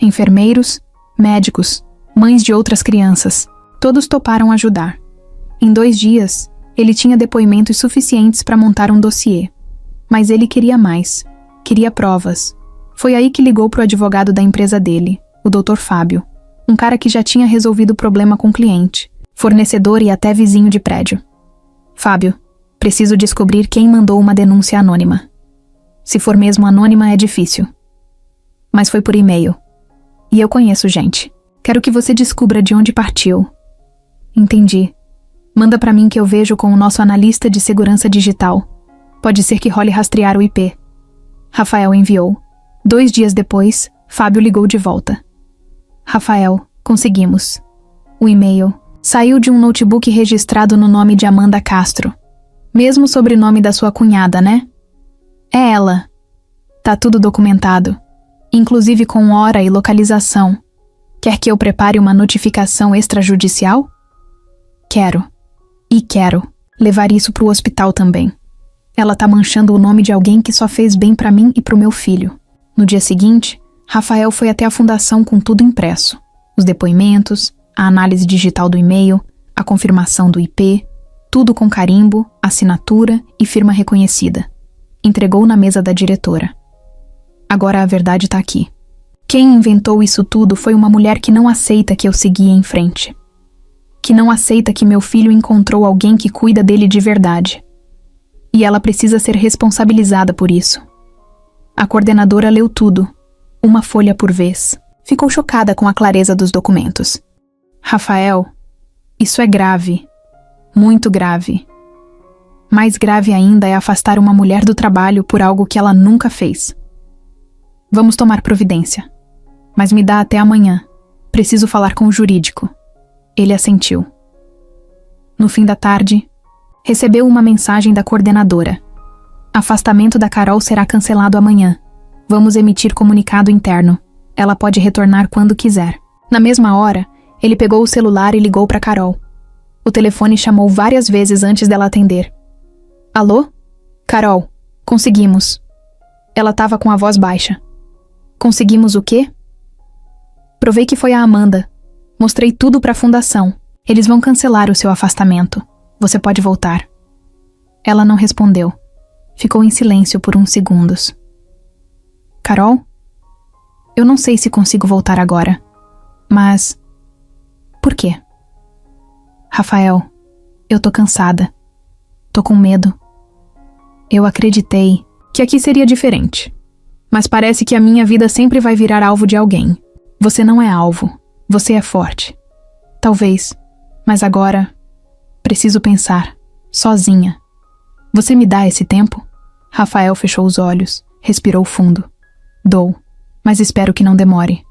Enfermeiros, médicos, mães de outras crianças, todos toparam ajudar. Em 2 dias, ele tinha depoimentos suficientes para montar um dossiê. Mas ele queria mais. Queria provas. Foi aí que ligou para o advogado da empresa dele, o Dr. Fábio, um cara que já tinha resolvido o problema com o cliente, fornecedor e até vizinho de prédio. Fábio, preciso descobrir quem mandou uma denúncia anônima. Se for mesmo anônima, é difícil. Mas foi por e-mail. E eu conheço gente. Quero que você descubra de onde partiu. Entendi. Manda pra mim que eu vejo com o nosso analista de segurança digital. Pode ser que role rastrear o IP. Rafael enviou. 2 dias depois, Fábio ligou de volta. Rafael, conseguimos. O e-mail saiu de um notebook registrado no nome de Amanda Castro. Mesmo sobrenome da sua cunhada, né? É ela. Tá tudo documentado. Inclusive com hora e localização. Quer que eu prepare uma notificação extrajudicial? Quero. E quero levar isso pro hospital também. Ela tá manchando o nome de alguém que só fez bem pra mim e pro meu filho. No dia seguinte, Rafael foi até a fundação com tudo impresso. Os depoimentos, a análise digital do e-mail, a confirmação do IP, tudo com carimbo, assinatura e firma reconhecida. Entregou na mesa da diretora. Agora a verdade tá aqui. Quem inventou isso tudo foi uma mulher que não aceita que eu seguia em frente. Que não aceita que meu filho encontrou alguém que cuida dele de verdade. E ela precisa ser responsabilizada por isso. A coordenadora leu tudo, uma folha por vez. Ficou chocada com a clareza dos documentos. Rafael, isso é grave. Muito grave. Mais grave ainda é afastar uma mulher do trabalho por algo que ela nunca fez. Vamos tomar providência. Mas me dá até amanhã. Preciso falar com o jurídico. Ele assentiu. No fim da tarde, recebeu uma mensagem da coordenadora. Afastamento da Carol será cancelado amanhã. Vamos emitir comunicado interno. Ela pode retornar quando quiser. Na mesma hora, ele pegou o celular e ligou para Carol. O telefone chamou várias vezes antes dela atender. Alô? Carol, conseguimos. Ela estava com a voz baixa. Conseguimos o quê? Provei que foi a Amanda. Mostrei tudo para a fundação. Eles vão cancelar o seu afastamento. Você pode voltar. Ela não respondeu. Ficou em silêncio por uns segundos. Carol? Eu não sei se consigo voltar agora. Mas... por quê? Rafael, eu tô cansada. Tô com medo. Eu acreditei que aqui seria diferente. Mas parece que a minha vida sempre vai virar alvo de alguém. Você não é alvo. Você é forte. Talvez. Mas agora... preciso pensar. Sozinha. Você me dá esse tempo? Rafael fechou os olhos. Respirou fundo. Dou. Mas espero que não demore.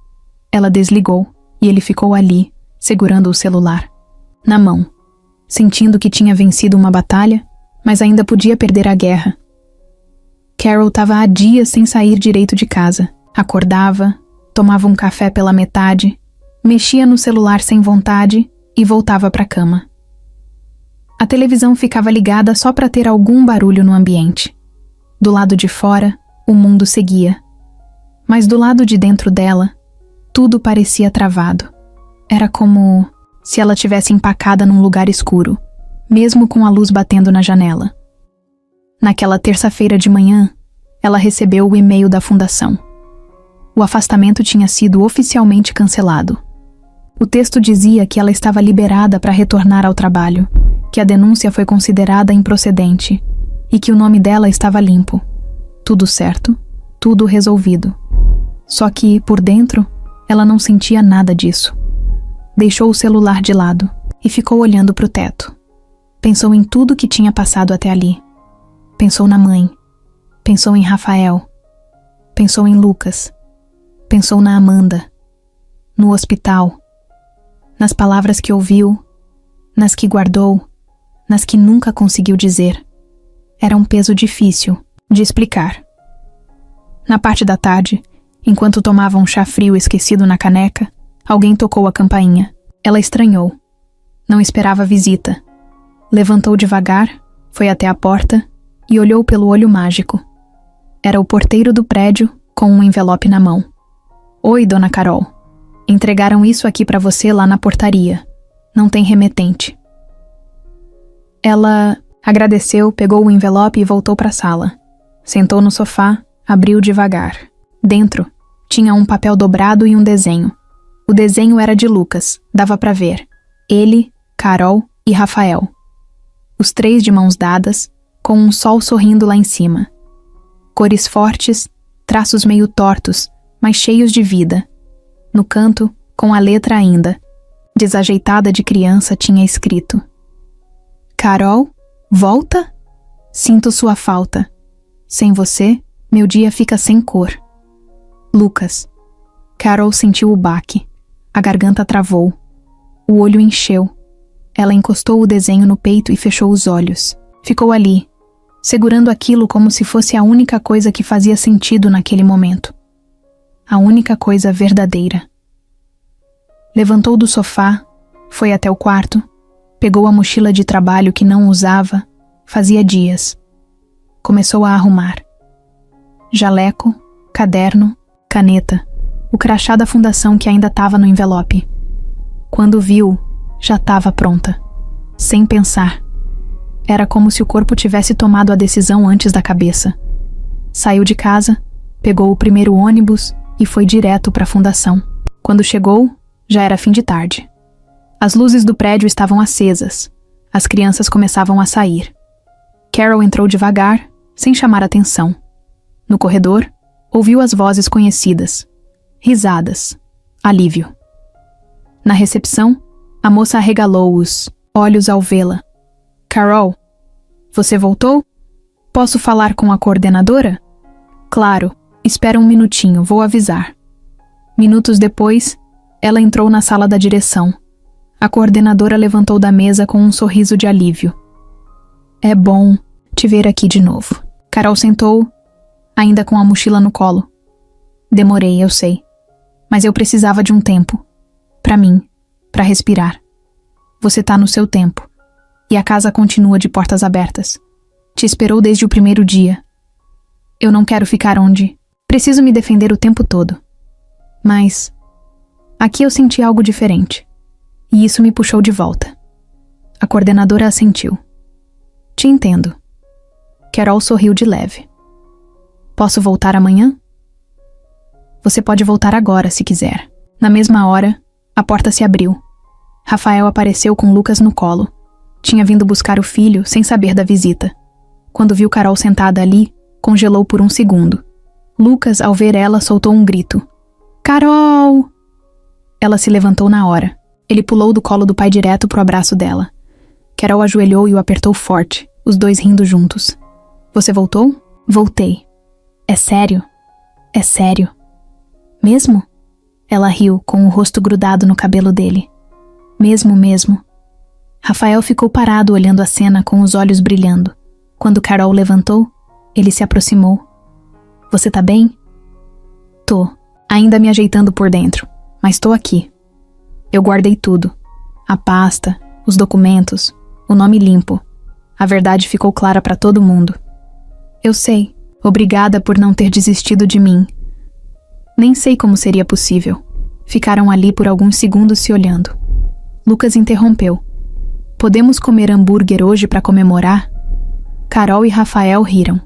Ela desligou e ele ficou ali, segurando o celular. Na mão. Sentindo que tinha vencido uma batalha, mas ainda podia perder a guerra. Carol estava há dias sem sair direito de casa. Acordava, tomava um café pela metade, mexia no celular sem vontade e voltava para a cama. A televisão ficava ligada só para ter algum barulho no ambiente. Do lado de fora, o mundo seguia. Mas do lado de dentro dela, tudo parecia travado. Era como se ela tivesse empacada num lugar escuro, mesmo com a luz batendo na janela. Naquela terça-feira de manhã, ela recebeu o e-mail da fundação. O afastamento tinha sido oficialmente cancelado. O texto dizia que ela estava liberada para retornar ao trabalho, que a denúncia foi considerada improcedente e que o nome dela estava limpo. Tudo certo, tudo resolvido. Só que, por dentro, ela não sentia nada disso. Deixou o celular de lado e ficou olhando para o teto. Pensou em tudo que tinha passado até ali. Pensou na mãe. Pensou em Rafael. Pensou em Lucas. Pensou na Amanda. No hospital. Nas palavras que ouviu. Nas que guardou. nas que nunca conseguiu dizer. Era um peso difícil de explicar. Na parte da tarde, enquanto tomava um chá frio esquecido na caneca, alguém tocou a campainha. Ela estranhou. Não esperava a visita. Levantou devagar, foi até a porta e olhou pelo olho mágico. Era o porteiro do prédio com um envelope na mão. Oi, Dona Carol. Entregaram isso aqui para você lá na portaria. Não tem remetente. Ela agradeceu, pegou o envelope e voltou para a sala. Sentou no sofá, abriu devagar. Dentro, tinha um papel dobrado e um desenho. O desenho era de Lucas, dava para ver. Ele, Carol e Rafael. Os três de mãos dadas, com um sol sorrindo lá em cima. Cores fortes, traços meio tortos, mas cheios de vida. No canto, com a letra ainda, desajeitada de criança, tinha escrito: Carol, volta? Sinto sua falta. Sem você, meu dia fica sem cor. Lucas. Carol sentiu o baque. A garganta travou. O olho encheu. Ela encostou o desenho no peito e fechou os olhos. Ficou ali, segurando aquilo como se fosse a única coisa que fazia sentido naquele momento. A única coisa verdadeira. Levantou do sofá, foi até o quarto, pegou a mochila de trabalho que não usava, fazia dias. Começou a arrumar. Jaleco, caderno, caneta, o crachá da fundação que ainda estava no envelope. Quando viu, já estava pronta. Sem pensar. Era como se o corpo tivesse tomado a decisão antes da cabeça. Saiu de casa, pegou o primeiro ônibus e foi direto para a fundação. Quando chegou, já era fim de tarde. As luzes do prédio estavam acesas. As crianças começavam a sair. Carol entrou devagar, sem chamar atenção. No corredor, ouviu as vozes conhecidas. Risadas. Alívio. Na recepção, a moça arregalou os olhos ao vê-la. Carol, você voltou? Posso falar com a coordenadora? Claro, espera um minutinho, vou avisar. Minutos depois, ela entrou na sala da direção. A coordenadora levantou da mesa com um sorriso de alívio. É bom te ver aqui de novo. Carol sentou, ainda com a mochila no colo. Demorei, eu sei. Mas eu precisava de um tempo. Pra mim, pra respirar. Você tá no seu tempo. E a casa continua de portas abertas. Te esperou desde o primeiro dia. Eu não quero ficar onde preciso me defender o tempo todo. Mas aqui eu senti algo diferente. E isso me puxou de volta. A coordenadora assentiu. Te entendo. Carol sorriu de leve. Posso voltar amanhã? Você pode voltar agora, se quiser. Na mesma hora, a porta se abriu. Rafael apareceu com Lucas no colo. Tinha vindo buscar o filho sem saber da visita. Quando viu Carol sentada ali, congelou por um segundo. Lucas, ao ver ela, soltou um grito. Carol! Ela se levantou na hora. Ele pulou do colo do pai direto pro abraço dela. Carol ajoelhou e o apertou forte, os dois rindo juntos. Você voltou? Voltei. É sério? É sério. Mesmo? Ela riu, com o rosto grudado no cabelo dele. Mesmo. Rafael ficou parado olhando a cena com os olhos brilhando. Quando Carol levantou, ele se aproximou. Você tá bem? Tô, ainda me ajeitando por dentro, mas tô aqui. Eu guardei tudo. A pasta, os documentos, o nome limpo. A verdade ficou clara pra todo mundo. Eu sei, obrigada por não ter desistido de mim. Nem sei como seria possível. Ficaram ali por alguns segundos se olhando. Lucas interrompeu. Podemos comer hambúrguer hoje para comemorar? Carol e Rafael riram.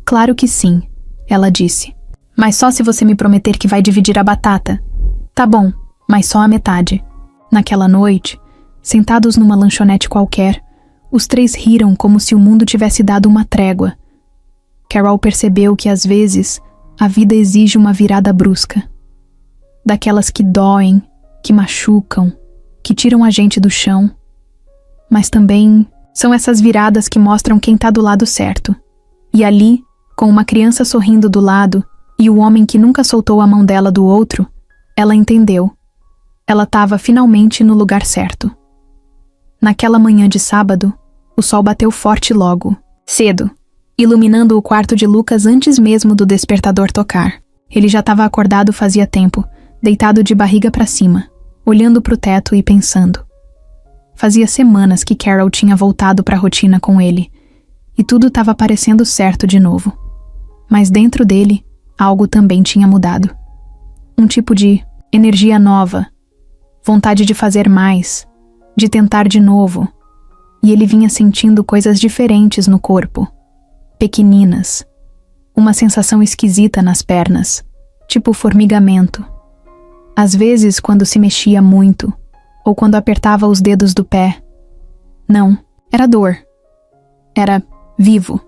Claro que sim, ela disse. Mas só se você me prometer que vai dividir a batata. Tá bom, mas só a metade. Naquela noite, sentados numa lanchonete qualquer, os três riram como se o mundo tivesse dado uma trégua. Carol percebeu que às vezes a vida exige uma virada brusca. Daquelas que doem, que machucam, que tiram a gente do chão. Mas também são essas viradas que mostram quem tá do lado certo. E ali, com uma criança sorrindo do lado e o homem que nunca soltou a mão dela do outro, ela entendeu. Ela estava finalmente no lugar certo. Naquela manhã de sábado, O sol bateu forte logo, cedo, iluminando o quarto de Lucas antes mesmo do despertador tocar. Ele já estava acordado fazia tempo, deitado de barriga para cima, olhando para o teto e pensando. Fazia semanas que Carol tinha voltado para a rotina com ele, e tudo estava parecendo certo de novo. Mas dentro dele, algo também tinha mudado. Um tipo de energia nova, vontade de fazer mais, de tentar de novo, e ele vinha sentindo coisas diferentes no corpo, pequeninas, uma sensação esquisita nas pernas, tipo formigamento. Às vezes, quando se mexia muito, ou quando apertava os dedos do pé. Não, era dor. Era vivo.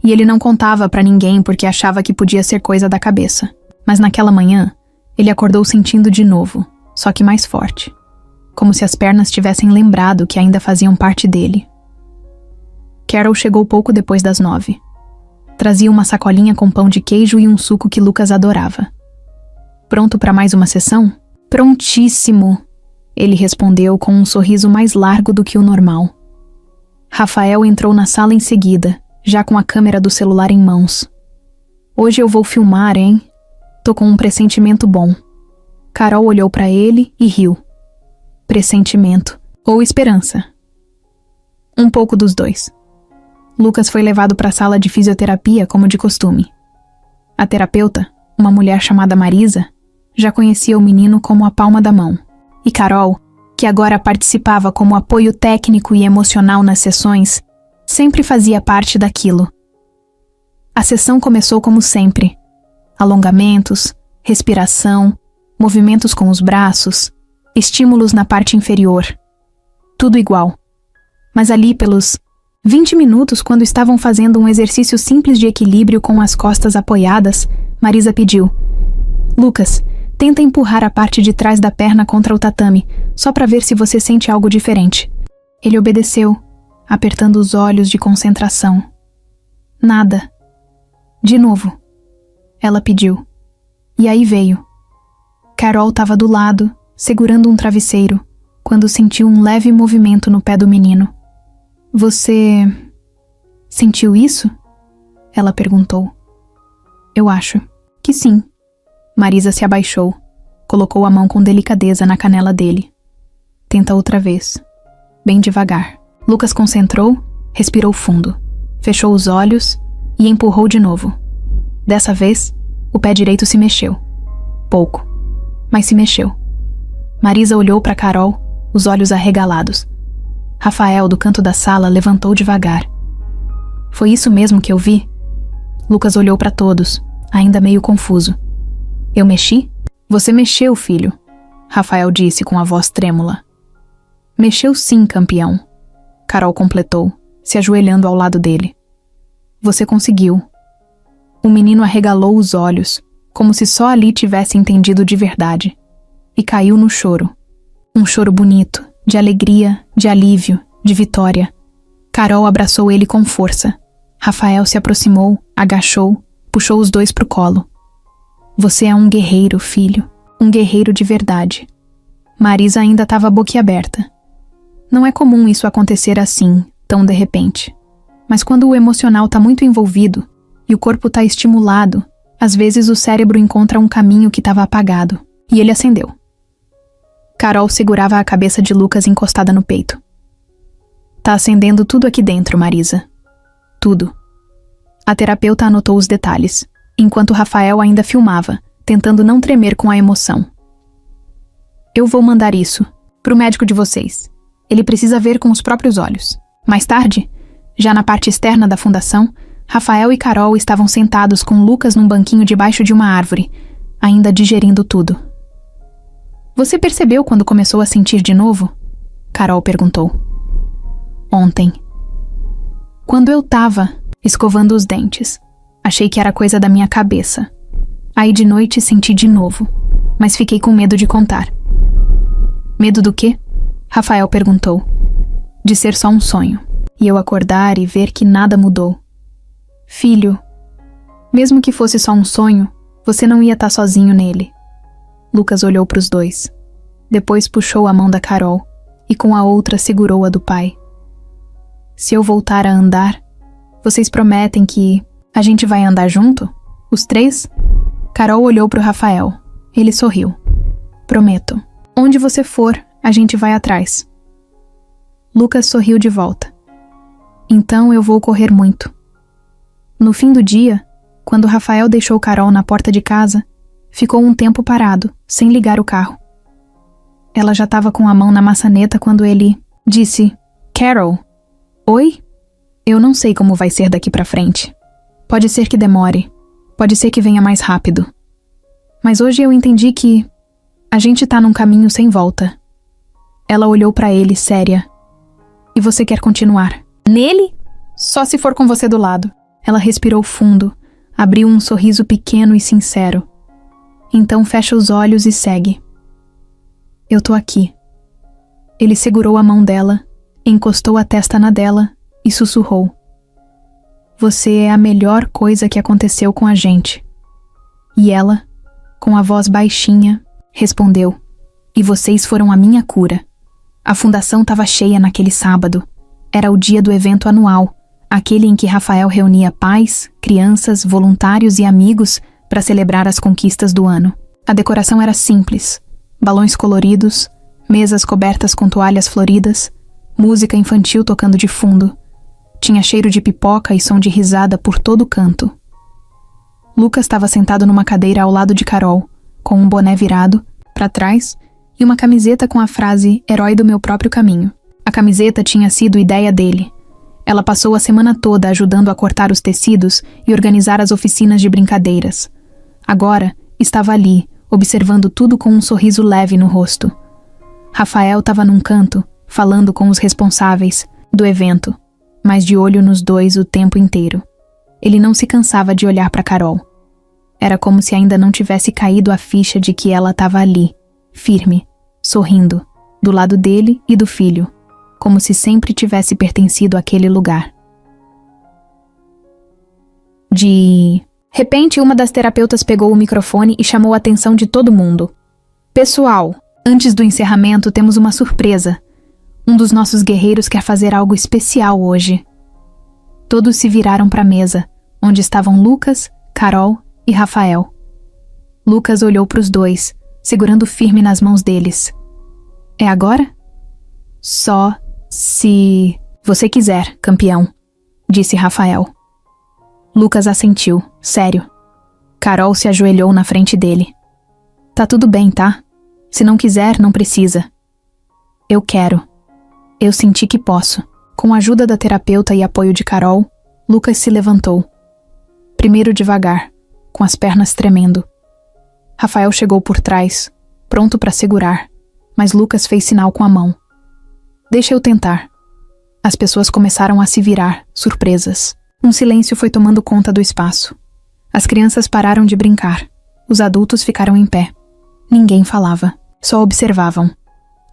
E ele não contava pra ninguém porque achava que podia ser coisa da cabeça. Mas naquela manhã, ele acordou sentindo de novo, só que mais forte. Como se as pernas tivessem lembrado que ainda faziam parte dele. Carol chegou pouco depois das 9. Trazia uma sacolinha com pão de queijo e um suco que Lucas adorava. Pronto para mais uma sessão? Prontíssimo! Ele respondeu com um sorriso mais largo do que o normal. Rafael entrou na sala em seguida, já com a câmera do celular em mãos. Hoje eu vou filmar, hein? Tô com um pressentimento bom. Carol olhou para ele e riu. Pressentimento ou esperança? Um pouco dos dois. Lucas foi levado para a sala de fisioterapia como de costume. A terapeuta, uma mulher chamada Marisa, já conhecia o menino como a palma da mão. E Carol, que agora participava como apoio técnico e emocional nas sessões, sempre fazia parte daquilo. A sessão começou como sempre. Alongamentos, respiração, movimentos com os braços, estímulos na parte inferior. Tudo igual. Mas ali pelos 20 minutos, quando estavam fazendo um exercício simples de equilíbrio com as costas apoiadas, Marisa pediu: Lucas, tenta empurrar a parte de trás da perna contra o tatame, só para ver se você sente algo diferente. Ele obedeceu, apertando os olhos de concentração. Nada. De novo. Ela pediu. E aí veio. Carol estava do lado, segurando um travesseiro, quando sentiu um leve movimento no pé do menino. Você sentiu isso? Ela perguntou. Eu acho que sim. Marisa se abaixou, colocou a mão com delicadeza na canela dele. Tenta outra vez. Bem devagar. Lucas concentrou, respirou fundo, fechou os olhos e empurrou de novo. Dessa vez, o pé direito se mexeu. Pouco, mas se mexeu. Marisa olhou para Carol, os olhos arregalados. Rafael, do canto da sala, levantou devagar. Foi isso mesmo que eu vi? Lucas olhou para todos, ainda meio confuso. Eu mexi? Você mexeu, filho, Rafael disse com a voz trêmula. Mexeu sim, campeão, Carol completou, se ajoelhando ao lado dele. Você conseguiu. O menino arregalou os olhos, como se só ali tivesse entendido de verdade, e caiu no choro. Um choro bonito, de alegria, de alívio, de vitória. Carol abraçou ele com força. Rafael se aproximou, agachou, puxou os dois pro colo. Você é um guerreiro, filho. Um guerreiro de verdade. Marisa ainda estava boquiaberta. Não é comum isso acontecer assim, tão de repente. Mas quando o emocional está muito envolvido e o corpo está estimulado, às vezes o cérebro encontra um caminho que estava apagado. E ele acendeu. Carol segurava a cabeça de Lucas encostada no peito. Tá acendendo tudo aqui dentro, Marisa. Tudo. A terapeuta anotou os detalhes, enquanto Rafael ainda filmava, tentando não tremer com a emoção. Eu vou mandar isso pro médico de vocês. Ele precisa ver com os próprios olhos. Mais tarde, já na parte externa da fundação, Rafael e Carol estavam sentados com Lucas num banquinho debaixo de uma árvore, ainda digerindo tudo. Você percebeu quando começou a sentir de novo? Carol perguntou. Ontem. Quando eu tava escovando os dentes. Achei que era coisa da minha cabeça. Aí de noite senti de novo, mas fiquei com medo de contar. Medo do quê? Rafael perguntou. De ser só um sonho, e eu acordar e ver que nada mudou. Filho, mesmo que fosse só um sonho, você não ia estar sozinho nele. Lucas olhou para os dois. Depois puxou a mão da Carol e com a outra segurou a do pai. se eu voltar a andar, vocês prometem que a gente vai andar junto? Os três? Carol olhou para o Rafael. Ele sorriu. Prometo. Onde você for, a gente vai atrás. Lucas sorriu de volta. Então eu vou correr muito. No fim do dia, quando Rafael deixou Carol na porta de casa, ficou um tempo parado, sem ligar o carro. Ela já estava com a mão na maçaneta quando ele disse: Carol, oi? Eu não sei como vai ser daqui pra frente. Pode ser que demore, pode ser que venha mais rápido. Mas hoje eu entendi que a gente tá num caminho sem volta. Ela olhou pra ele, séria. E você quer continuar? Nele? Só se for com você do lado. Ela respirou fundo, abriu um sorriso pequeno e sincero. Então fecha os olhos e segue. Eu tô aqui. Ele segurou a mão dela, encostou a testa na dela e sussurrou. Você é a melhor coisa que aconteceu com a gente. E ela, com a voz baixinha, respondeu. E vocês foram a minha cura. A fundação estava cheia naquele sábado. Era o dia do evento anual, aquele em que Rafael reunia pais, crianças, voluntários e amigos para celebrar as conquistas do ano. A decoração era simples. Balões coloridos, mesas cobertas com toalhas floridas, música infantil tocando de fundo. Tinha cheiro de pipoca e som de risada por todo canto. Lucas estava sentado numa cadeira ao lado de Carol, com um boné virado, para trás, e uma camiseta com a frase Herói do meu próprio caminho. A camiseta tinha sido ideia dele. Ela passou a semana toda ajudando a cortar os tecidos e organizar as oficinas de brincadeiras. Agora, estava ali, observando tudo com um sorriso leve no rosto. Rafael estava num canto, falando com os responsáveis do evento, mas de olho nos dois o tempo inteiro. Ele não se cansava de olhar para Carol. Era como se ainda não tivesse caído a ficha de que ela estava ali, firme, sorrindo, do lado dele e do filho, como se sempre tivesse pertencido àquele lugar. De repente, uma das terapeutas pegou o microfone e chamou a atenção de todo mundo. Pessoal, antes do encerramento temos uma surpresa. Um dos nossos guerreiros quer fazer algo especial hoje. Todos se viraram para a mesa, onde estavam Lucas, Carol e Rafael. Lucas olhou para os dois, segurando firme nas mãos deles. É agora? Só se você quiser, campeão, disse Rafael. Lucas assentiu, sério. Carol se ajoelhou na frente dele. Tá tudo bem, tá? Se não quiser, não precisa. Eu quero. Eu senti que posso. Com a ajuda da terapeuta e apoio de Carol, Lucas se levantou. Primeiro devagar, com as pernas tremendo. Rafael chegou por trás, pronto para segurar, mas Lucas fez sinal com a mão. Deixa eu tentar. As pessoas começaram a se virar, surpresas. Um silêncio foi tomando conta do espaço. As crianças pararam de brincar. Os adultos ficaram em pé. Ninguém falava, só observavam.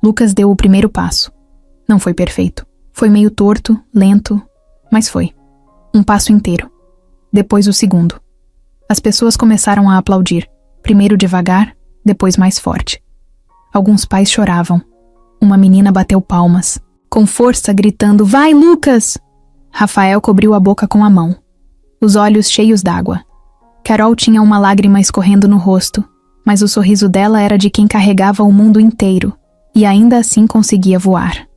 Lucas deu o primeiro passo. Não foi perfeito. Foi meio torto, lento, mas foi. Um passo inteiro. Depois o segundo. As pessoas começaram a aplaudir. Primeiro devagar, depois mais forte. Alguns pais choravam. Uma menina bateu palmas, com força, gritando: Vai, Lucas! Rafael cobriu a boca com a mão, os olhos cheios d'água. Carol tinha uma lágrima escorrendo no rosto, mas o sorriso dela era de quem carregava o mundo inteiro e ainda assim conseguia voar.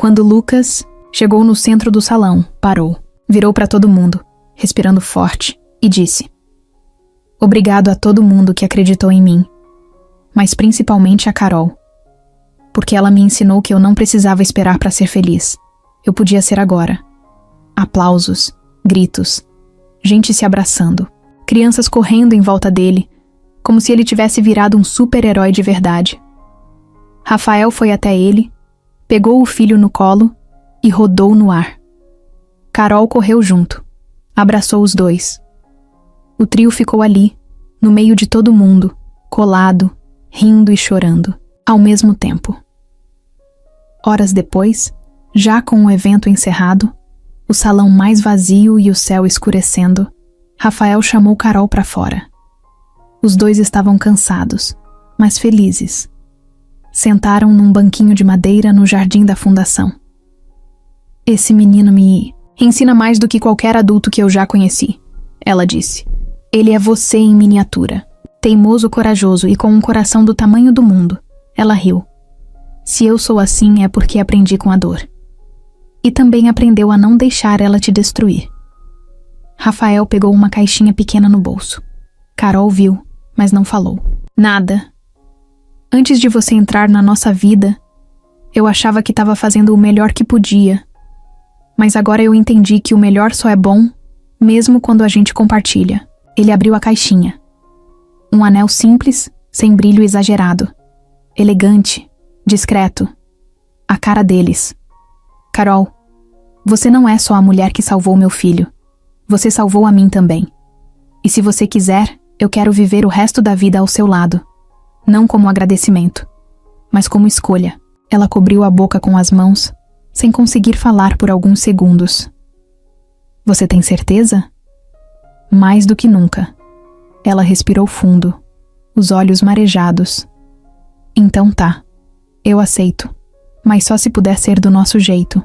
Quando Lucas chegou no centro do salão, parou, virou para todo mundo, respirando forte, e disse: Obrigado a todo mundo que acreditou em mim, mas principalmente a Carol. Porque ela me ensinou que eu não precisava esperar para ser feliz. Eu podia ser agora. Aplausos, gritos, gente se abraçando, crianças correndo em volta dele, como se ele tivesse virado um super-herói de verdade. Rafael foi até ele, pegou o filho no colo e rodou no ar. Carol correu junto, abraçou os dois. O trio ficou ali, no meio de todo mundo, colado, rindo e chorando, ao mesmo tempo. Horas depois, já com o evento encerrado, o salão mais vazio e o céu escurecendo, Rafael chamou Carol para fora. Os dois estavam cansados, mas felizes. Sentaram num banquinho de madeira no jardim da fundação. Esse menino me ensina mais do que qualquer adulto que eu já conheci, ela disse. Ele é você em miniatura. Teimoso, corajoso e com um coração do tamanho do mundo. Ela riu. Se eu sou assim é porque aprendi com a dor. E também aprendeu a não deixar ela te destruir. Rafael pegou uma caixinha pequena no bolso. Carol viu, mas não falou. Nada. Antes de você entrar na nossa vida, eu achava que estava fazendo o melhor que podia. Mas agora eu entendi que o melhor só é bom, mesmo quando a gente compartilha. Ele abriu a caixinha. Um anel simples, sem brilho exagerado. Elegante, discreto. A cara deles. Carol, você não é só a mulher que salvou meu filho. Você salvou a mim também. E se você quiser, eu quero viver o resto da vida ao seu lado. Não como agradecimento, mas como escolha. Ela cobriu a boca com as mãos, sem conseguir falar por alguns segundos. Você tem certeza? Mais do que nunca. Ela respirou fundo, os olhos marejados. Então tá, eu aceito, mas só se puder ser do nosso jeito.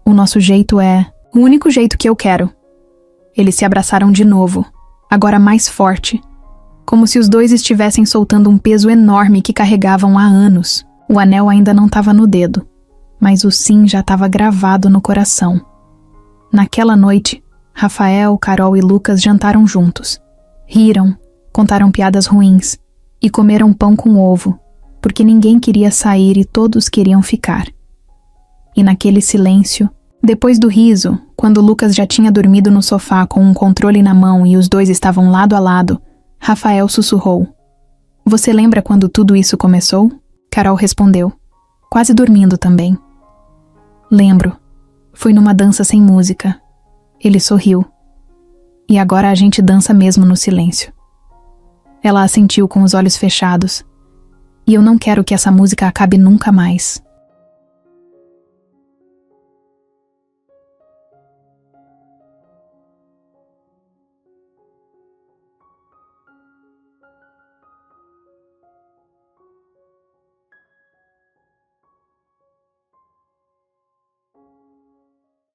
O nosso jeito é o único jeito que eu quero. Eles se abraçaram de novo, agora mais forte, como se os dois estivessem soltando um peso enorme que carregavam há anos. O anel ainda não estava no dedo, mas o sim já estava gravado no coração. Naquela noite, Rafael, Carol e Lucas jantaram juntos. Riram, contaram piadas ruins e comeram pão com ovo, porque ninguém queria sair e todos queriam ficar. E naquele silêncio, depois do riso, quando Lucas já tinha dormido no sofá com um controle na mão e os dois estavam lado a lado, Rafael sussurrou. Você lembra quando tudo isso começou? Carol respondeu, quase dormindo também. Lembro. Foi numa dança sem música. Ele sorriu. E agora a gente dança mesmo no silêncio. Ela assentiu com os olhos fechados. E eu não quero que essa música acabe nunca mais.